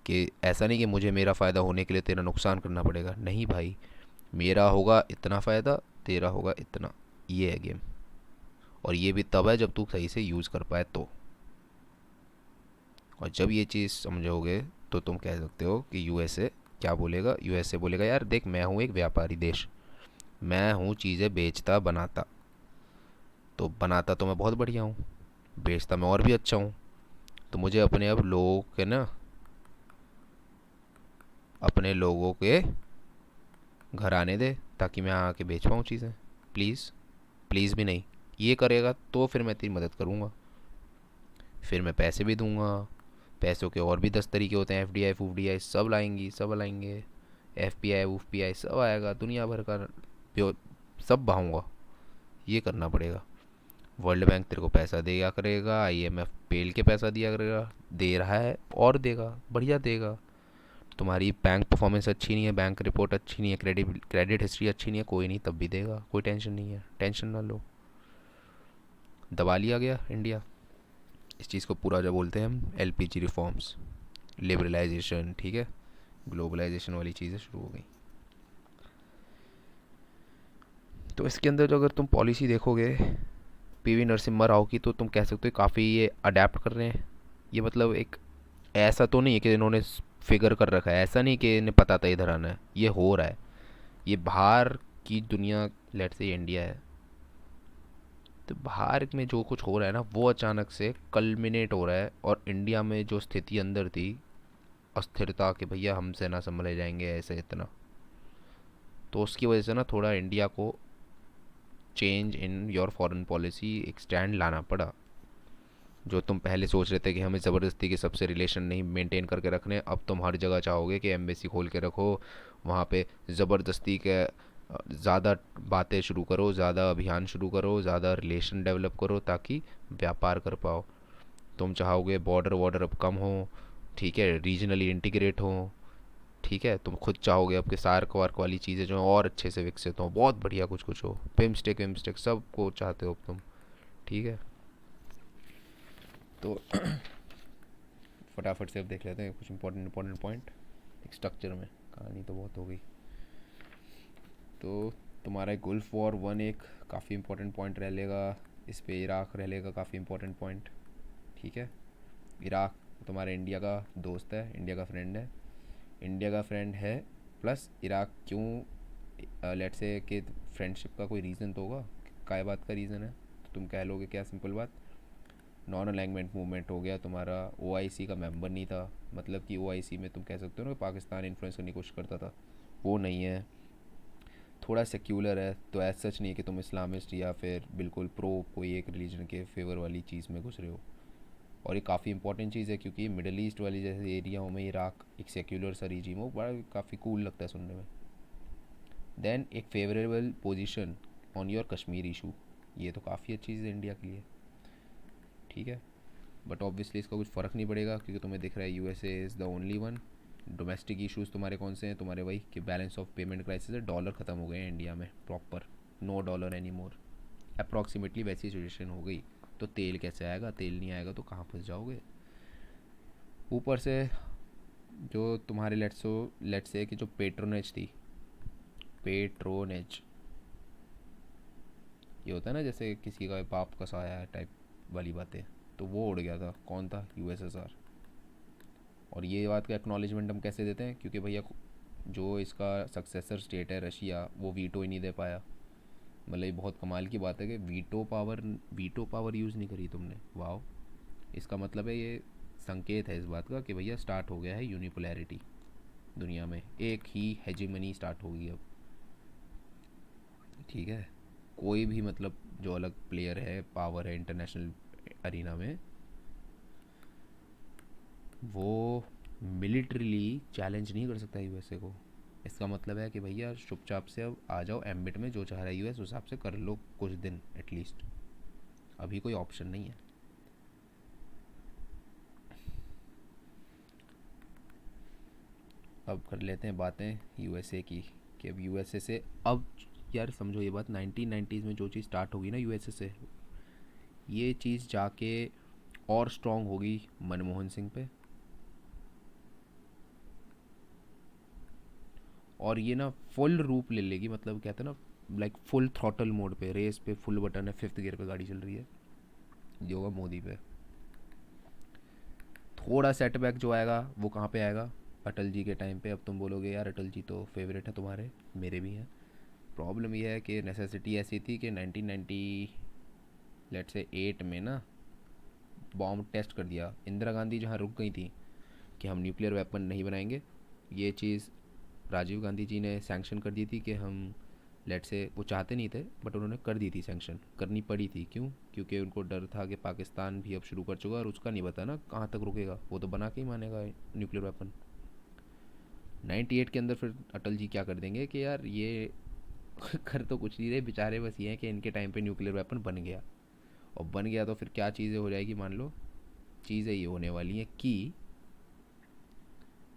कि ऐसा नहीं कि मुझे मेरा फ़ायदा होने के लिए तेरा नुकसान करना पड़ेगा, नहीं भाई, मेरा होगा इतना फ़ायदा, तेरा होगा इतना, ये है गेम। और ये भी तब है जब तू सही से यूज़ कर पाए तो। और जब ये चीज़ समझोगे तो तुम कह सकते हो कि यूएसए क्या बोलेगा, यूएसए बोलेगा यार देख मैं हूँ एक व्यापारी देश, मैं हूँ चीज़ें बेचता बनाता, तो बनाता तो मैं बहुत बढ़िया हूँ, बेचता मैं और भी अच्छा हूँ, तो मुझे अपने अब लोगों के ना, अपने लोगों के घर आने दे ताकि मैं आके बेच पाऊँ चीज़ें। प्लीज़, प्लीज़ भी नहीं, ये करेगा तो फिर मैं तेरी मदद करूँगा, फिर मैं पैसे भी दूंगा। पैसों के और भी 10 तरीके होते हैं, एफडीआई फूफडीआई सब लाएंगी, सब लाएंगे, एफपीआई वूफपीआई सब आएगा, दुनिया भर का सब बहाऊंगा। ये करना पड़ेगा। वर्ल्ड बैंक तेरे को पैसा दिया करेगा, आईएमएफ पेल के पैसा दिया करेगा, दे रहा है और देगा, बढ़िया देगा। तुम्हारी बैंक परफॉर्मेंस अच्छी नहीं है, बैंक रिपोर्ट अच्छी नहीं है, क्रेडिट हिस्ट्री अच्छी नहीं है, कोई नहीं, तब भी देगा, कोई टेंशन नहीं है, टेंशन ना लो। दबा लिया गया इंडिया। इस चीज़ को पूरा जो बोलते हैं हम एलपीजी रिफॉर्म्स, लिबरलाइजेशन, ठीक है, ग्लोबलाइजेशन वाली चीज़ें शुरू हो गई। तो इसके अंदर जो अगर तुम पॉलिसी देखोगे पीवी नरसिम्हा राव की, तो तुम कह सकते हो काफ़ी ये अडेप्ट कर रहे हैं। ये मतलब एक ऐसा तो नहीं है कि इन्होंने फिगर कर रखा है, ऐसा नहीं कि इन्हें पता था इधर आना है, ये हो रहा है। ये बाहर की दुनिया, लेट से इंडिया है, तो बाहर में जो कुछ हो रहा है ना वो अचानक से कल्मिनेट हो रहा है, और इंडिया में जो स्थिति अंदर थी अस्थिरता कि भैया हमसे ना संभले जाएंगे ऐसे इतना, तो उसकी वजह से ना थोड़ा इंडिया को change in your foreign policy एक स्टैंड लाना पड़ा। जो तुम पहले सोच रहे थे कि हमें ज़बरदस्ती के सबसे रिलेशन नहीं मेंटेन करके रखने, अब तुम हर जगह चाहोगे कि एम्बेसी खोल के रखो, वहाँ पे ज़बरदस्ती के ज़्यादा बातें शुरू करो, ज़्यादा अभियान शुरू करो, ज़्यादा रिलेशन डेवलप करो ताकि व्यापार कर पाओ। तुम चाहोगे बॉर्डर वॉर्डर अब कम हो, ठीक है, रीजनली इंटीग्रेट हो, ठीक है, तुम खुद चाहोगे अब के सार्क वार्क वाली चीज़ें जो हैं और अच्छे से विकसित हो, बहुत बढ़िया कुछ कुछ हो, पिमस्टेक विमस्टेक सब को चाहते हो अब तुम, ठीक है। तो फटाफट से अब देख लेते हैं कुछ इंपॉर्टेंट इंपॉर्टेंट पॉइंट एक स्ट्रक्चर में, कहानी तो बहुत हो गई। तो तुम्हारा गुल्फ वॉर वन एक काफ़ी इंपॉर्टेंट पॉइंट रह लेगा, इस पे इराक रह लेगा काफ़ी इंपॉर्टेंट पॉइंट, ठीक है। इराक तुम्हारे इंडिया का दोस्त है, इंडिया का फ्रेंड है, इंडिया का फ्रेंड है, प्लस इराक क्यों, लेट से कि फ्रेंडशिप का कोई रीज़न तो होगा, काय बात का रीज़न है, तो तुम कह लोगे क्या, सिंपल बात, नॉन अलाइनमेंट मूवमेंट हो गया तुम्हारा, ओआईसी का मेंबर नहीं था, मतलब कि ओआईसी में तुम कह सकते हो ना पाकिस्तान इन्फ्लुएंस करने की कोशिश करता था, वो नहीं है, थोड़ा सेक्युलर है, तो ऐसा सच नहीं है कि तुम इस्लामिस्ट या फिर बिल्कुल प्रो कोई एक रिलीजन के फेवर वाली चीज़ में घुस रहे हो। और ये काफ़ी इंपॉर्टेंट चीज़ है क्योंकि मिडल ईस्ट वाली जैसे एरियाओं में इराक एक सेक्युलर सा रीजीम हो, बड़ा काफ़ी कूल लगता है सुनने में। देन एक favourable position on your Kashmir issue, ये तो काफ़ी अच्छी चीज़ है इंडिया के लिए, ठीक है। बट ऑब्वियसली इसका कुछ फ़र्क नहीं पड़ेगा क्योंकि तुम्हें दिख रहा है USA is the only one. Domestic issues तुम्हारे कौन से हैं, तुम्हारे वही कि बैलेंस ऑफ पेमेंट क्राइसिस है, डॉलर ख़त्म हो गए हैं इंडिया में proper, no dollar any more, approximately वैसी सिचुएशन हो गई। तो तेल कैसे आएगा, तेल नहीं आएगा तो कहाँ फंस जाओगे। ऊपर से जो तुम्हारे लेट्स से कि जो पेट्रोनेज थी, पेट्रोनेज ये होता है ना जैसे किसी का बाप कसाया है टाइप वाली बातें, तो वो उड़ गया था, कौन था, यूएसएसआर। और ये बात का एक्नॉलेजमेंट हम कैसे देते हैं, क्योंकि भैया जो इसका सक्सेसर स्टेट है रशिया, वो वीटो ही नहीं दे पाया। मतलब ये बहुत कमाल की बात है कि वीटो पावर यूज़ नहीं करी तुमने, वाह। इसका मतलब है ये संकेत है इस बात का कि भैया स्टार्ट हो गया है यूनिपोलैरिटी, दुनिया में एक ही हेजिमनी स्टार्ट होगी अब, ठीक है। कोई भी मतलब जो अलग प्लेयर है, पावर है इंटरनेशनल अरीना में, वो मिलिट्रीली चैलेंज नहीं कर सकता यूएसए को। इसका मतलब है कि भैया चुपचाप से अब आ जाओ एम्बिट में, जो चाह रहा है यूएस उस हिसाब से कर लो कुछ दिन एटलीस्ट, अभी कोई ऑप्शन नहीं है। अब कर लेते हैं बातें यूएसए की, कि अब यूएसए से अब, यार समझो ये बात, 1990s में जो चीज़ स्टार्ट होगी ना यूएसए से, ये चीज़ जाके और स्ट्रांग होगी मनमोहन सिंह पे, और ये ना फुल रूप ले लेगी, मतलब कहते हैं ना लाइक फुल थ्रॉटल मोड पे, रेस पे फुल बटन है, फिफ्थ गियर पे गाड़ी चल रही है, ये होगा मोदी पे। थोड़ा सेटबैक जो आएगा वो कहाँ पे आएगा, अटल जी के टाइम पे। अब तुम बोलोगे यार अटल जी तो फेवरेट है तुम्हारे, मेरे भी हैं। प्रॉब्लम ये है कि नेसेसिटी ऐसी थी कि 1990 लेट से 8 में ना बॉम्ब टेस्ट कर दिया, इंदिरा गांधी जहाँ रुक गई थी कि हम न्यूक्लियर वेपन नहीं बनाएंगे, ये चीज़ राजीव गांधी जी ने सैंक्शन कर दी थी कि हम, लेट से वो चाहते नहीं थे बट उन्होंने कर दी थी, सैंक्शन करनी पड़ी थी, क्यों, क्योंकि उनको डर था कि पाकिस्तान भी अब शुरू कर चुका और उसका नहीं पता ना कहाँ तक रुकेगा, वो तो बना के ही मानेगा न्यूक्लियर वेपन। 98 के अंदर फिर अटल जी क्या कर देंगे कि यार ये कर तो कुछ नहीं रहे बेचारे, बस ये है कि इनके टाइम पे न्यूक्लियर वेपन बन गया, और बन गया तो फिर क्या चीज़ें हो जाएगी, मान लो चीज़ें ये होने वाली हैं कि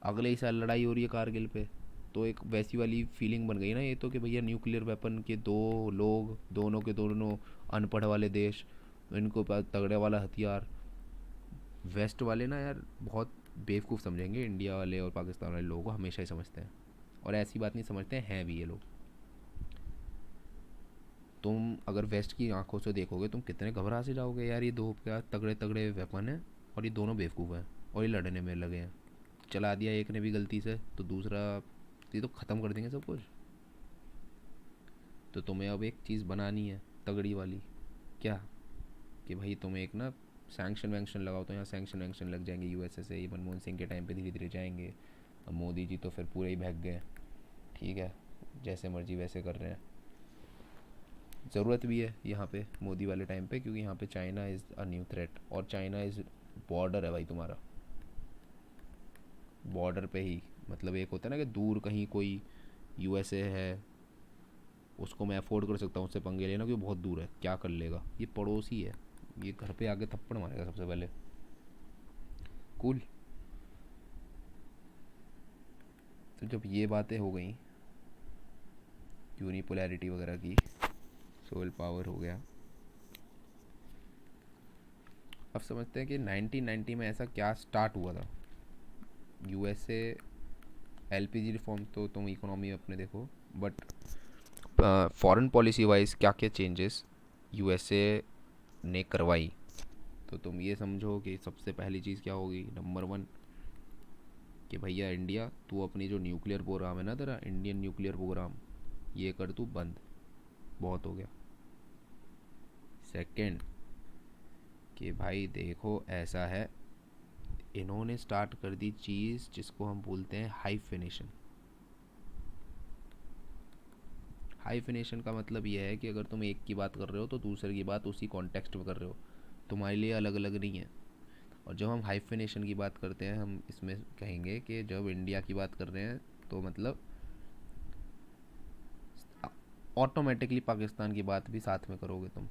अगले ही साल लड़ाई हो रही है कारगिल पे, तो एक वैसी वाली फीलिंग बन गई ना ये तो कि भैया न्यूक्लियर वेपन के दो लोग, दोनों के दोनों अनपढ़ वाले देश, इनको पास तगड़े वाला हथियार। वेस्ट वाले ना यार बहुत बेवकूफ़ समझेंगे इंडिया वाले और पाकिस्तान वाले लोगों को, हमेशा ही समझते हैं। और ऐसी बात नहीं समझते हैं भी ये लोग। तुम अगर वेस्ट की आंखों से देखोगे तुम कितने घबरा से जाओगे यार, ये दो क्या तगड़े तगड़े वेपन हैं और ये दोनों बेवकूफ़ हैं और ये लड़ने में लगे हैं। चला दिया एक ने भी गलती से तो दूसरा, ये तो ख़त्म कर देंगे सब कुछ। तो तुम्हें अब एक चीज़ बनानी है तगड़ी वाली। क्या? कि भाई तुम्हें एक ना सैंक्शन वैंक्शन लगाओ, तो यहाँ सैंक्शन वैंक्शन लग जाएंगे यूएसए से। ये मनमोहन सिंह के टाइम पे धीरे धीरे जाएंगे। अब मोदी जी तो फिर पूरे ही भाग गए। ठीक है, जैसे मर्जी वैसे कर रहे हैं। ज़रूरत भी है यहाँ पे मोदी वाले टाइम पे, क्योंकि यहाँ पे China is a new threat. और चाइना इज़ बॉर्डर है भाई तुम्हारा, बॉर्डर पे ही। मतलब एक होता है ना कि दूर कहीं कोई यूएसए है, उसको मैं अफोर्ड कर सकता हूँ उससे पंगे लेना, क्योंकि बहुत दूर है, क्या कर लेगा, ये पड़ोसी है, ये घर पे आके थप्पड़ मारेगा सबसे पहले। कूल। तो जब ये बातें हो गई यूनिपोलैरिटी वगैरह की, सोल पावर हो गया, अब समझते हैं कि 1990 में ऐसा क्या स्टार्ट हुआ था। यूएसए एलपीजी रिफॉर्म तो तुम इकोनॉमी अपने देखो, बट फॉरेन पॉलिसी वाइज क्या क्या चेंजेस यूएसए ने करवाई, तो तुम ये समझो कि सबसे पहली चीज़ क्या होगी, नंबर वन, कि भैया इंडिया तू अपनी जो न्यूक्लियर प्रोग्राम है ना तेरा इंडियन न्यूक्लियर प्रोग्राम, ये कर तू बंद, बहुत हो गया। सेकंड, कि भाई देखो ऐसा है, इन्होंने स्टार्ट कर दी चीज़ जिसको हम बोलते हैं हाइफिनेशन। हाइफिनेशन का मतलब यह है कि अगर तुम एक की बात कर रहे हो तो दूसरे की बात उसी कॉन्टेक्स्ट में कर रहे हो, तुम्हारे लिए अलग अलग नहीं है। और जब हम हाइफिनेशन की बात करते हैं, हम इसमें कहेंगे कि जब इंडिया की बात कर रहे हैं तो मतलब ऑटोमेटिकली पाकिस्तान की बात भी साथ में करोगे तुम।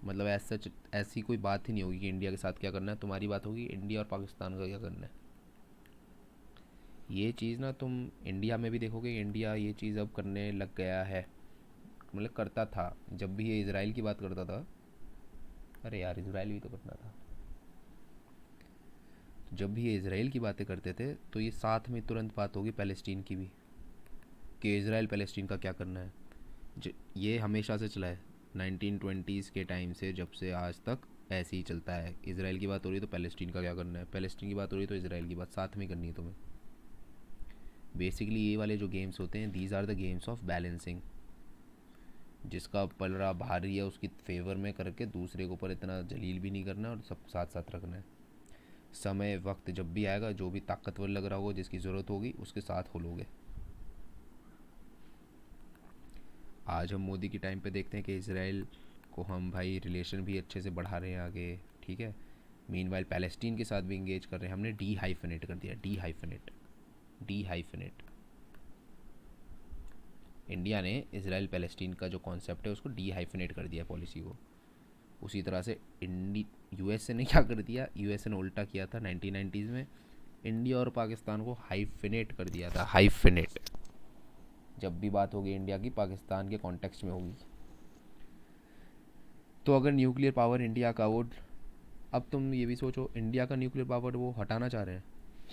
मतलब ऐसा ऐसी कोई बात ही नहीं होगी कि इंडिया के साथ क्या करना है, तुम्हारी बात होगी इंडिया और पाकिस्तान का क्या करना है। ये चीज़ ना तुम इंडिया में भी देखोगे, इंडिया ये चीज़ अब करने लग गया है। मतलब करता था जब भी ये इसराइल की बात करता था, अरे यार इसराइल भी तो करना था, तो जब भी ये इसराइल की बातें करते थे तो ये साथ में तुरंत बात होगी पैलेस्टीन की भी, कि इसराइल पैलेस्टीन का क्या करना है। ये हमेशा से चला है, 1920s के टाइम से जब से आज तक ऐसे ही चलता है। इसराइल की बात हो रही है तो पैलेस्टीन का क्या करना है, पैलेस्टीन की बात हो रही है तो इसराइल की बात साथ में करनी है तुम्हें। बेसिकली ये वाले जो गेम्स होते हैं, these are the games of balancing. जिसका पलड़ा भारी है उसकी फेवर में करके दूसरे के ऊपर इतना जलील भी नहीं करना और सब साथ साथ रखना है। समय वक्त जब भी आएगा, जो भी ताकतवर लग रहा होगा, जिसकी ज़रूरत होगी उसके साथ हो लोगे। आज हम मोदी की टाइम पे देखते हैं कि इसराइल को हम भाई रिलेशन भी अच्छे से बढ़ा रहे हैं आगे, ठीक है। मीनवाइल पैलेस्टीन के साथ भी इंगेज कर रहे हैं, हमने डी हाइफनेट कर दिया, D hyphenate, D hyphenate. India ने इसराइल पैलेस्टीन का जो कॉन्सेप्ट है उसको डी हाइफनेट कर दिया पॉलिसी को। उसी तरह से यूएसए ने क्या कर दिया, यूएसए ने उल्टा किया था 1990s में, इंडिया और पाकिस्तान को हाइफनेट कर दिया था, हाइफनेट। जब भी बात होगी इंडिया की पाकिस्तान के कॉन्टेक्स्ट में होगी। तो अगर न्यूक्लियर पावर इंडिया का वो, अब तुम ये भी सोचो इंडिया का न्यूक्लियर पावर वो हटाना चाह रहे हैं,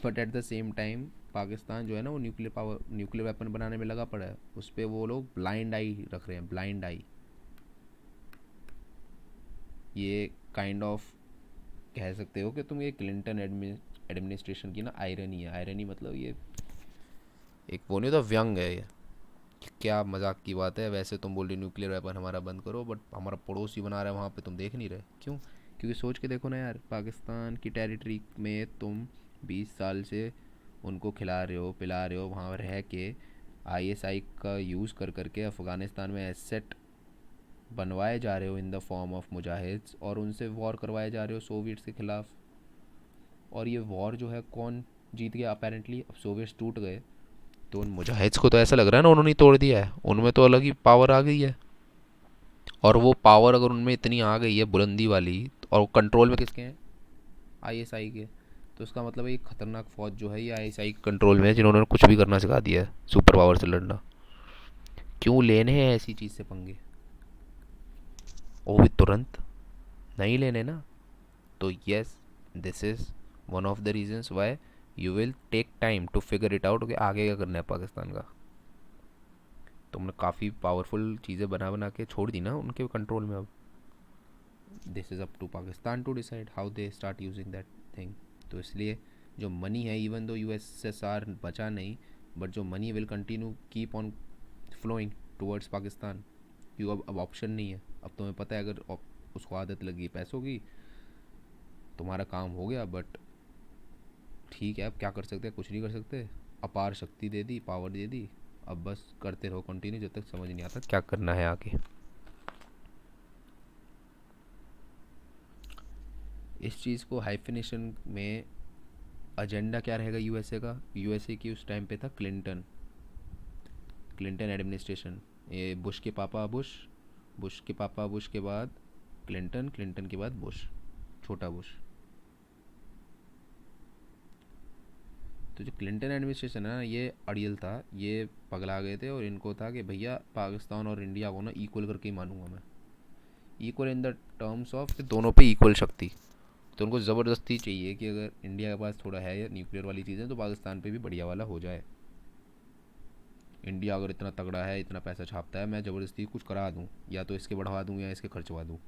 but at the same time Pakistan जो है ना वो न्यूक्लियर पावर, न्यूक्लियर वेपन बनाने में लगा पड़ा है, उस पर वो लोग ब्लाइंड आई रख रहे हैं, ब्लाइंड आई। ये काइंड ऑफ कह सकते हो कि तुम ये क्लिंटन एडमिनिस्ट्रेशन की ना आयरनी है। आयरनी मतलब ये एक वो नहीं तो व्यंग है ये, क्या मजाक की बात है। वैसे तुम बोल रहे न्यूक्लियर वेपन हमारा बंद करो, बट हमारा पड़ोसी बना रहा है वहाँ पे तुम देख नहीं रहे, क्यों? क्योंकि सोच के देखो ना यार, पाकिस्तान की टेरिटरी में तुम 20 साल से उनको खिला रहे हो पिला रहे हो, वहाँ रह के आईएसआई का यूज़ कर करके अफ़गानिस्तान में एसेट बनवाए जा रहे हो इन द फॉर्म ऑफ मुजाहिद्स, और उनसे वॉर करवाए जा रहे हो सोवियट्स के ख़िलाफ़। और ये वॉर जो है कौन जीत गया अपेरेंटली, अब सोवियट्स टूट गए तो उन मुजाहिद्स को तो ऐसा लग रहा है ना उन्होंने तोड़ दिया है, उनमें तो अलग ही पावर आ गई है। और वो पावर अगर उनमें इतनी आ गई है बुलंदी वाली, और कंट्रोल में किसके हैं, आईएसआई के, तो इसका मतलब है ये खतरनाक फौज जो है ये आईएसआई के कंट्रोल में है, जिन्होंने कुछ भी करना सिखा दिया है, सुपर पावर से लड़ना। क्यों लेने हैं ऐसी चीज़ से पंगे? वो भी तुरंत नहीं लेने ना। तो yes, this is one of the reasons why you will take time to figure it out कि आगे क्या करना है पाकिस्तान का। तुमने काफ़ी पावरफुल चीज़ें बना बना के छोड़ दी ना उनके कंट्रोल में। अब this is up to Pakistan to decide how they start using that thing. तो इसलिए जो मनी है, इवन दो यूएसएसआर बचा नहीं, बट जो money will continue keep on flowing towards Pakistan, क्योंकि अब ऑप्शन नहीं है। अब तुम्हें पता है अगर उसको आदत लगी पैसों की, तुम्हारा काम हो गया। बट ठीक है, अब क्या कर सकते हैं, कुछ नहीं कर सकते। अपार शक्ति दे दी, पावर दे दी, अब बस करते रहो कंटिन्यू जब तक समझ नहीं आता क्या करना है आगे। इस चीज़ को हाइफिनेशन में एजेंडा क्या रहेगा यूएसए का? यूएसए की उस टाइम पे था क्लिंटन, क्लिंटन एडमिनिस्ट्रेशन। ये बुश के पापा बुश, बुश के पापा बुश के बाद क्लिंटन, क्लिंटन के बाद बुश, छोटा बुश। तो जो क्लिंटन एडमिनिस्ट्रेशन है ना, ये अड़ियल था, ये पगला गए थे। और इनको था कि भैया पाकिस्तान और इंडिया को ना इक्वल करके ही मानूंगा मैं, equal in the terms of दोनों पे इक्वल शक्ति। तो उनको ज़बरदस्ती चाहिए कि अगर इंडिया के पास थोड़ा है या न्यूक्लियर वाली चीज़ें, तो पाकिस्तान पे भी बढ़िया वाला हो जाए। इंडिया अगर इतना तगड़ा है, इतना पैसा छापता है, मैं ज़बरदस्ती कुछ करा दूँ, या तो इसके बढ़वा दूँ या इसके खर्चवा दूँ।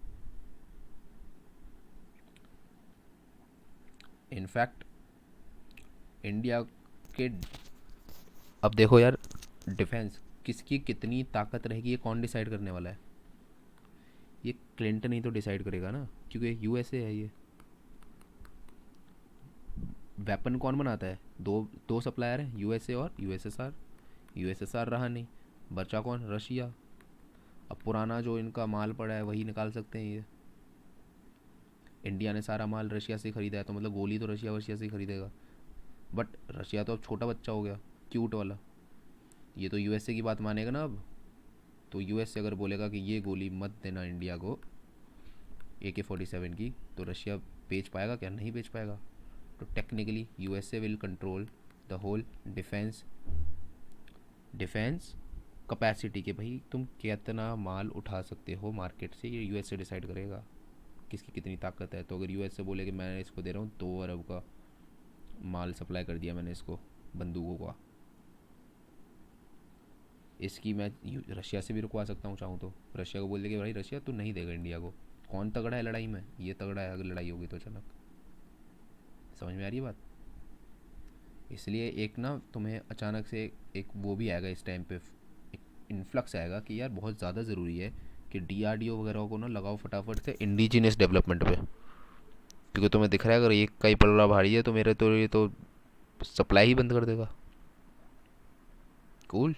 इनफैक्ट इंडिया के, अब देखो यार, डिफेंस किसकी कितनी ताकत रहेगी ये कौन डिसाइड करने वाला है? ये क्लिंटन ही तो डिसाइड करेगा ना, क्योंकि यूएसए है ये। वेपन कौन बनाता है? दो दो सप्लायर हैं, यूएसए और यूएसएसआर। यूएसएसआर रहा नहीं, बचा कौन? रशिया। अब पुराना जो इनका माल पड़ा है वही निकाल सकते हैं ये। इंडिया ने सारा माल रशिया से खरीदा है, तो मतलब गोली तो रशिया वशिया से ही खरीदेगा। बट रशिया तो अब छोटा बच्चा हो गया, क्यूट वाला। ये तो यूएसए की बात मानेगा ना अब। तो यूएसए अगर बोलेगा कि ये गोली मत देना इंडिया को, AK-47 की, तो रशिया बेच पाएगा क्या? नहीं बेच पाएगा। तो technically USA will control the whole defence capacity के। भाई तुम कितना माल उठा सकते हो मार्केट से, ये यूएसए डिसाइड करेगा किसकी कितनी ताकत है। तो अगर यूएसए बोले कि मैं इसको दे रहा हूँ 2 अरब का माल सप्लाई कर दिया मैंने इसको, बंदूकों का, इसकी मैं रशिया से भी रुकवा सकता हूँ चाहूँ तो। रशिया को बोल दे कि भाई रशिया तू नहीं देगा इंडिया को। कौन तगड़ा है लड़ाई में? ये तगड़ा है, अगर लड़ाई होगी तो अचानक। समझ में आ रही है बात? इसलिए एक ना तुम्हें अचानक से एक वो भी आएगा इस टाइम पे, एक इन्फ्लक्स आएगा कि यार बहुत ज़्यादा ज़रूरी है कि डीआरडीओ वगैरह को ना लगाओ फटाफट से इंडिजिनियस डेवलपमेंट पे। क्योंकि तुम्हें दिख रहा है अगर एक का ही पलड़ा भारी है तो मेरे तो ये तो सप्लाई ही बंद कर देगा। कूल।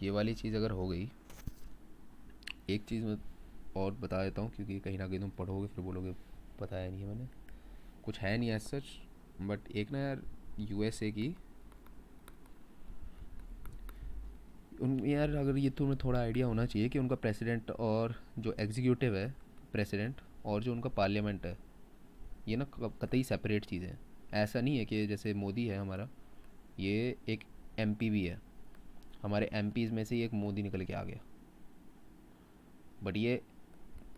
ये वाली चीज़ अगर हो गई, एक चीज़ मैं और बता देता हूँ, क्योंकि कहीं ना कहीं तुम पढ़ोगे फिर बोलोगे बताया नहीं है मैंने। कुछ है नहीं एज सच, बट एक ना यार, यूएसए की उन यार, अगर ये तुम्हें थोड़ा आइडिया होना चाहिए कि उनका प्रेसिडेंट और जो एग्जीक्यूटिव है, प्रेसिडेंट और जो उनका पार्लियामेंट है, ये ना कतई सेपरेट चीज़ें हैं। ऐसा नहीं है कि जैसे मोदी है हमारा, ये एक एमपी भी है। हमारे एमपीज़ में से ही एक मोदी निकल के आ गया। बट ये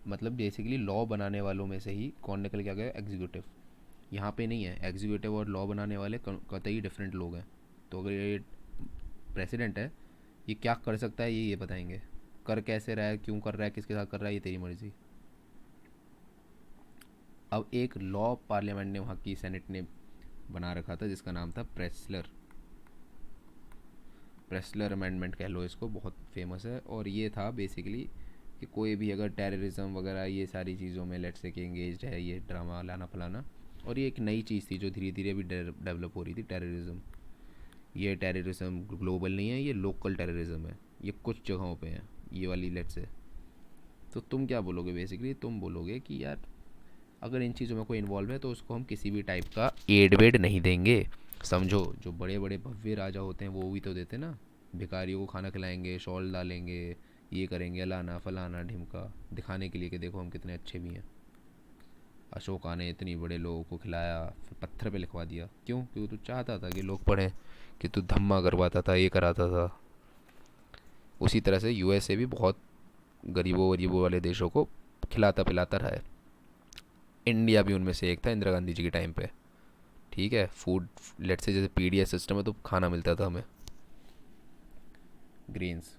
मतलब बेसिकली लॉ बनाने वालों में से ही कौन निकल के आ गया? एग्जीक्यूटिव। यहाँ पे नहीं है, एग्जीक्यूटिव और लॉ बनाने वाले कतई डिफरेंट लोग हैं। तो अगर ये प्रेसिडेंट है, ये क्या कर सकता है ये बताएंगे। कर कैसे रहा है, क्यों कर रहा है, किसके साथ कर रहा है, ये तेरी मर्जी। अब एक लॉ पार्लियामेंट ने, वहाँ की सेनेट ने बना रखा था जिसका नाम था प्रेसलर, प्रेसलर अमेंडमेंट कह लो इसको, बहुत फेमस है। और ये था बेसिकली कि कोई भी अगर टेररिज्म वगैरह ये सारी चीज़ों में लेट्स से कि एंगेज है, ये ड्रामा लाना फलाना। और ये एक नई चीज़ थी जो धीरे धीरे भी डेवलप हो रही थी, टेररिज्म। ये टेररिज्म ग्लोबल नहीं है, ये लोकल टेररिज्म है, ये कुछ जगहों पे है ये वाली लेट्स से। तो तुम क्या बोलोगे? बेसिकली तुम बोलोगे कि यार अगर इन चीज़ों में कोई इन्वॉल्व है तो उसको हम किसी भी टाइप का एड वेड नहीं देंगे। समझो, जो बड़े बड़े भव्य राजा होते हैं वो भी तो देते ना, भिखारियों को खाना खिलाएंगे, शॉल डालेंगे, ये करेंगे, लाना फलाना ढिमका, दिखाने के लिए कि देखो हम कितने अच्छे भी हैं। अशोका ने इतनी बड़े लोगों को खिलाया, फिर पत्थर पे लिखवा दिया। क्यों? क्योंकि तू चाहता था कि लोग पढ़ें, कि तू धम्मा करवाता था, ये कराता था। उसी तरह से यूएसए भी बहुत गरीबों गरीबों वाले देशों को खिलाता पिलाता रहा है। इंडिया भी उनमें से एक था इंदिरा गांधी जी के टाइम पे। ठीक है, फूड लेट से जैसे पीडीएस सिस्टम है तो खाना मिलता था हमें, ग्रीन्स।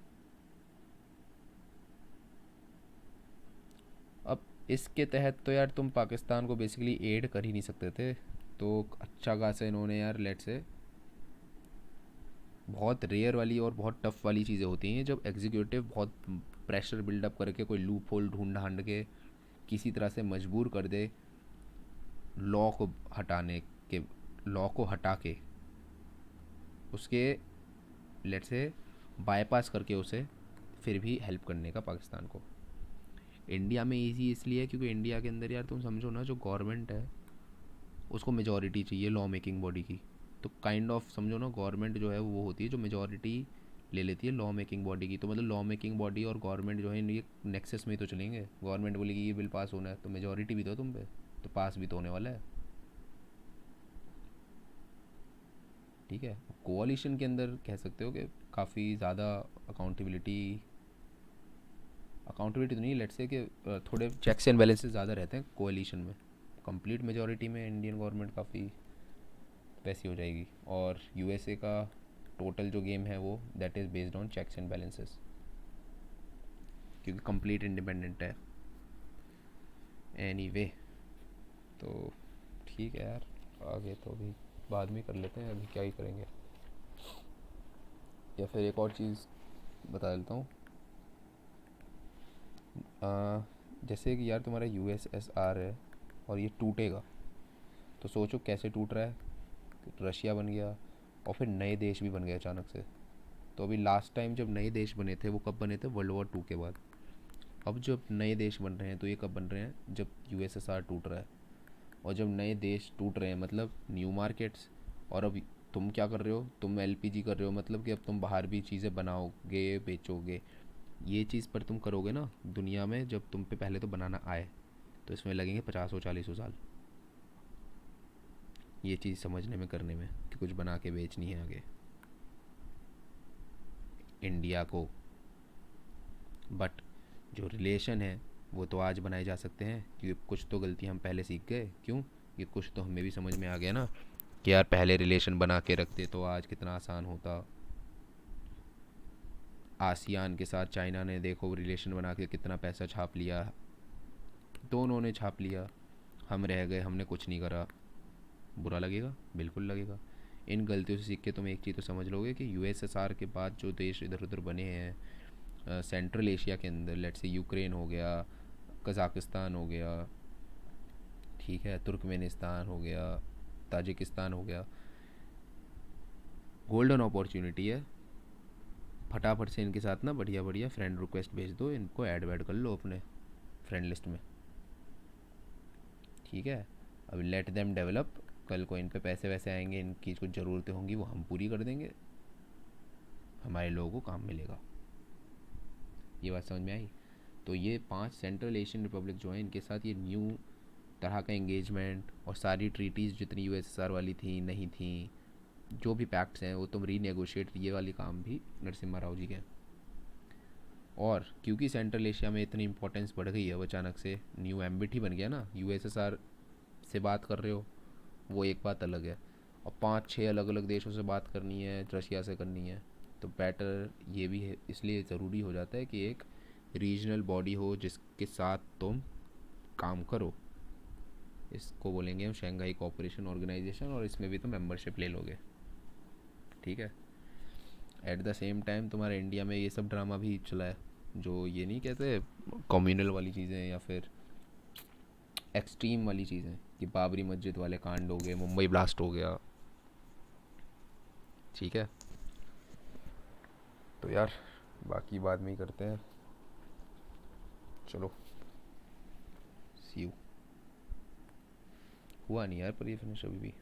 अब इसके तहत तो यार तुम पाकिस्तान को बेसिकली एड कर ही नहीं सकते थे। तो अच्छा खासा इन्होंने यार लेट से बहुत रेयर वाली और बहुत टफ वाली चीज़ें होती हैं जब एग्जीक्यूटिव बहुत प्रेशर बिल्डअप करके कोई लूप होल ढूंढ ढांड के किसी तरह से मजबूर कर दे लॉ को हटाने के, लॉ को हटा के उसके लेट से बाईपास करके उसे फिर भी हेल्प करने का पाकिस्तान को। इंडिया में इजी इसलिए है क्योंकि इंडिया के अंदर यार तुम समझो ना, जो गवर्नमेंट है उसको मेजोरिटी चाहिए लॉ मेकिंग बॉडी की। तो काइंड ऑफ समझो ना, गवर्नमेंट जो है वो होती है जो मेजोरिटी ले लेती है लॉ मेकिंग बॉडी की। तो मतलब लॉ मेकिंग बॉडी और गवर्नमेंट जो है ये नेक्सस में ही तो चलेंगे। गवर्नमेंट बोलेगी ये बिल पास होना है तो मेजोरिटी भी तो तुम पे, तो पास भी तो होने वाला है। ठीक है, कोalition के अंदर कह सकते हो कि काफ़ी ज़्यादा अकाउंटेबिलिटी, अकाउंटेबिलिटी तो नहीं, लेट्स से कि थोड़े चेक्स एंड बैलेंसेस ज़्यादा रहते हैं कोalition में। कंप्लीट मेजोरिटी में इंडियन गवर्नमेंट काफ़ी वैसी हो जाएगी। और यूएसए का टोटल जो गेम है वो that is based on checks and balances, क्योंकि कंप्लीट इंडिपेंडेंट है। एनीवे तो ठीक है यार, आगे तो अभी बाद में कर लेते हैं, अभी क्या ही करेंगे। या फिर एक और चीज़ बता देता हूँ। जैसे कि यार तुम्हारा यूएसएसआर है और ये टूटेगा, तो सोचो कैसे टूट रहा है। रशिया बन गया और फिर नए देश भी बन गए अचानक से। तो अभी लास्ट टाइम जब नए देश बने थे वो कब बने थे, वर्ल्ड वॉर 2 के बाद। अब जब नए देश बन रहे हैं तो ये कब बन रहे हैं, जब यूएसएसआर टूट रहा है। और जब नए देश टूट रहे हैं मतलब न्यू मार्केट्स। और अब तुम क्या कर रहे हो, तुम एलपीजी कर रहे हो, मतलब कि अब तुम बाहर भी चीज़ें बनाओगे बेचोगे। ये चीज़ पर तुम करोगे ना दुनिया में, जब तुम पे पहले तो बनाना आए तो इसमें लगेंगे 50-40 साल ये चीज़ समझने में, करने में कि कुछ बना के बेचनी है आगे इंडिया को। बट जो रिलेशन है वो तो आज बनाए जा सकते हैं, क्योंकि कुछ तो गलती हम पहले सीख गए। क्यों, ये कुछ तो हमें भी समझ में आ गया ना कि यार पहले रिलेशन बना के रखते तो आज कितना आसान होता। आसियान के साथ चाइना ने देखो रिलेशन बना के कितना पैसा छाप लिया, दोनों ने छाप लिया, हम रह गए, हमने कुछ नहीं करा। बुरा लगेगा, बिल्कुल लगेगा। इन गलतियों से सीख के तुम एक चीज़ तो समझ लोगे कि यूएसएसआर के बाद जो देश इधर उधर बने हैं सेंट्रल एशिया के अंदर, लेट्स से यूक्रेन हो गया, कज़ाकिस्तान हो गया, ठीक है, तुर्कमेनिस्तान हो गया, ताजिकिस्तान हो गया, गोल्डन अपॉर्चुनिटी है। फटाफट से इनके साथ ना बढ़िया बढ़िया फ्रेंड रिक्वेस्ट भेज दो, इनको ऐड वैड कर लो अपने फ्रेंड लिस्ट में। ठीक है, अब लेट देम डेवलप। कल को इन पे पैसे वैसे आएंगे, इनकी कुछ ज़रूरतें होंगी वो हम पूरी कर देंगे, हमारे लोगों को काम मिलेगा। ये बात समझ में आई। तो ये 5 सेंट्रल एशियन रिपब्लिक जो हैं इनके साथ ये न्यू तरह का एंगेजमेंट, और सारी ट्रीटीज़ जितनी यूएसएसआर वाली थी नहीं थी, जो भी पैक्ट्स हैं वो तुम रीनेगोशिएट, ये वाली काम भी नरसिम्हा राव जी के। और क्योंकि सेंट्रल एशिया में इतनी इंपॉर्टेंस बढ़ गई है, वो अचानक से न्यू एम्बिट ही बन गया ना, यूएसएसआर से बात कर रहे हो वो एक बात अलग है, और 5-6 अलग अलग देशों से बात करनी है, रशिया से करनी है, तो बेटर ये भी है। इसलिए ज़रूरी हो जाता है कि एक रीजनल बॉडी हो जिसके साथ तुम काम करो। इसको बोलेंगे हम शंघाई कोऑपरेशन ऑर्गेनाइजेशन, और इसमें भी तुम मेंबरशिप ले लोगे। ठीक है, एट द सेम टाइम तुम्हारे इंडिया में ये सब ड्रामा भी चला है, जो ये नहीं कहते कम्युनल वाली चीज़ें या फिर एक्सट्रीम वाली चीज़ें, कि बाबरी मस्जिद वाले कांड हो गए, मुंबई ब्लास्ट हो गया। ठीक है, तो यार बाकी बाद में ही करते हैं, चलो सी यू। हुआ नहीं यार पर ये फिनिश अभी भी।